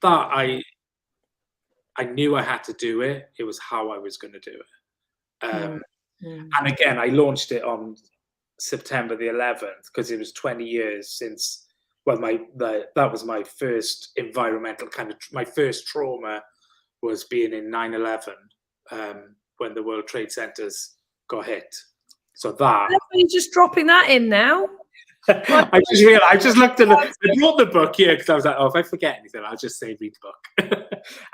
I knew I had to do it. It was how I was going to do it. And again, I launched it on September the 11th because it was 20 years since. Well, that was my first environmental my first trauma was being in 9/11 when the World Trade Centers got hit. So that. You're just dropping that in now. I just realized. I just looked at I brought the book here because I was like, oh, if I forget anything, I'll just say read the book.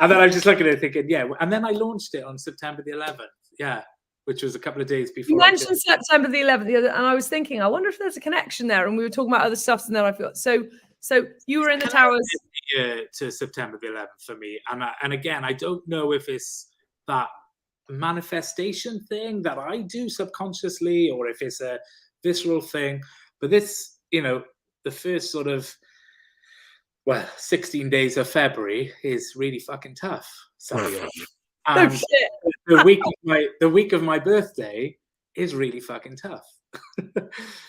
And then I was just looking at it thinking, yeah. And then I launched it on September the 11th. Yeah. Which was a couple of days before. You mentioned September the 11th, and I was thinking, I wonder if there's a connection there. And we were talking about other stuff, and then I thought, so you were in the towers. To September the 11th for me, and again, I don't know if it's that manifestation thing that I do subconsciously, or if it's a visceral thing. But this, you know, the first sort of 16 days of February is really fucking tough. And the week of my birthday is really fucking tough.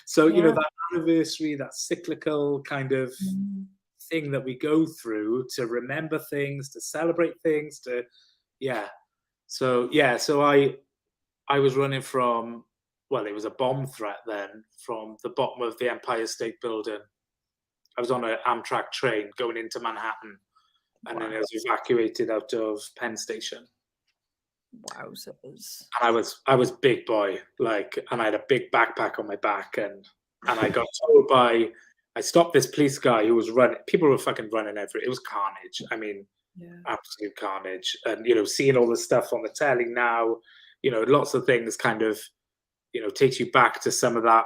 So, you know, that anniversary, that cyclical kind of thing that we go through to remember things, to celebrate things, So I was running from, it was a bomb threat then, from the bottom of the Empire State Building. I was on an Amtrak train going into Manhattan, and then I was evacuated out of Penn Station. Wowzers. And I was big boy, and I had a big backpack on my back, and I got told I stopped this police guy who was running. People were fucking running everywhere. It was carnage. I mean, absolute carnage. And, you know, seeing all the stuff on the telly now, you know, lots of things kind of, you know, takes you back to some of that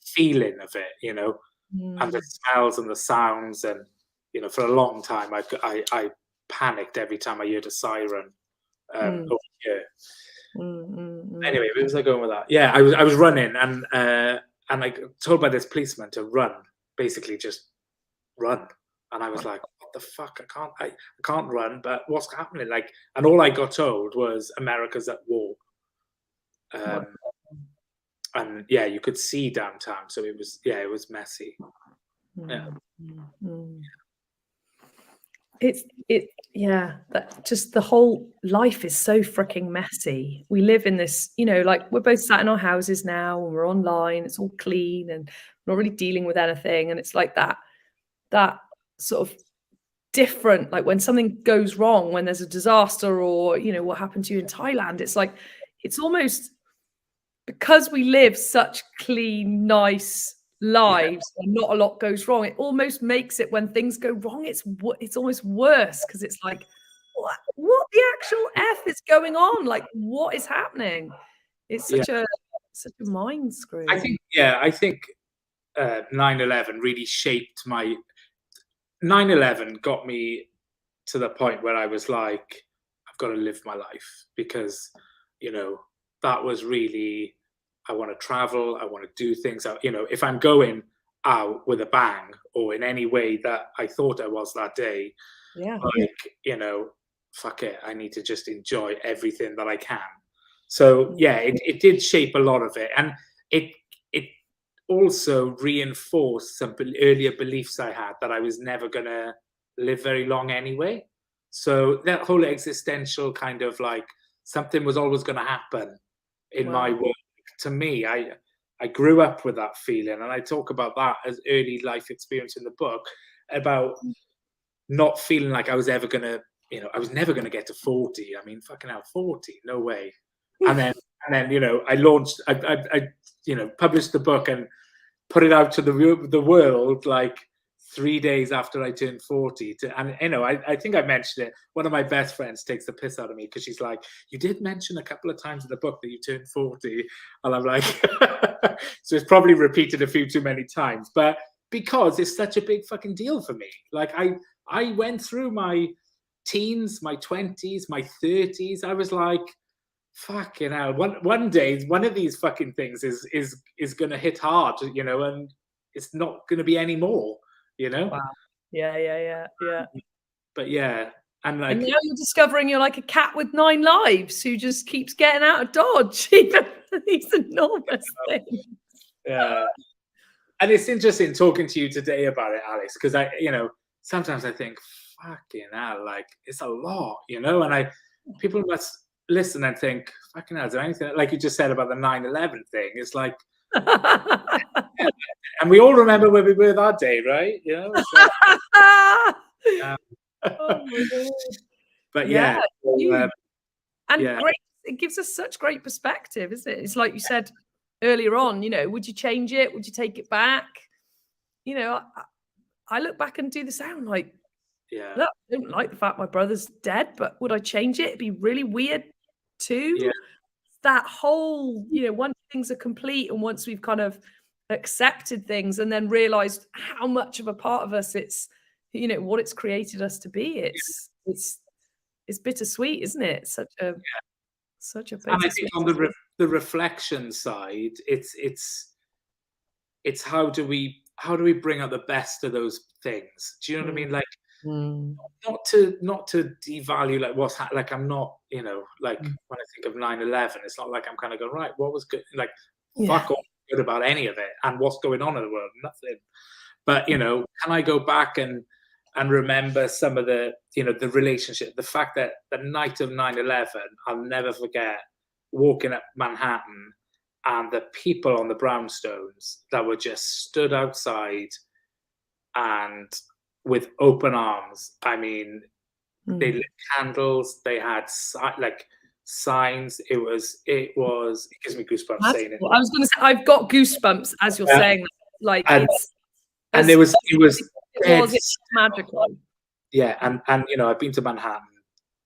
feeling of it, you know, and the smells and the sounds. And, you know, for a long time, I panicked every time I heard a siren. Over here. Anyway, where was I going with that? Yeah, I was running, and I got told by this policeman to run, basically just run. And I was like, what the fuck? I can't run, but what's happening? And all I got told was America's at war. And yeah, you could see downtown, so it was messy. That just the whole life is so freaking messy. We live in this, you know, like we're both sat in our houses now and we're online, it's all clean and we're not really dealing with anything. And it's like that sort of different. Like when something goes wrong, when there's a disaster, or what happened to you in Thailand, it's like it's almost because we live such clean, nice lives and not a lot goes wrong, it almost makes it when things go wrong, it's almost worse, because it's like what the actual F is going on? Like, what is happening? It's such a mind screw. I think 9/11 really shaped my 9/11 got me to the point where I was like, I've got to live my life, because that was really, I want to travel, I want to do things. If I'm going out with a bang, or in any way that I thought I was that day, fuck it, I need to just enjoy everything that I can. So it did shape a lot of it, and it also reinforced some earlier beliefs I had, that I was never gonna live very long anyway. So that whole existential kind of like something was always going to happen in my work. To me, I grew up with that feeling, and I talk about that as early life experience in the book, about not feeling like I was ever going to, I was never going to get to 40. I mean, fucking hell, 40, no way. And then I launched, I published the book and put it out to the world like 3 days after I turned 40. I think I mentioned it. One of my best friends takes the piss out of me, because she's like, you did mention a couple of times in the book that you turned 40. And I'm like, so it's probably repeated a few too many times, but because it's such a big fucking deal for me. Like I went through my teens, my 20s, my 30s. I was like, fucking hell, one day one of these fucking things is gonna hit hard, and it's not gonna be any more, Wow. Yeah. But and now you're discovering you're like a cat with 9 lives who just keeps getting out of Dodge, even these enormous things. Yeah. And it's interesting talking to you today about it, Alex, because I sometimes I think, fucking hell, like it's a lot, and people must listen and think, fucking hell, is there anything, like you just said about the 9/11 thing? It's like, and we all remember where we were that day, right? Oh my God. But great. It gives us such great perspective, isn't it? It's like you said earlier on, would you change it? Would you take it back? I look back and do the same, like, look, I don't like the fact my brother's dead, but would I change it? It'd be really weird too. Yeah. That whole, once things are complete, and once we've kind of accepted things, and then realized how much of a part of us it's, what it's created us to be. It's bittersweet, isn't it? Such a bittersweet. And I think on the reflection side, it's how do we bring out the best of those things? Do you know what I mean? Like, not to devalue like what's like, I'm not, like when I think of 9/11, it's not like I'm kind of going, right, what was good, like fuck all good about any of it, and what's going on in the world, nothing. But can I go back and remember some of the the relationship, the fact that the night of 9/11, I'll never forget walking up Manhattan and the people on the brownstones that were just stood outside and with open arms. I mean, they lit candles, they had like signs. It gives me goosebumps saying it. I was going to say, I've got goosebumps as you're saying that. Like, and it was magical. Yeah, and I've been to Manhattan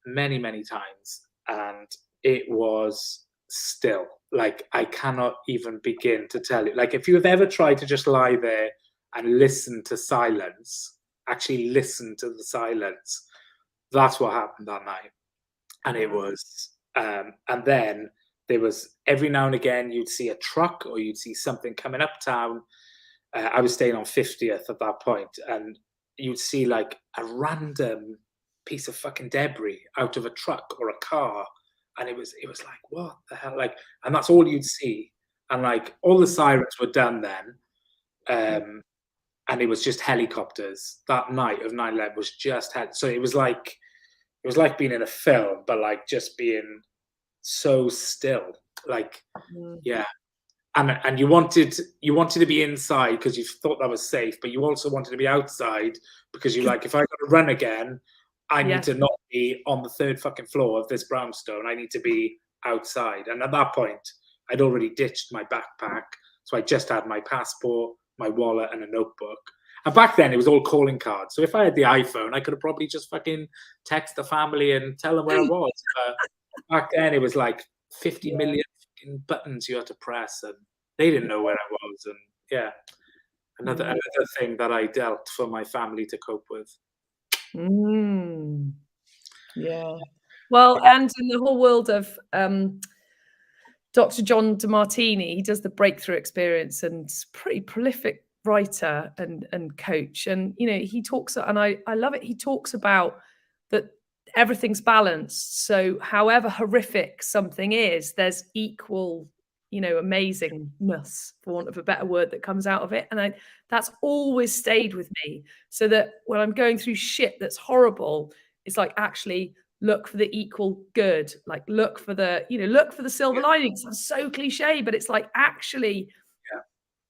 many times, and it was still, like, I cannot even begin to tell you. Like, if you have ever tried to just lie there and listen to silence, actually listen to the silence, that's what happened that night. And it was and then there was, every now and again, you'd see a truck or you'd see something coming uptown. I was staying on 50th at that point, and you'd see like a random piece of fucking debris out of a truck or a car, and it was like, what the hell? Like, and that's all you'd see. And like all the sirens were done then, and it was just helicopters. That night of 9/11 was just so it was like being in a film, but like just being so still. Like, yeah. and you wanted to be inside because you thought that was safe, but you also wanted to be outside because you're like, if I got to run again, I need to not be on the 3rd fucking floor of this brownstone. I need to be outside. And at that point, I'd already ditched my backpack, so I just had my passport, my wallet, and a notebook. And back then, it was all calling cards. So if I had the iPhone, I could have probably just fucking text the family and tell them where I was. But back then, it was like 50 million buttons you had to press, and they didn't know where I was. And yeah, another thing that I dealt for my family to cope with. Yeah. Well, and in the whole world of Dr. John DeMartini, he does the breakthrough experience and pretty prolific writer and coach. And, you know, he talks, and I love it. He talks about that everything's balanced. So however horrific something is, there's equal, you know, amazingness, for want of a better word, that comes out of it. And that's always stayed with me. So that when I'm going through shit that's horrible, it's like, actually look for the equal good, like look for the, you know, look for the silver linings. It's so cliche, but it's like, actually,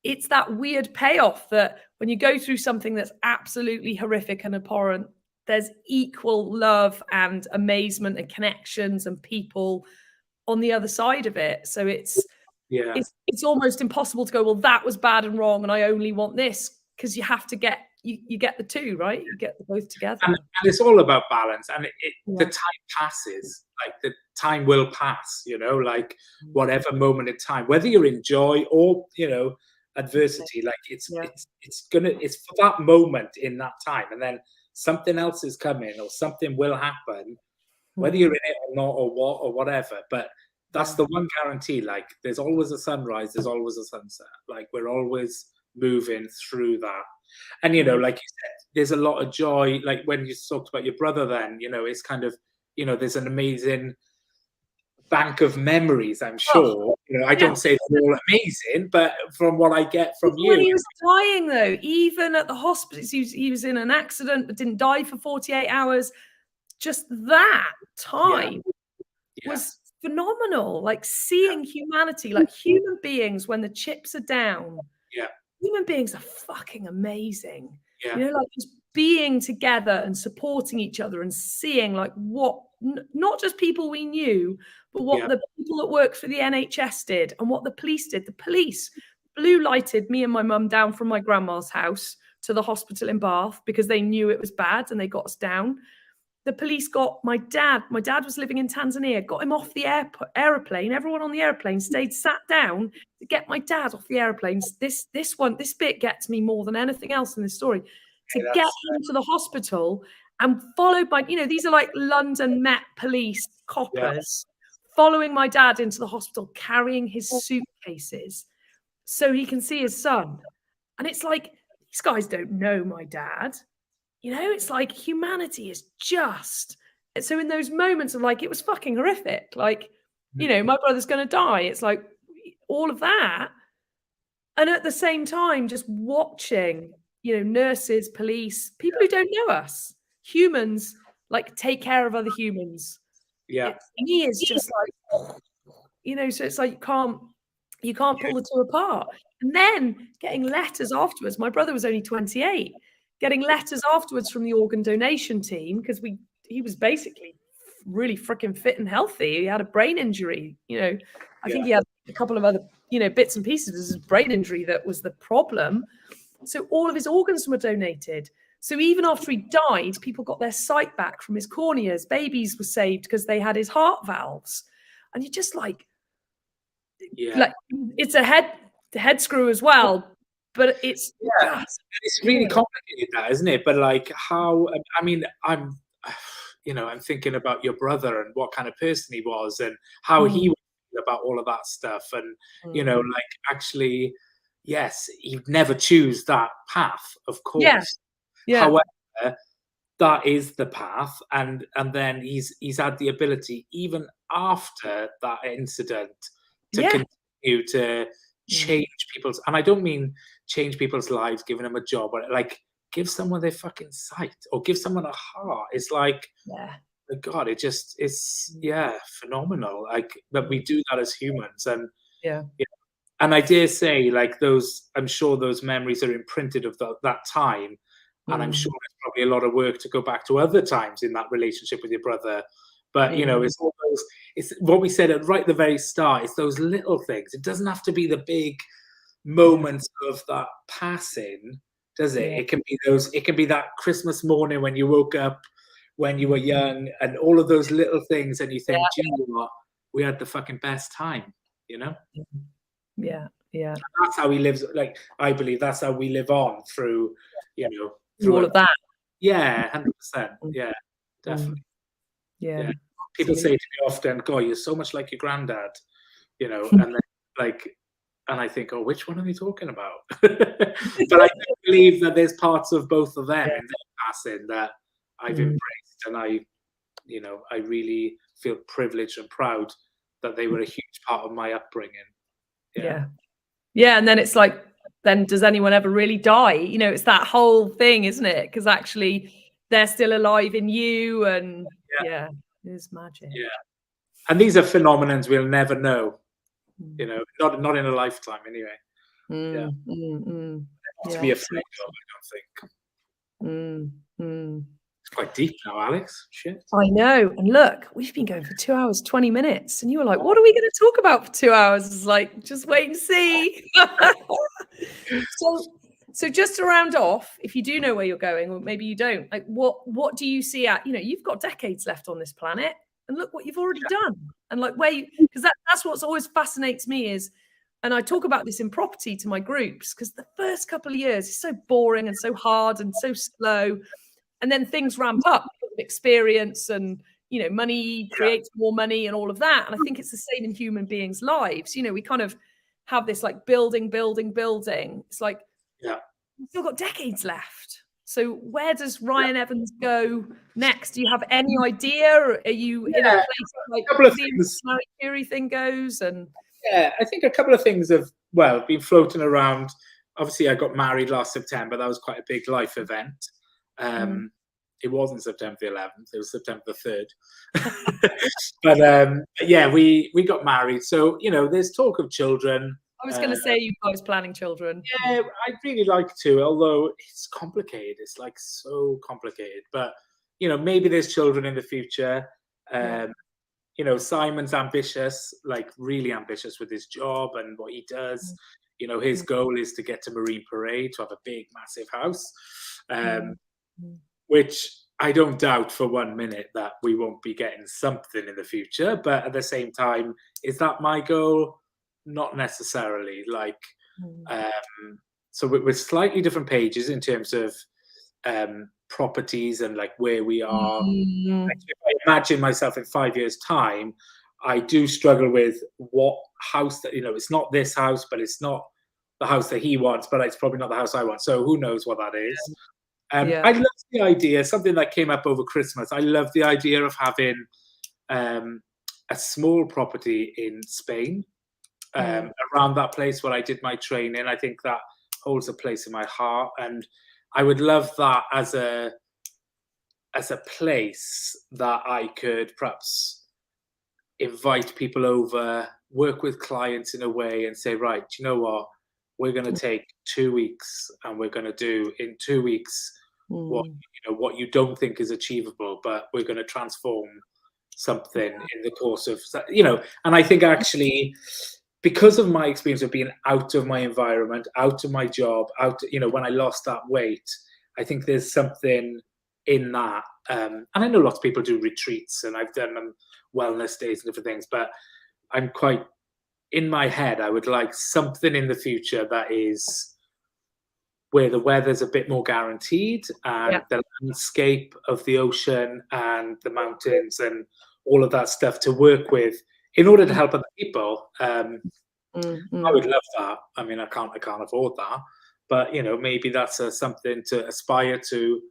it's that weird payoff that when you go through something that's absolutely horrific and abhorrent, there's equal love and amazement and connections and people on the other side of it. So it's almost impossible to go, well, that was bad and wrong, and I only want this, because you have to get you get the two, right? You get them both together. And it's all about balance. And the time passes, like the time will pass, you know, like whatever moment in time, whether you're in joy or, you know, adversity, like it's for that moment in that time, and then something else is coming or something will happen, whether you're in it or not, or what or whatever. But that's the one guarantee, like there's always a sunrise, there's always a sunset, like we're always moving through that. And, you know, like you said, there's a lot of joy, like when you talked about your brother, then, you know, it's kind of, you know, there's an amazing bank of memories, I'm sure. You know, I don't say they're all amazing, but from what I get from you. When he was dying, though, even at the hospital, he was in an accident but didn't die for 48 hours. Just that time was phenomenal. Like seeing humanity, like human beings, when the chips are down. Human beings are fucking amazing. You know, like just being together and supporting each other and seeing like what, not just people we knew, but what the people that work for the NHS did and what the police did. The police blue lighted me and my mum down from my grandma's house to the hospital in Bath because they knew it was bad and they got us down. The police got my dad was living in Tanzania, got him off the aeroplane. Everyone on the airplane sat down to get my dad off the airplane. This bit gets me more than anything else in this story. To get him to the hospital, and followed by, you know, these are like London Met police coppers following my dad into the hospital, carrying his suitcases so he can see his son. And it's like, these guys don't know my dad. You know, it's like humanity is just. So in those moments of like, it was fucking horrific. Like, you know, my brother's going to die. It's like all of that. And at the same time, just watching, you know, nurses, police, people who don't know us, humans, like take care of other humans. He is just like, you know, so it's like you can't pull the two apart. And then getting letters afterwards. My brother was only 28. Getting letters afterwards from the organ donation team, because he was basically really freaking fit and healthy. He had a brain injury, you know. I think he had a couple of other, you know, bits and pieces of his brain injury that was the problem. So all of his organs were donated. So even after he died, people got their sight back from his corneas. Babies were saved because they had his heart valves. And you're just like it's a head screw as well. But it's really complicated, that, isn't it? But like how, I mean, I'm thinking about your brother and what kind of person he was and how he was about all of that stuff. And, you know, like actually, yes, he'd never choose that path, of course. However, that is the path. And then he's had the ability, even after that incident, to continue to change people's, and I don't mean change people's lives, giving them a job, but like give someone their fucking sight or give someone a heart. It's like, God, it's phenomenal. Like that we do that as humans, and And I dare say, like those, I'm sure those memories are imprinted of that time. And I'm sure it's probably a lot of work to go back to other times in that relationship with your brother. But, you know, it's all those, it's what we said right at the very start. It's those little things. It doesn't have to be the big moments of that passing, does it? It can be those, it can be that Christmas morning when you woke up when you were young and all of those little things. And you think, do you know what? We had the fucking best time, you know? Yeah. Yeah. And that's how he lives. Like, I believe that's how we live on through, you know, through all of that. Yeah, 100%. Yeah, definitely. Yeah. People say to me often, God, you're so much like your granddad, you know, and then like, and I think, oh, which one are they talking about? But I do believe that there's parts of both of them in their passing that I've embraced, and I, you know, I really feel privileged and proud that they were a huge part of my upbringing. Yeah. And then it's like, then does anyone ever really die? You know, it's that whole thing, isn't it? Because actually they're still alive in you, and it is magic. Yeah. And these are phenomenons we'll never know, you know, not in a lifetime anyway. Not to be afraid of, I don't think. It's quite deep now, Alex. Shit. I know. And look, we've been going for 2 hours, 20 minutes. And you were like, what are we going to talk about for 2 hours? It's like, just wait and see. So just to round off, if you do know where you're going, or maybe you don't, like what do you see at, you know, you've got decades left on this planet, and look what you've already done. And like where you, because that's what's always fascinates me is, and I talk about this in property to my groups, because the first couple of years is so boring and so hard and so slow. And then things ramp up, experience, and, you know, money creates more money and all of that. And I think it's the same in human beings' lives. You know, we kind of have this like building. It's like, we've still got decades left. So where does Ryan Evans go next? Do you have any idea? Or are you in a place like the Marie Curie thing goes? And I think a couple of things have, been floating around. Obviously, I got married last September. That was quite a big life event. It wasn't September the 11th, it was September the 3rd. But yeah, we got married. So, you know, there's talk of children. I was going to say you guys planning children. Yeah, I'd really like to, although it's complicated. It's like so complicated. But, you know, maybe there's children in the future. You know, Simon's ambitious, like really ambitious with his job and what he does. You know, his goal is to get to Marine Parade, to have a big, massive house. Which I don't doubt for 1 minute that we won't be getting something in the future. But at the same time, is that my goal? Not necessarily. Like, so we're slightly different pages in terms of properties and like where we are. Like, if I imagine myself in 5 years' time, I do struggle with what house that, you know, it's not this house, but it's not the house that he wants, but it's probably not the house I want. So who knows what that is. I love the idea, something that came up over Christmas. I love the idea of having a small property in Spain, around that place where I did my training. I think that holds a place in my heart. And I would love that as a place that I could perhaps invite people over, work with clients in a way and say, right, do you know what? We're going to take 2 weeks and we're going to do in 2 weeks what you don't think is achievable, but we're going to transform something in the course of, you know. And I think actually, because of my experience of being out of my environment, out of my job, you know, when I lost that weight, I think there's something in that. And I know lots of people do retreats, and I've done wellness days and different things, but I'm quite, in my head, I would like something in the future that is where the weather's a bit more guaranteed, and the landscape of the ocean and the mountains and all of that stuff to work with in order to help other people. I would love that. I mean, I can't afford that, but you know, maybe that's something to aspire to.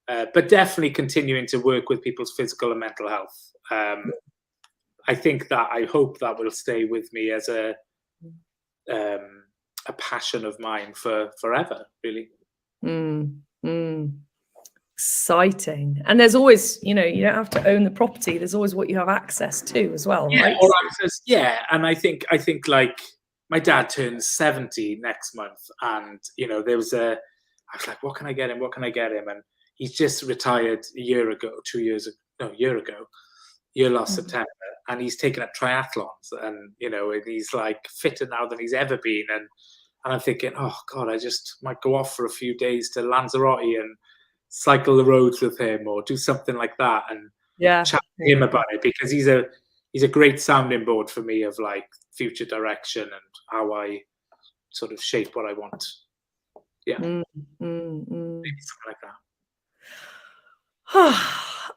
But definitely continuing to work with people's physical and mental health. I think that, I hope that will stay with me as a passion of mine for forever, really. Exciting. And there's always, you know, you don't have to own the property. There's always what you have access to as well, right? Or access, and I think like my dad turns 70 next month, and I was like, what can I get him? What can I get him? And he's just retired a year last September, and he's taken up triathlons, and and he's like fitter now than he's ever been, and I'm thinking, oh God, I just might go off for a few days to Lanzarote and cycle the roads with him, or do something like that, and chat to him about it, because he's a great sounding board for me of like future direction and how I sort of shape what I want. Yeah. Maybe something like that.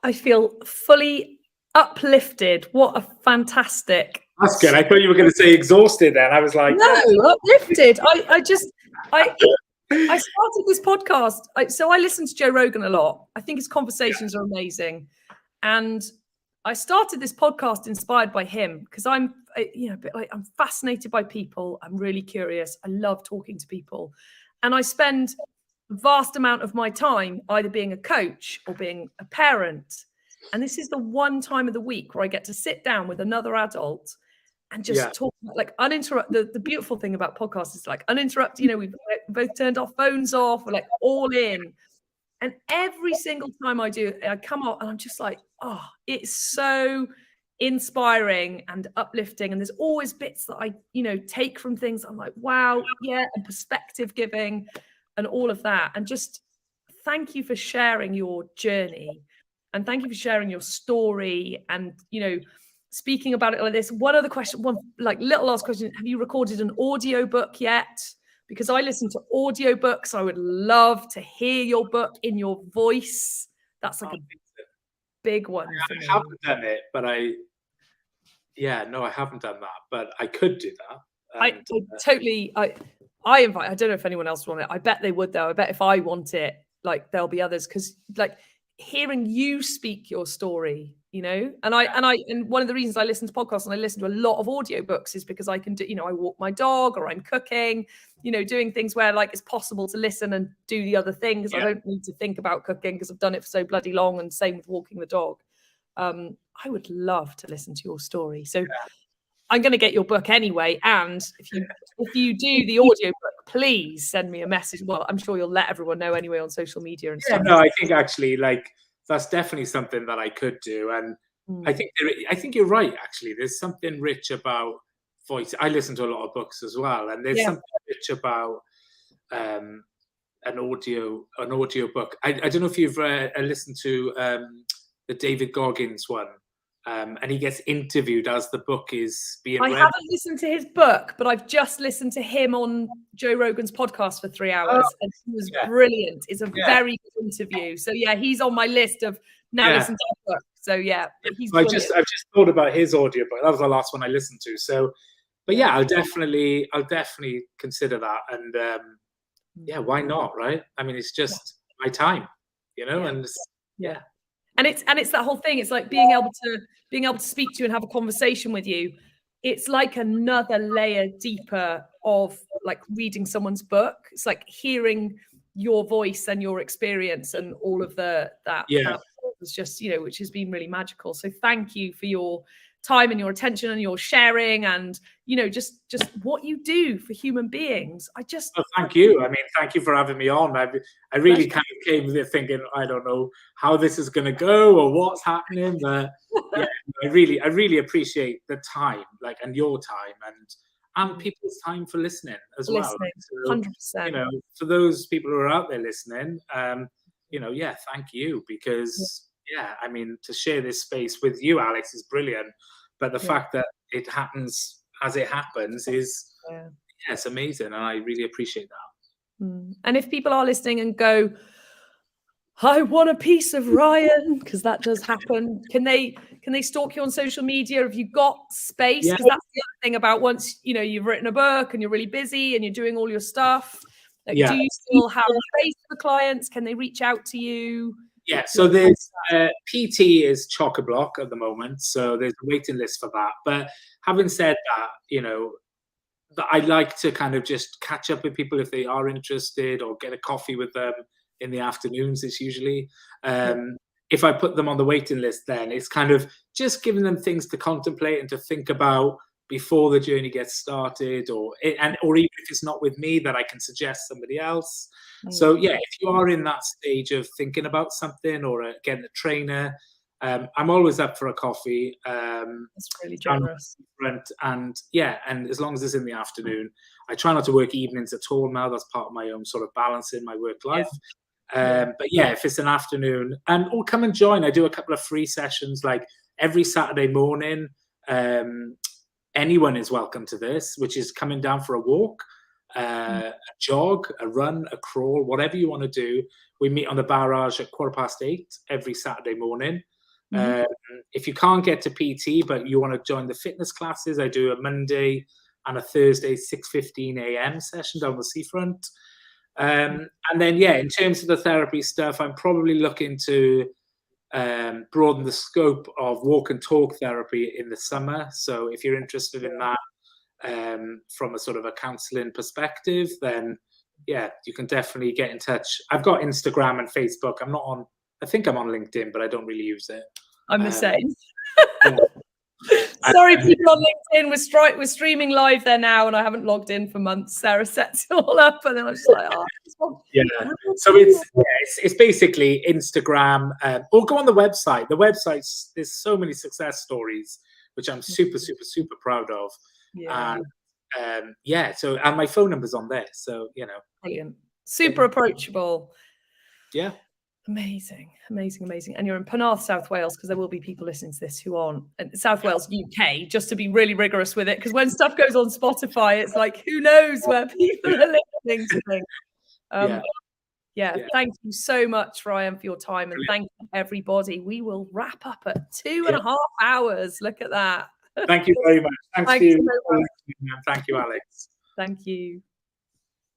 I feel fully uplifted. What a fantastic. That's good. I thought you were going to say exhausted then. I was like, no, uplifted. I started this podcast. So I listen to Joe Rogan a lot. I think his conversations are amazing. And I started this podcast inspired by him, because I'm fascinated by people. I'm really curious. I love talking to people. And I spend a vast amount of my time either being a coach or being a parent. And this is the one time of the week where I get to sit down with another adult and just talk, like uninterrupted. The beautiful thing about podcasts is like uninterrupted. We've both turned our phones off. We're like all in. And every single time I do, I come out and I'm just like, oh, it's so inspiring and uplifting. And there's always bits that I, take from things. I'm like, wow, yeah, and perspective giving and all of that. And just thank you for sharing your journey, and thank you for sharing your story, and, speaking about it like this. One other question, one like little last question. Have you recorded an audio book yet? Because I listen to audiobooks. I would love to hear your book in your voice. That's like a big one for me. I haven't done it, but I haven't done that, but I could do that. I invite, I don't know if anyone else wants it. I bet they would though. I bet if I want it, like there'll be others, because like hearing you speak your story, and one of the reasons I listen to podcasts and I listen to a lot of audiobooks is because I can do, I walk my dog, or I'm cooking, doing things where like it's possible to listen and do the other things. I don't need to think about cooking because I've done it for so bloody long, and same with walking the dog. I would love to listen to your story. So I'm going to get your book anyway. And if you do the audiobook, please send me a message. Well, I'm sure you'll let everyone know anyway on social media and stuff. No, I think actually like that's definitely something that I could do. And I think you're right, actually. There's something rich about voice. I listen to a lot of books as well. And there's something rich about an audio book. I don't know if you've listened to the David Goggins one. And he gets interviewed as the book is being read. I haven't listened to his book, but I've just listened to him on Joe Rogan's podcast for 3 hours. And he was brilliant. It's a very good interview. So he's on my list of now listen to the book. So he's I've just thought about his audiobook. That was the last one I listened to. So but I'll definitely consider that. And why not, right? I mean, it's just my time, and And it's that whole thing. It's like being able to speak to you and have a conversation with you. It's like another layer deeper of like reading someone's book. It's like hearing your voice and your experience and all of that was just, which has been really magical. So thank you for your time and your attention and your sharing and, just what you do for human beings. Thank you. I mean, thank you for having me on. I really kind of came there thinking, I don't know how this is going to go or what's happening, but I really appreciate the time, like, and your time and people's time for listening as well. So, 100%. For those people who are out there listening, thank you, because I mean, to share this space with you, Alex, is brilliant. But the fact that it happens as it happens is, it's amazing. And I really appreciate that. And if people are listening and go, I want a piece of Ryan, because that does happen, can they stalk you on social media? Have you got space? Because that's the other thing about once, you've written a book and you're really busy and you're doing all your stuff. Like, do you still have space for clients? Can they reach out to you? Yeah, so there's PT is chock-a-block at the moment, so there's a waiting list for that. But having said that, I like to kind of just catch up with people if they are interested, or get a coffee with them in the afternoons. It's usually if I put them on the waiting list, then it's kind of just giving them things to contemplate and to think about before the journey gets started, or even if it's not with me, that I can suggest somebody else. So yeah, if you are in that stage of thinking about something or getting a trainer, I'm always up for a coffee. That's really generous. And yeah, and as long as it's in the afternoon, I try not to work evenings at all now. That's part of my own sort of balance in my work life. But yeah, if it's an afternoon, or come and join. I do a couple of free sessions, like every Saturday morning. Anyone is welcome to this, which is coming down for a walk, a jog, a run, a crawl, whatever you want to do. We meet on the barrage at 8:15 every Saturday morning. If you can't get to PT, but you want to join the fitness classes, I do a Monday and a Thursday 6:15 a.m. session down the seafront. And then, yeah, in terms of the therapy stuff, I'm probably looking to broaden the scope of walk and talk therapy in the summer. So if you're interested in that from a sort of a counselling perspective, then yeah, you can definitely get in touch. I've got Instagram and Facebook. I think I'm on LinkedIn, but I don't really use it. I'm the same. Sorry, people on LinkedIn, we're streaming live there now, and I haven't logged in for months. Sarah sets it all up, and then I'm just like, yeah. So it's basically Instagram, or go on the website. The website, there's so many success stories, which I'm super, super, super proud of. Yeah. And and my phone number's on there, so brilliant, super approachable. Yeah. Amazing. And you're in Penarth, South Wales, because there will be people listening to this who aren't. South Wales, UK, just to be really rigorous with it, because when stuff goes on Spotify, it's like, who knows where people are listening to things. Thank you so much, Ryan, for your time, and thank you, everybody. We will wrap up at 2.5 hours. Look at that. Thank you very much. Thank you, Alex. Thank you.